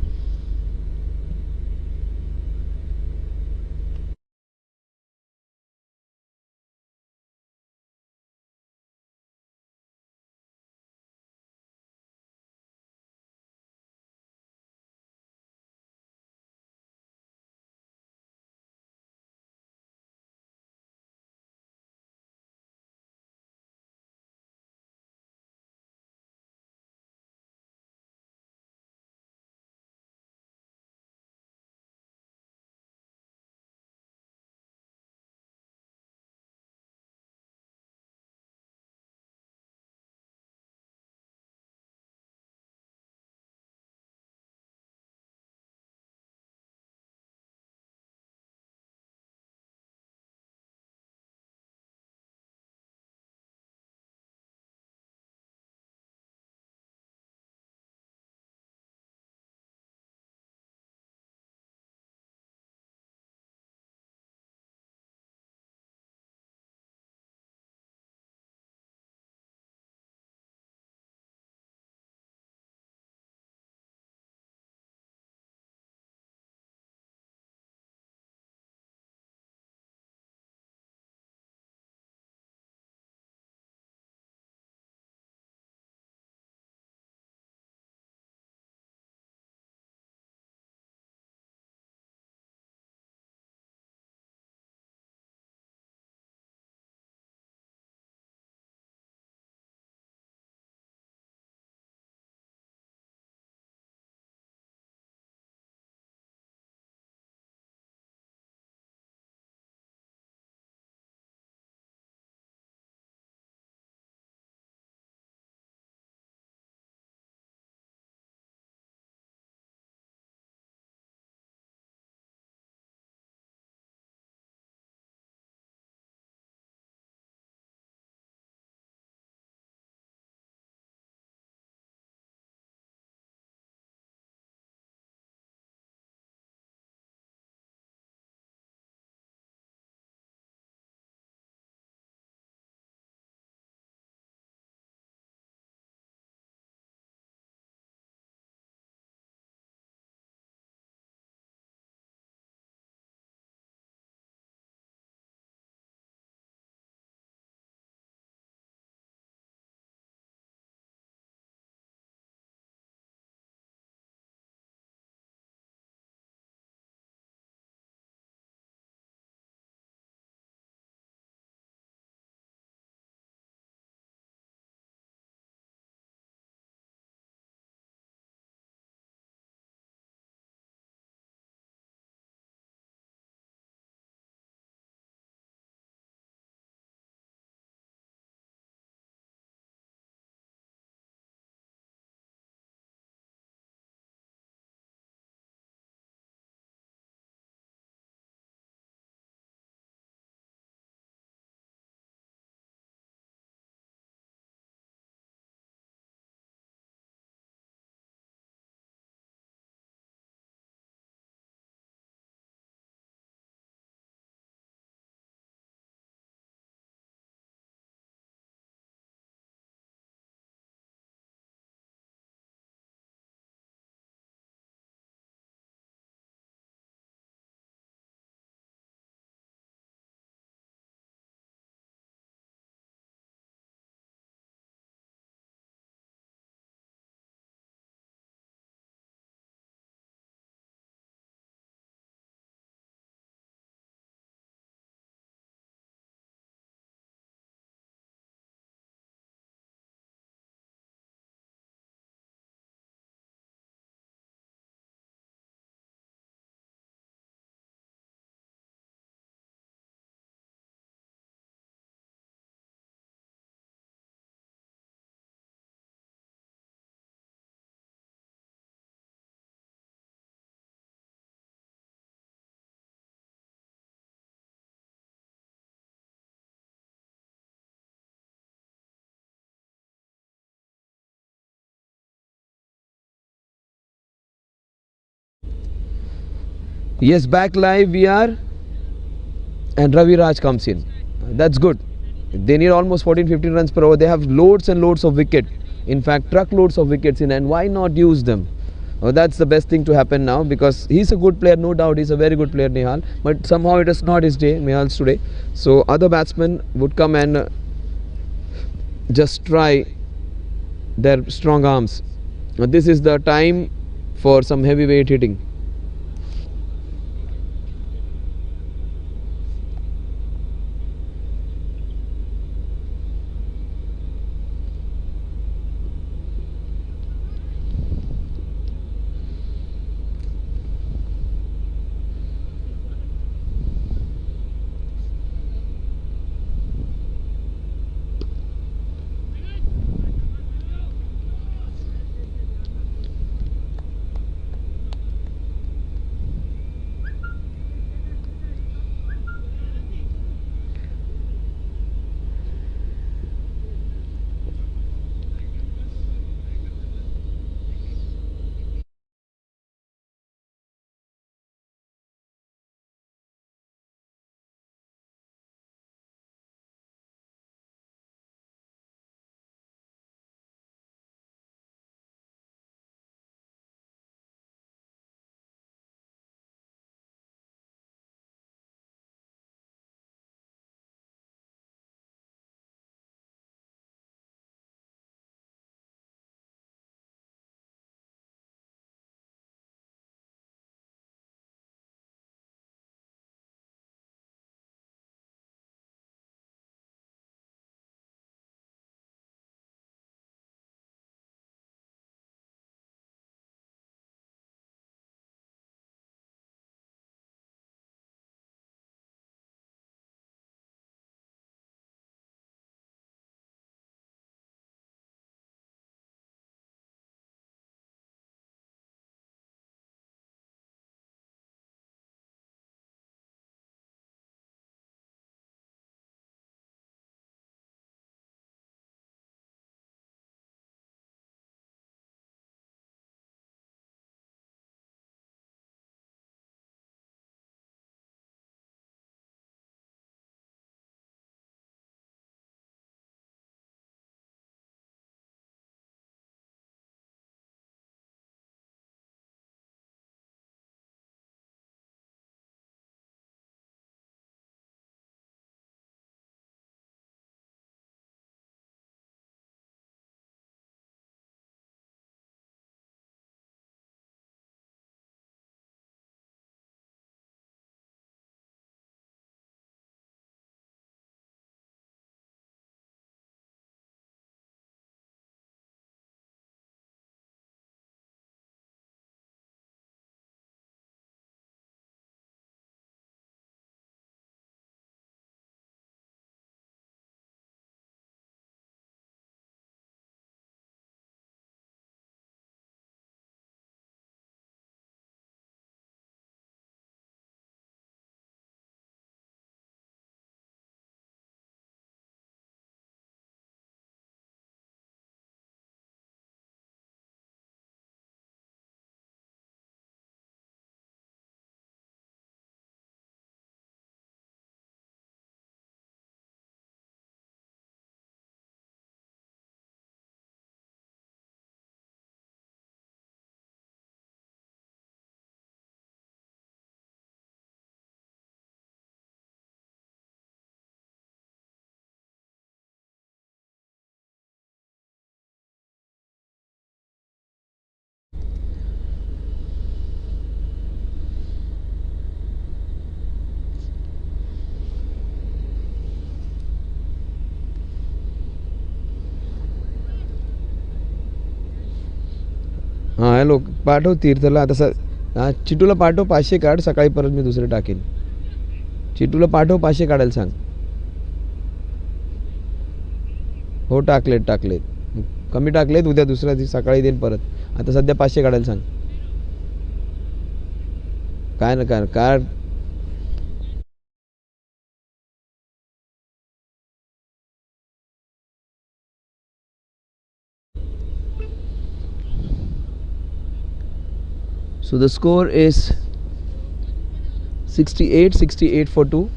Yes, back live we are, and Ravi Raj comes in. That's good. They need almost 14-15 runs per over. They have loads and loads of wicket. In fact, truckloads of wickets in, and why not use them? That's the best thing to happen now, because he's a good player, no doubt. He's a very good player, Nihal. But somehow it is not his day, Nihal's today. So other batsmen would come and just try their strong arms. This is the time for some heavyweight hitting. हां hello, पाठव तीर्थला आता हां चिटूला पाठव, 500 काढ, सकाळी परत मी दुसरे टाकेन. चिटूला पाठव, 500 काढायला सांग. हो टाकलेत टाकलेत, कमी टाकलेत, उद्या दुसऱ्या दिवशी सकाळी देईन परत. आता सध्या 500 काढायला सांग. काय ना काय काढ. So the score is 68 for 2.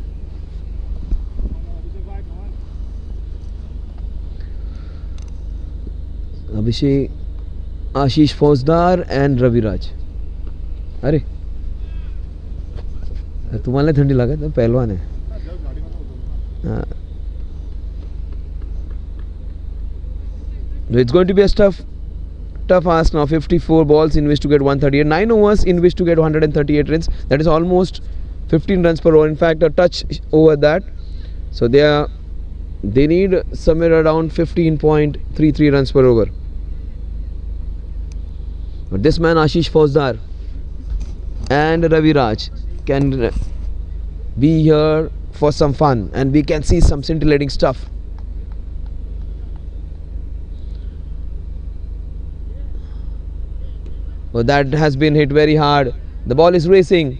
Abhishek, Ashish Fauzdar and Raviraj. अरे तुम्हाला थंडी लागत पहलवान है. It's going to be a tough ask now. 54 balls in which to get 138, 9 overs in which to get 138 runs. That is almost 15 runs per over. In fact, a touch over that. So they need somewhere around 15.33 runs per over. But this man Ashish Fauzdar and Raviraj can be here for some fun, and we can see some scintillating stuff. Well, that has been hit very hard. The ball is racing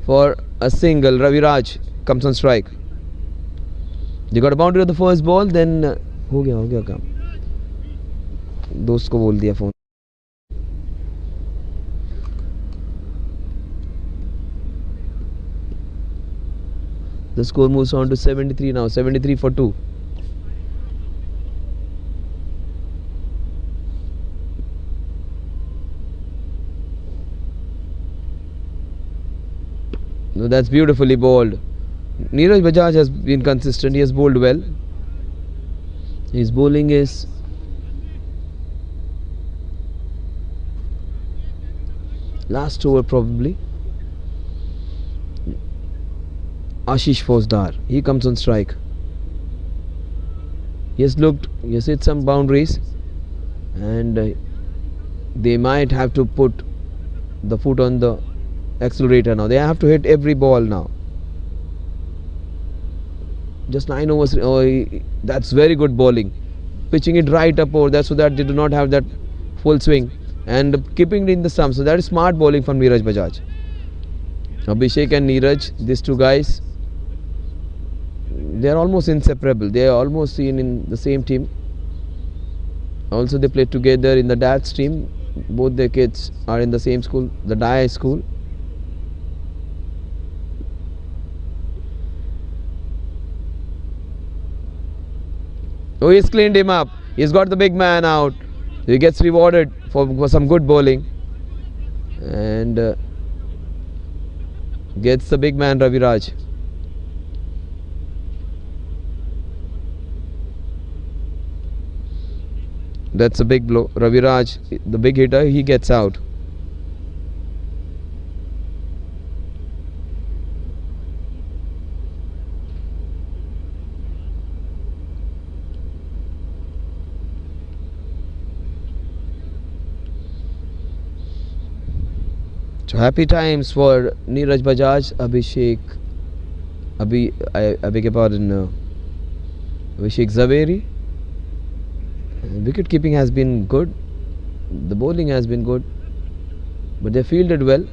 for a single. Raviraj comes on strike. They got a boundary of the first ball. Then हो गया काम. दोस्त को बोल दिया phone. The score moves on to 73 now. 73 for 2. No, that's beautifully bowled. Neeraj Bajaj has been consistent. He has bowled well. His bowling is last over probably. Ashish Fauzdar, he comes on strike. He has hit some boundaries, and they might have to put the foot on the accelerator now. They have to hit every ball now. Just 9 overs. Oh, that's very good bowling. Pitching it right up over there so that they do not have that full swing, and keeping it in the stump. So that is smart bowling from Neeraj Bajaj. Abhishek and Neeraj, these two guys, they are almost inseparable. They are almost seen in the same team. Also, they played together in the dad's team. Both their kids are in the same school, the Daya school. Oh, he's cleaned him up. He's got the big man out. He gets rewarded for some good bowling, and gets the big man Raviraj. That's a big blow. Raviraj, the big hitter, he gets out. So happy times for Neeraj Bajaj, Abhishek, I beg your pardon, Abhishek Zaveri. Wicket keeping has been good, the bowling has been good, but they fielded well.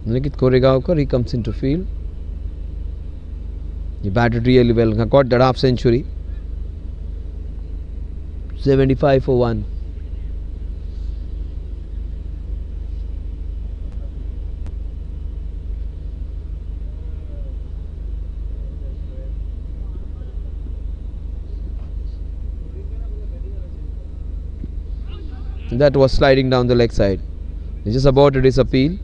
Nikit Koregaonkar, he comes into field. He batted really well. Got that half century. 75 for 1. That was sliding down the leg side. He just aborted his appeal.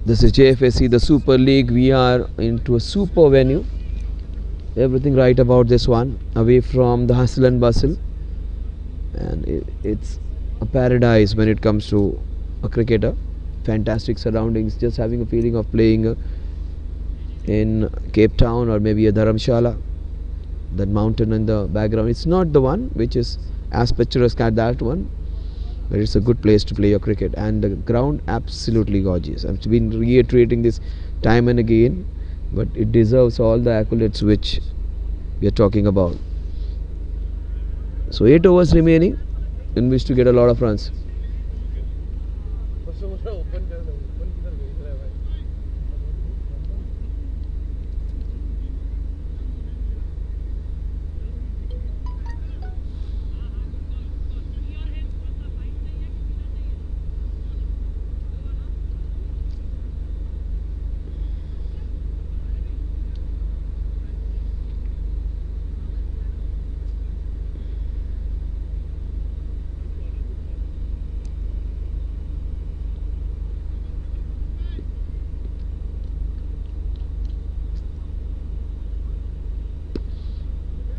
This is Jfsc, the Super League. We are into a super venue. Everything right about this one. Away from the hustle and bustle. And it's a paradise when it comes to a cricketer. fantastic surroundings, just having a feeling of playing in Cape Town or maybe a Dharamshala. That mountain in the background, it's not the one which is as picturesque as that one, but it's a good place to play your cricket, and the ground absolutely gorgeous. I've been reiterating this time and again, but it deserves all the accolades which we are talking about. So 8 overs remaining in which to get a lot of runs.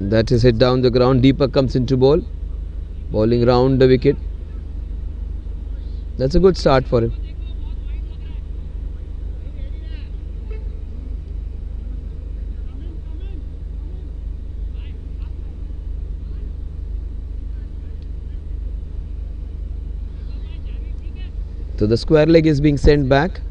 That is hit down the ground. Deepak comes into ball, bowling round the wicket. That's a good start for him. So the square leg is being sent back.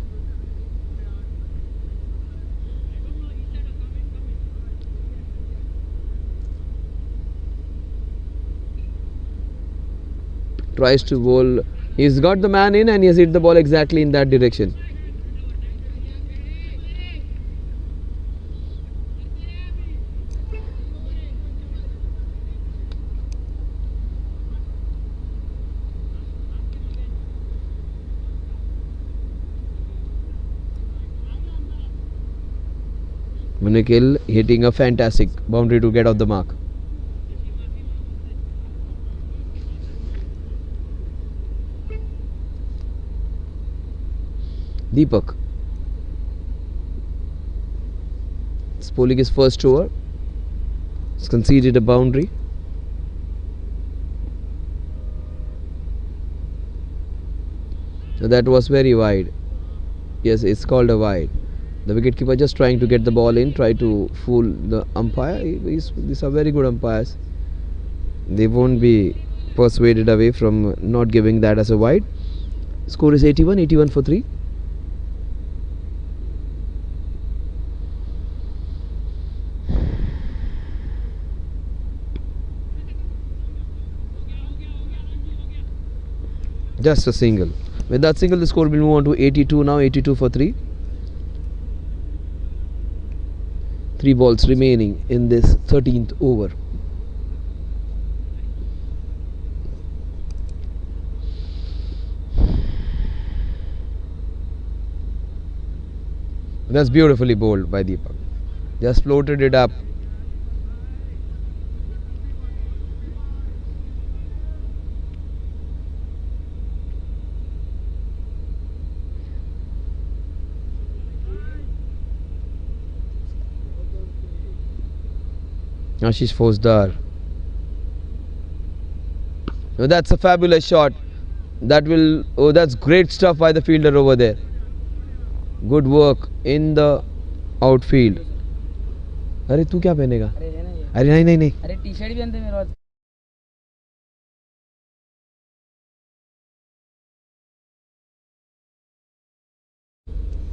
Tries to bowl. He's got the man in and he has hit the ball exactly in that direction. Munikil hitting a fantastic boundary to get off the mark. Deepak. It's bowling his first over. He's conceded a boundary. So that was very wide. Yes, it's called a wide. The wicketkeeper just trying to get the ball in, try to fool the umpire. These are very good umpires. They won't be persuaded away from not giving that as a wide. Score is 81, 81 for 3. Just a single. With that single, the score will move on to 82 now, 82 for 3. 3 balls remaining in this 13th over. That's beautifully bowled by Deepak. Just floated it up. Ashish Fosdar. Oh, that's a fabulous shot. That will. Oh, that's great stuff by the fielder over there. Good work in the outfield. अरे तू क्या पहनेगा? अरे नहीं नहीं नहीं. अरे T-shirt भी अंदर मेरे पास.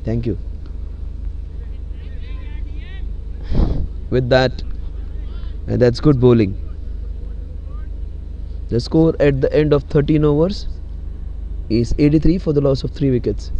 Thank you. With that, and that's good bowling. The score at the end of 13 overs is 83 for the loss of 3 wickets.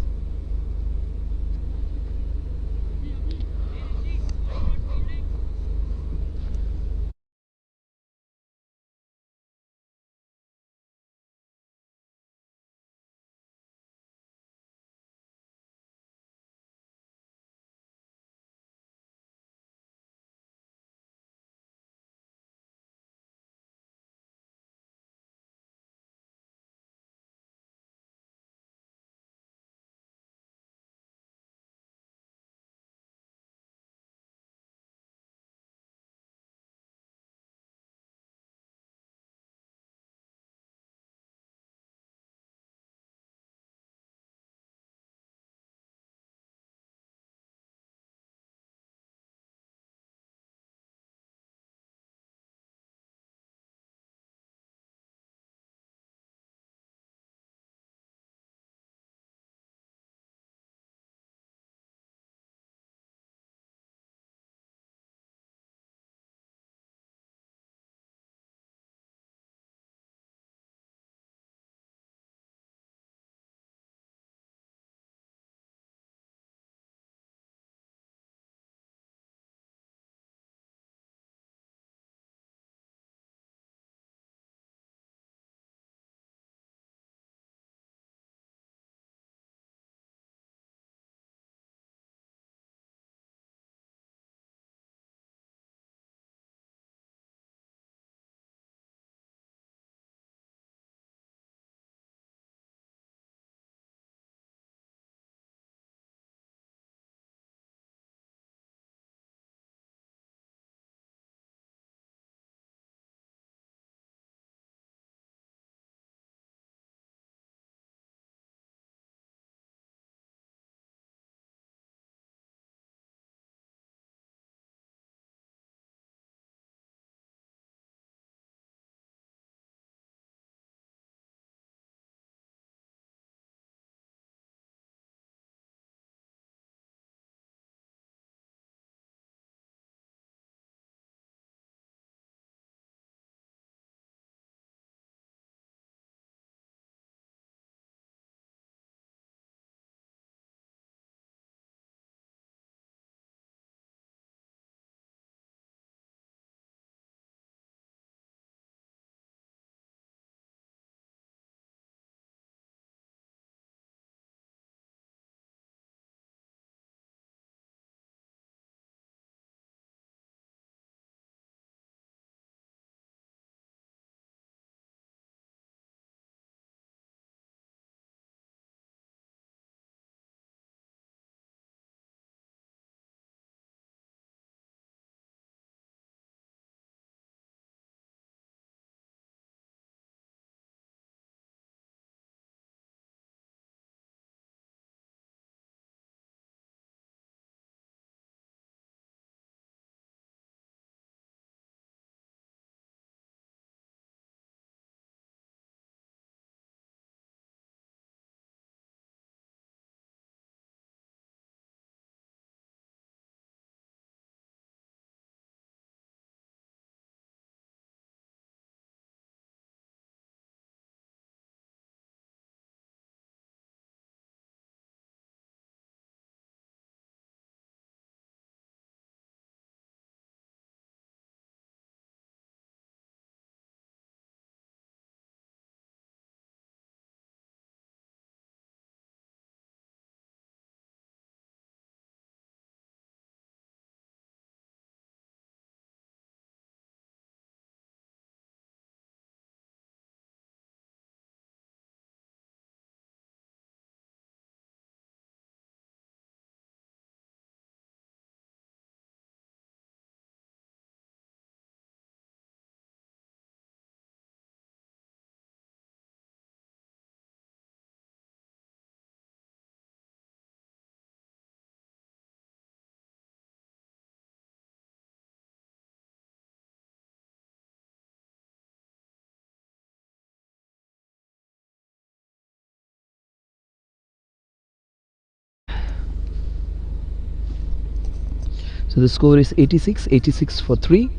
So the score is 86 for 3.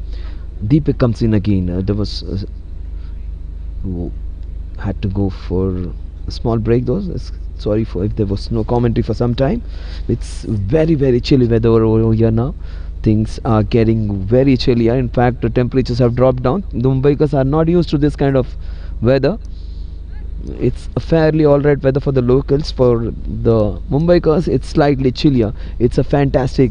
Deepak comes in again. There was had to go for a small break though. Sorry for if there was no commentary for some time. It's very chilly weather over here now. Things are getting very chilly. In fact, the temperatures have dropped down. The Mumbaikars are not used to this kind of weather. It's a fairly alright weather for the locals. For the Mumbaikars, it's slightly chillier. It's a fantastic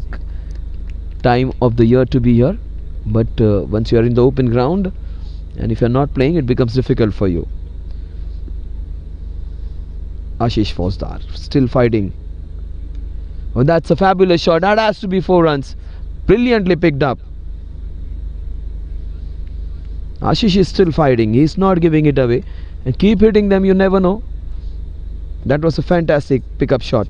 time of the year to be here, but once you are in the open ground and if you are not playing, it becomes difficult for you. Ashish Fosdar still fighting. Oh, that's a fabulous shot. That has to be 4 runs. Brilliantly picked up. Ashish is still fighting. He's not giving it away. And keep hitting them, you never know. That was a fantastic pickup shot.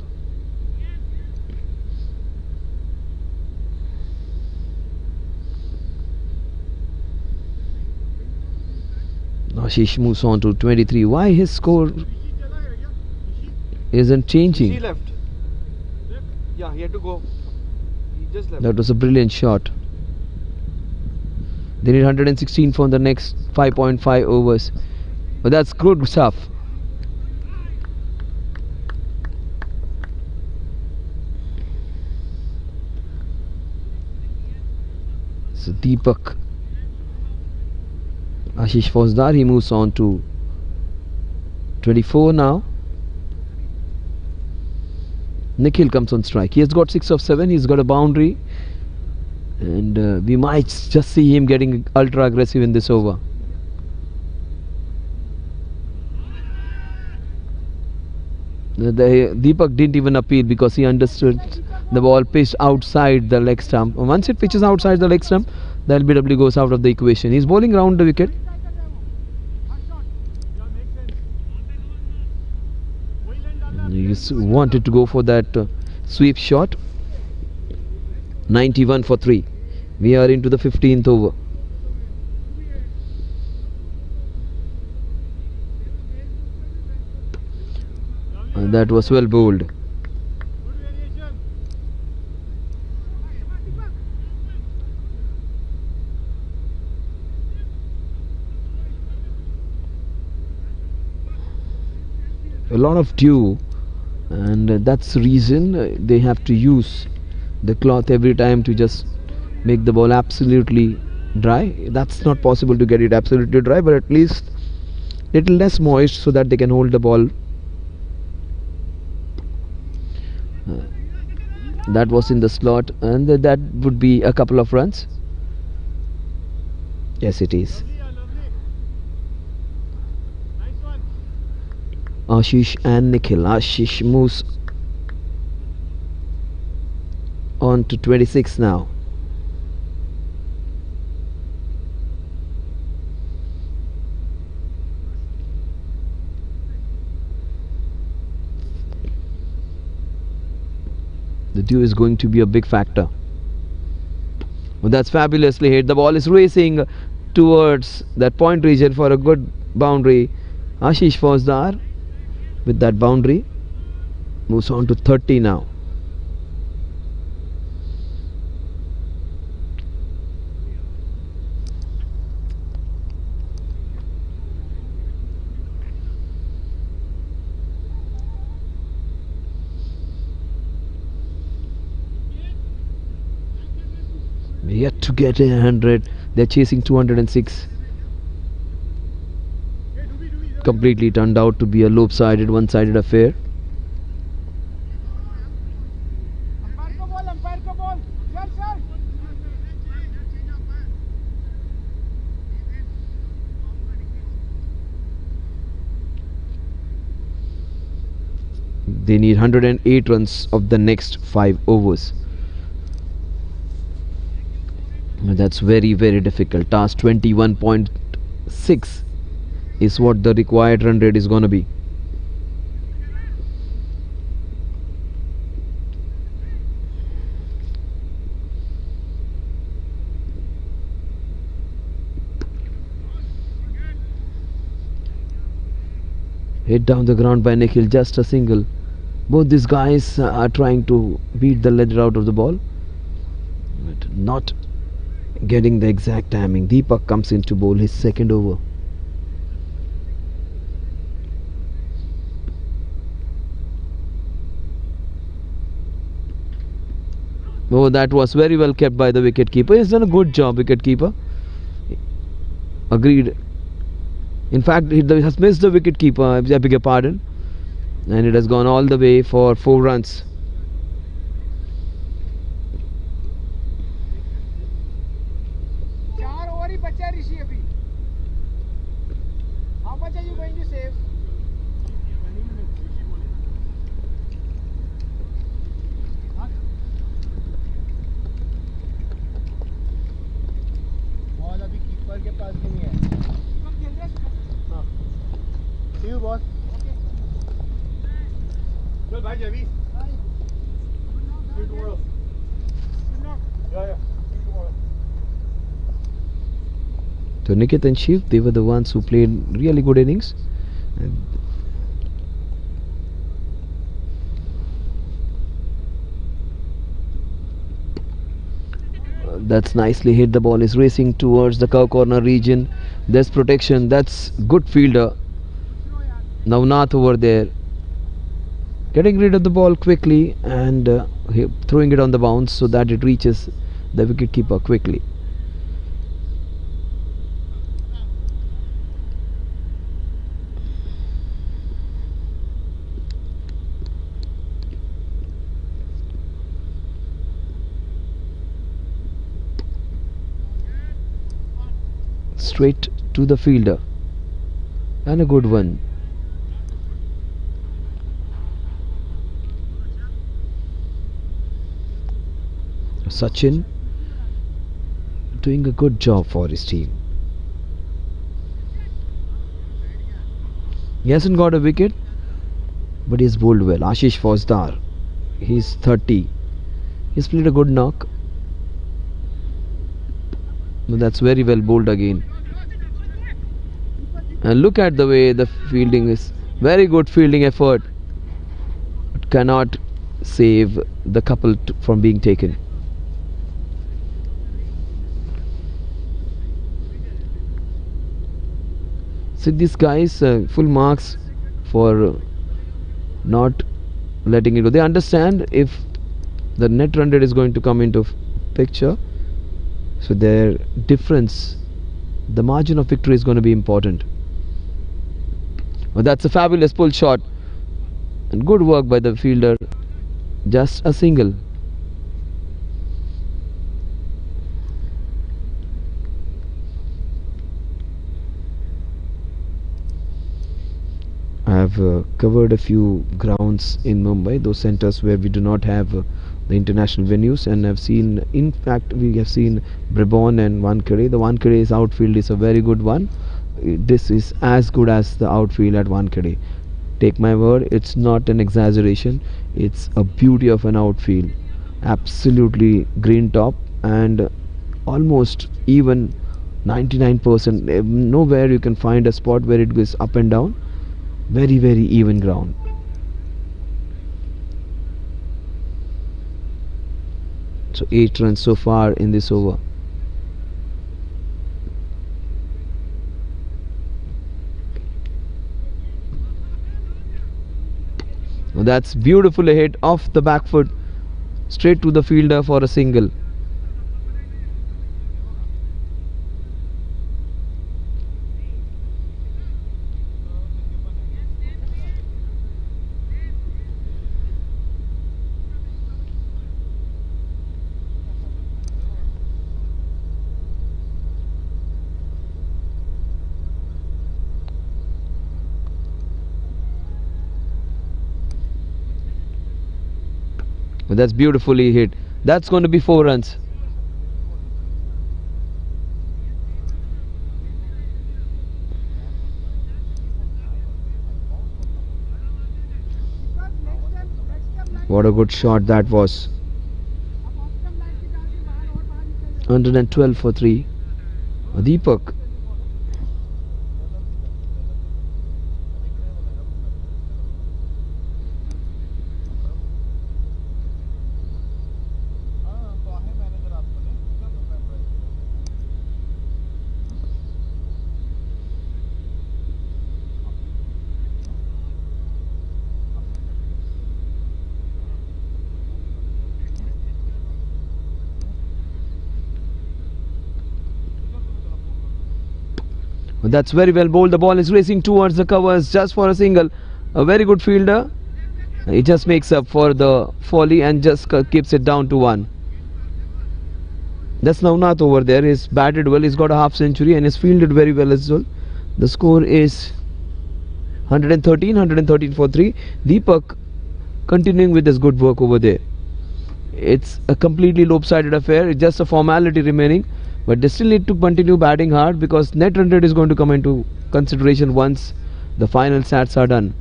Ashish moves on to 23. Why his score isn't changing? He left. Yeah, he had to go. He just left. That was a brilliant shot. They need 116 for the next 5.5 overs. But that's good stuff. So Deepak, Ashish Fosdar, he moves on to 24 now. Nikhil comes on strike. He has got 6 of 7. He's got a boundary, and we might just see him getting ultra aggressive in this over. Deepak didn't even appeal because he understood the ball pitched outside the leg stump. Once it pitches outside the leg stump, the LBW goes out of the equation. He's bowling round the wicket. He wanted to go for that sweep shot. 91 for 3. We are into the 15th over. And that was well bowled. A lot of dew, and that's the reason they have to use the cloth every time to just make the ball absolutely dry. That's not possible to get it absolutely dry, but at least little less moist so that they can hold the ball. That was in the slot, and that would be a couple of runs. Yes, it is. Ashish and Nikhil. Ashish moves on to 26 now. The dew is going to be a big factor. Well, that's fabulously hit. The ball is racing towards that point region for a good boundary. Ashish Fosdar with that boundary moves on to 30 now. Yet to get 100. They're chasing 206. Completely turned out to be a lopsided, one-sided affair. They need 108 runs of the next 5 overs. That's very difficult task. 21.6 is what the required run rate is going to be. Hit down the ground by Nikhil, just a single. Both these guys are trying to beat the leather out of the ball. But not getting the exact timing. Deepak comes in to bowl his second over. Oh, that was very well kept by the wicket keeper. He's done a good job, wicket keeper. Agreed. In fact, he has missed the wicket keeper. I beg your pardon, and it has gone all the way for 4 runs. How much are you going to save? Ball अभी keeper के पास भी नहीं है. हाँ. See you, boss. चल भाई जवी. See you tomorrow. Yeah. See you tomorrow. So Nikit and Shiv, they were the ones who played really good innings. And that's nicely hit. The ball is racing towards the cow corner region. There's protection. That's good fielder. Navnath over there, getting rid of the ball quickly and throwing it on the bounce so that it reaches the wicket keeper quickly. Straight to the fielder, and a good one. Sachin doing a good job for his team. He hasn't got a wicket, but he's bowled well. Ashish Fauzdar, he's 30. He's played a good knock. No, that's very well bowled again. And look at the way the fielding is. Very good fielding effort. But cannot save the couple from being taken. See, these guys full marks for not letting it go. They understand if the net run rate is going to come into picture, so their difference, the margin of victory is going to be important. Well, that's a fabulous pull shot and good work by the fielder. Just a single. I have covered a few grounds in Mumbai, those centers where we do not have the international venues, and I've seen, in fact we have seen Brabon and Wankhede. The Wankede's outfield is a very good one. This is as good as the outfield at Wankhede. Take my word, it's not an exaggeration. It's a beauty of an outfield. Absolutely green top and almost even 99%. Nowhere you can find a spot where it goes up and down. Very, very even ground. So 8 runs so far in this over. Now that's beautifully hit off the back foot, straight to the fielder for a single. That's beautifully hit. That's going to be 4 runs. What a good shot that was. 112 for 3. Deepak. That's very well bowled. The ball is racing towards the covers just for a single. A very good fielder. He just makes up for the folly and just keeps it down to 1. That's Navnath over there. He's batted well. He's got a half century and he's fielded very well as well. The score is 113 for 3. Deepak continuing with his good work over there. It's a completely lopsided affair. It's just a formality remaining, but they still need to continue batting hard because net run rate is going to come into consideration once the final stats are done.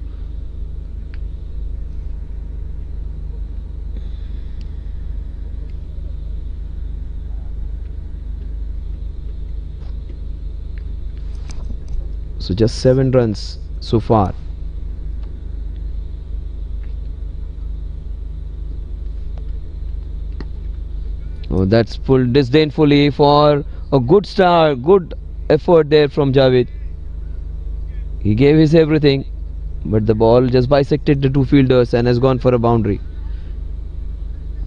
So just 7 runs so far. Oh, that's pulled disdainfully for a good start, good effort there from Javed. He gave his everything, but the ball just bisected the 2 fielders and has gone for a boundary.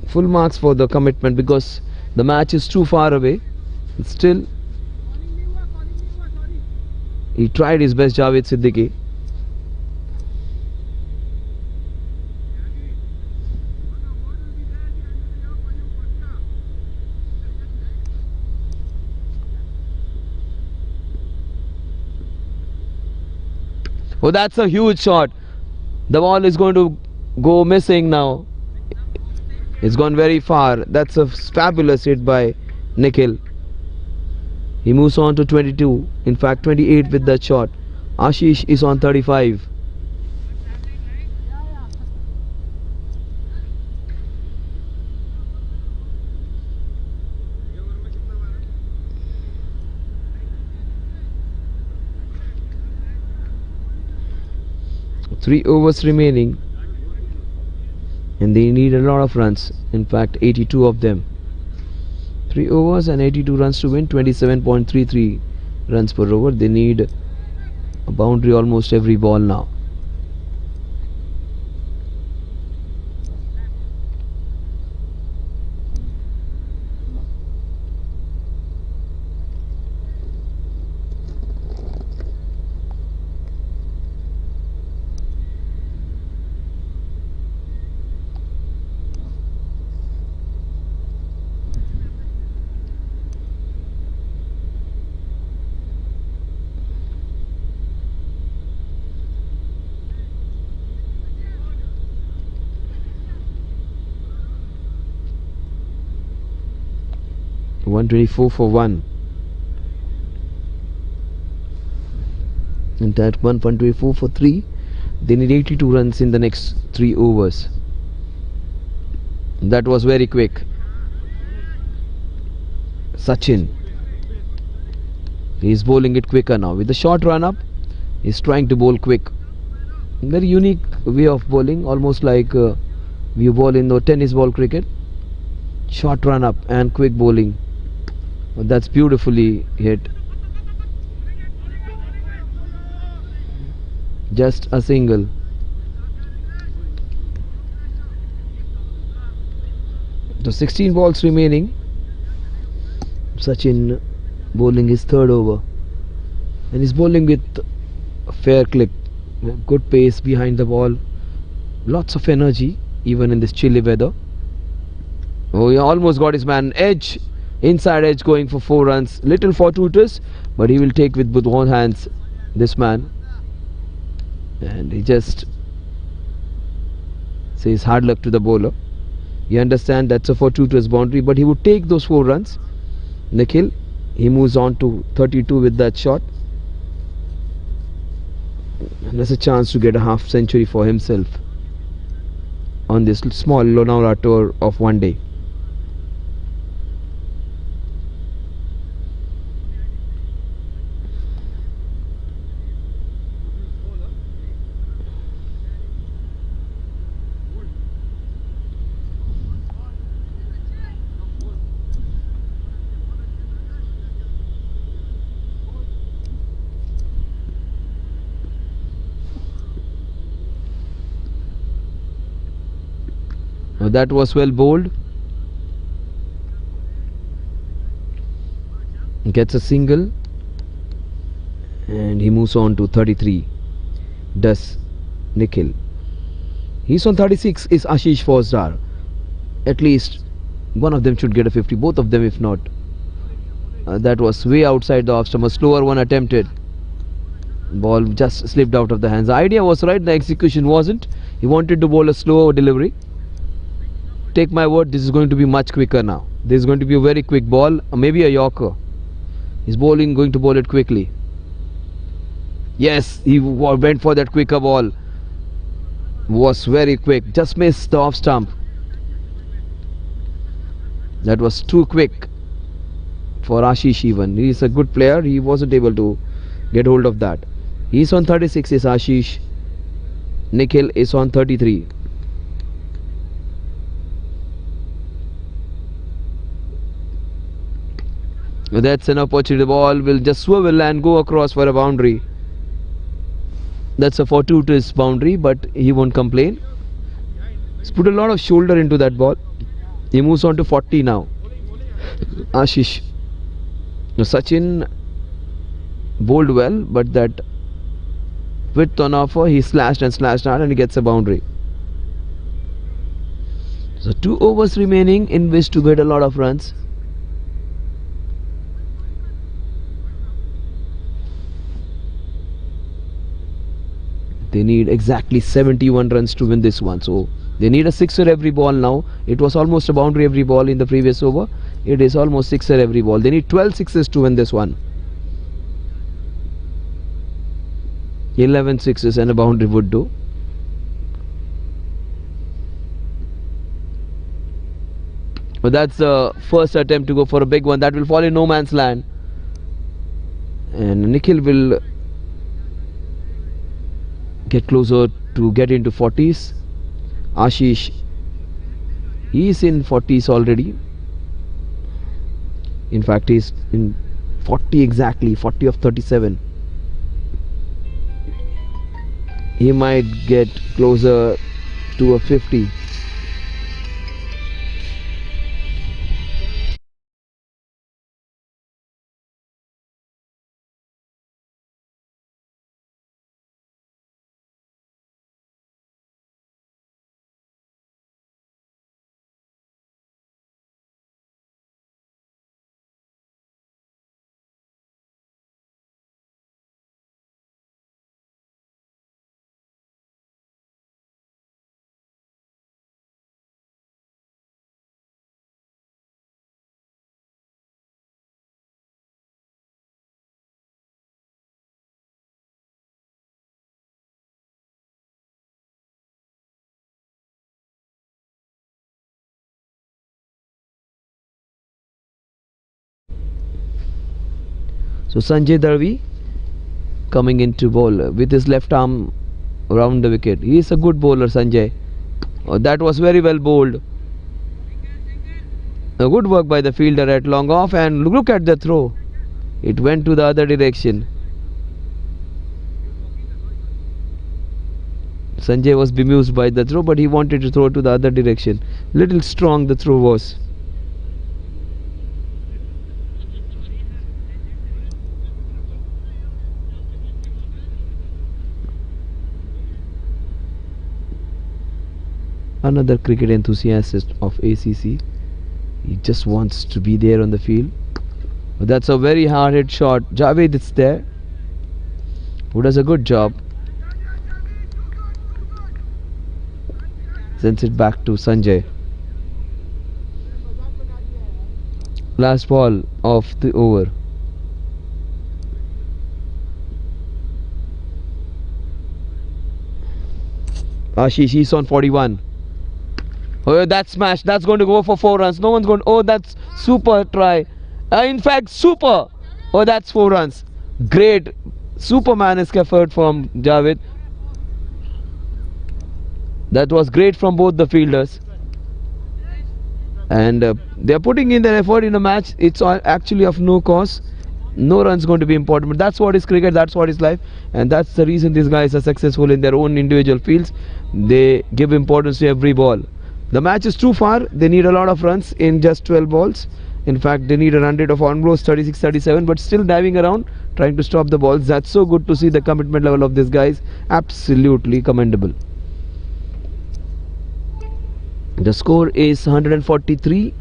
Full marks for the commitment because the match is too far away. Still, he tried his best, Javed Siddiqui. Oh, that's a huge shot. The ball is going to go missing now. It's gone very far. That's a fabulous hit by Nikhil. He moves on to 22. In fact, 28 with that shot. Ashish is on 35. Three overs remaining and they need a lot of runs. In fact, 82 of them. 3 overs and 82 runs to win. 27.33 runs per over. They need a boundary almost every ball now. .124 for 1. And that 1.24 for 3. They need 82 runs in the next 3 overs. That was very quick. Sachin. He is bowling it quicker now. With the short run up, he is trying to bowl quick. Very unique way of bowling, almost like we bowl in the tennis ball cricket. Short run up and quick bowling. That's beautifully hit. Just a single. So 16 balls remaining. Sachin bowling his 3rd over and he's bowling with a fair clip. Good pace behind the ball. Lots of energy even in this chilly weather. Oh, he almost got his man. Edge. Inside edge going for 4 runs. Little fortuitous, but he will take with both hands this man. And he just says hard luck to the bowler. You understand that's a fortuitous boundary, but he would take those 4 runs. Nikhil, he moves on to 32 with that shot. And there's a chance to get a half century for himself on this small Lonavala tour of one day. That was well bowled. Gets a single And he moves on to 33. Does Nikhil. He's on 36 is Ashish Fauzdar. At least one of them should get a 50, both of them if not. That was way outside the off stump. A slower one attempted. Ball just slipped out of the hands. The idea was right, the execution wasn't. He wanted to bowl a slow delivery. Take my word, this is going to be much quicker now. This is going to be a very quick ball, maybe a Yorker. He's going to bowl it quickly. Yes, he went for that quicker ball. Was very quick. Just missed the off stump. That was too quick for Ashish even. He's a good player. He wasn't able to get hold of that. He's on 36 is Ashish. Nikhil is on 33. That's an opportunity. The ball will just swivel and go across for a boundary. That's a fortuitous boundary, but he won't complain. He's put a lot of shoulder into that ball. He moves on to 40 now. Ashish. Now Sachin bowled well, but that width on offer, he slashed hard and he gets a boundary. So 2 overs remaining in which to get a lot of runs. They need exactly 71 runs to win this one. So they need a sixer every ball now. It was almost a boundary every ball in the previous over. It is almost sixer every ball. They need 12 sixes to win this one. 11 sixes and a boundary would do. But that's the first attempt to go for a big one. That will fall in no man's land. And Nikhil will get closer to get into 40s. Ashish, he is in 40s already. In fact, he is in 40 exactly, 40 of 37. He might get closer to a 50. So Sanjay Darvi coming into bowl with his left arm around the wicket. He is a good bowler, Sanjay. That was very well bowled. A good work by the fielder at long off, and look at the throw. It went to the other direction. Sanjay was bemused by the throw, but he wanted to throw to the other direction. Little strong the throw was. Another cricket enthusiast of ACC. He just wants to be there on the field. But that's a very hard hit shot. Javed is there, who does a good job. Sends it back to Sanjay. Last ball of the over. Ashish is on 41. Oh, that smash. That's going to go for 4 runs. No one's going to... Oh, that's super try. In fact, super. Oh, that's 4 runs. Great. Superman-esque effort from Javed. That was great from both the fielders. And they are putting in their effort in a match. It's actually of no cause. No runs going to be important. But that's what is cricket. That's what is life. And that's the reason these guys are successful in their own individual fields. They give importance to every ball. The match is too far. They need a lot of runs in just 12 balls, In fact, they need a run rate of almost 36, 37, but still diving around, trying to stop the balls. That's so good to see the commitment level of these guys. Absolutely commendable. The score is 143,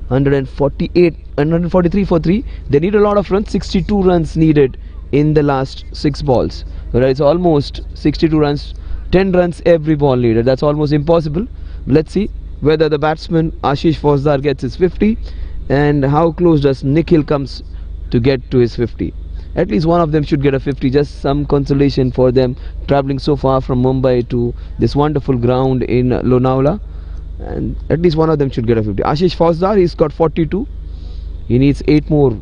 148, 143 for 3. They need a lot of runs. 62 runs needed in the last 6 balls. It's almost 62 runs, 10 runs every ball needed. That's almost impossible. Let's see whether the batsman Ashish Fauzdar gets his 50 and how close does Nikhil comes to get to his 50. At least one of them should get a 50, just some consolation for them travelling so far from Mumbai to this wonderful ground in Lonavala, and at least one of them should get a 50. Ashish Fauzdar, he's got 42. He needs 8 more.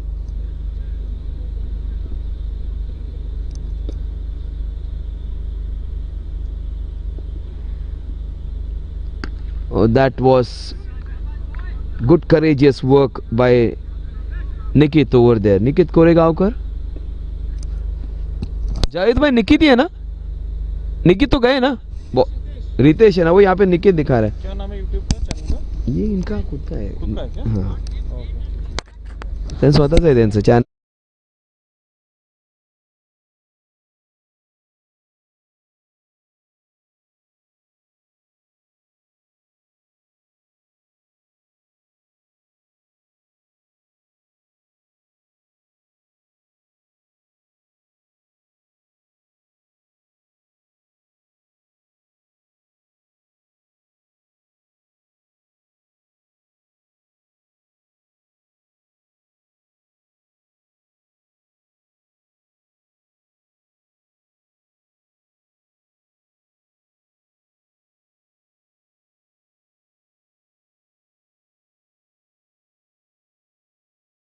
Oh, that was good courageous work by Nikit over there. Nikit Koregaonkar. Javed भाई निकित ही है ना? निकित तो गए ना? रितेश है ना, वो यहाँ पे निकित दिखा रहा है. क्या नाम है यूट्यूब का चैनल का? ये इनका खुद का है. खुद का है क्या? हाँ. ओके. त्यांचं स्वतःच आहे त्यांचं channel.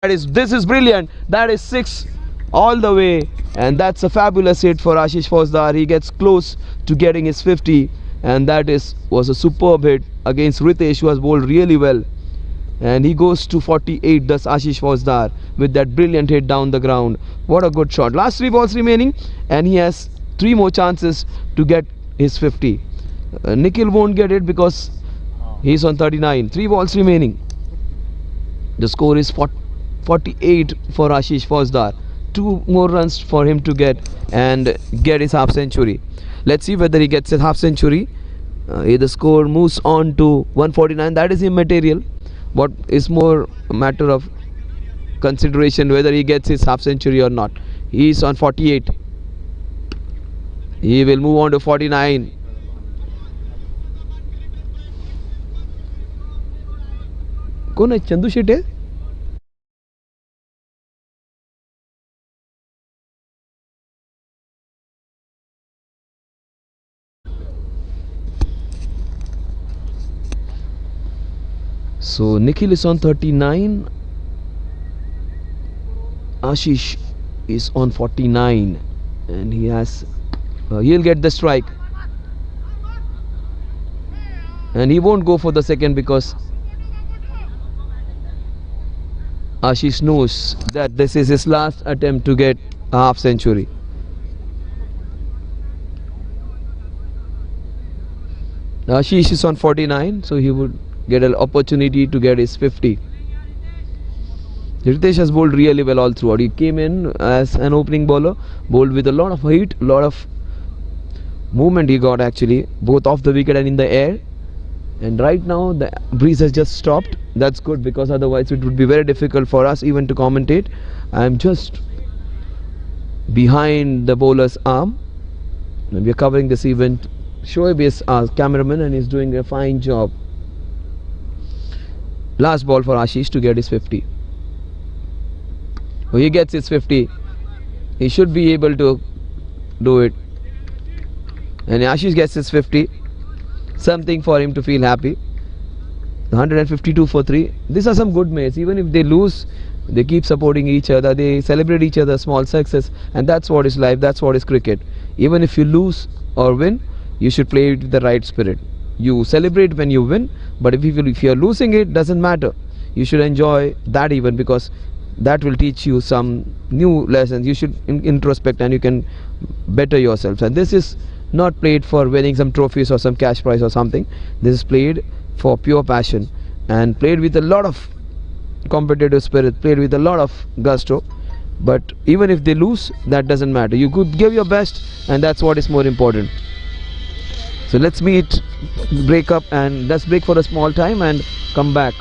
This is brilliant. That is 6 all the way, and that's a fabulous hit for Ashish Fauzdar. He gets close to getting his 50, and that was a superb hit against Ritesh, who has bowled really well, and he goes to 48. Thus Ashish Fauzdar with that brilliant hit down the ground. What a good shot. Last 3 balls remaining, and he has 3 more chances to get his 50. Nikhil won't get it because he's on 39. 3 balls remaining. The score is 48 for Ashish Fauzdar. 2 more runs for him to get and get his half century. Let's see whether he gets a half century. The score moves on to 149. That is immaterial. What is more a matter of consideration, whether he gets his half century or not. He is on 48. He will move on to 49. कौन है? चंदू शेट है? So Nikhil is on 39. Ashish is on 49, and he has he'll get the strike, and he won't go for the second because Ashish knows that this is his last attempt to get a half century. Ashish is on 49, so he would get an opportunity to get his 50. Ritesh has bowled really well all throughout. He came in as an opening bowler, bowled with a lot of heat, a lot of movement he got actually, both off the wicket and in the air. And right now the breeze has just stopped. That's good, because otherwise it would be very difficult for us even to commentate. I am just behind the bowler's arm. We are covering this event. Shoaib is our cameraman and he's doing a fine job. Last ball for Ashish to get his 50. He gets his 50. He should be able to do it. And Ashish gets his 50. Something for him to feel happy. 152 for 3. These are some good mates. Even if they lose, they keep supporting each other. They celebrate each other's small success. And that's what is life. That's what is cricket. Even if you lose or win, you should play it with the right spirit. You celebrate when you win, but if you're losing, it doesn't matter. You should enjoy that even, because that will teach you some new lessons. You should introspect and you can better yourselves. And this is not played for winning some trophies or some cash prize or something. This is played for pure passion and played with a lot of competitive spirit, played with a lot of gusto. But even if they lose, that doesn't matter. You could give your best, and that's what is more important. So let's break up, and let's break for a small time and come back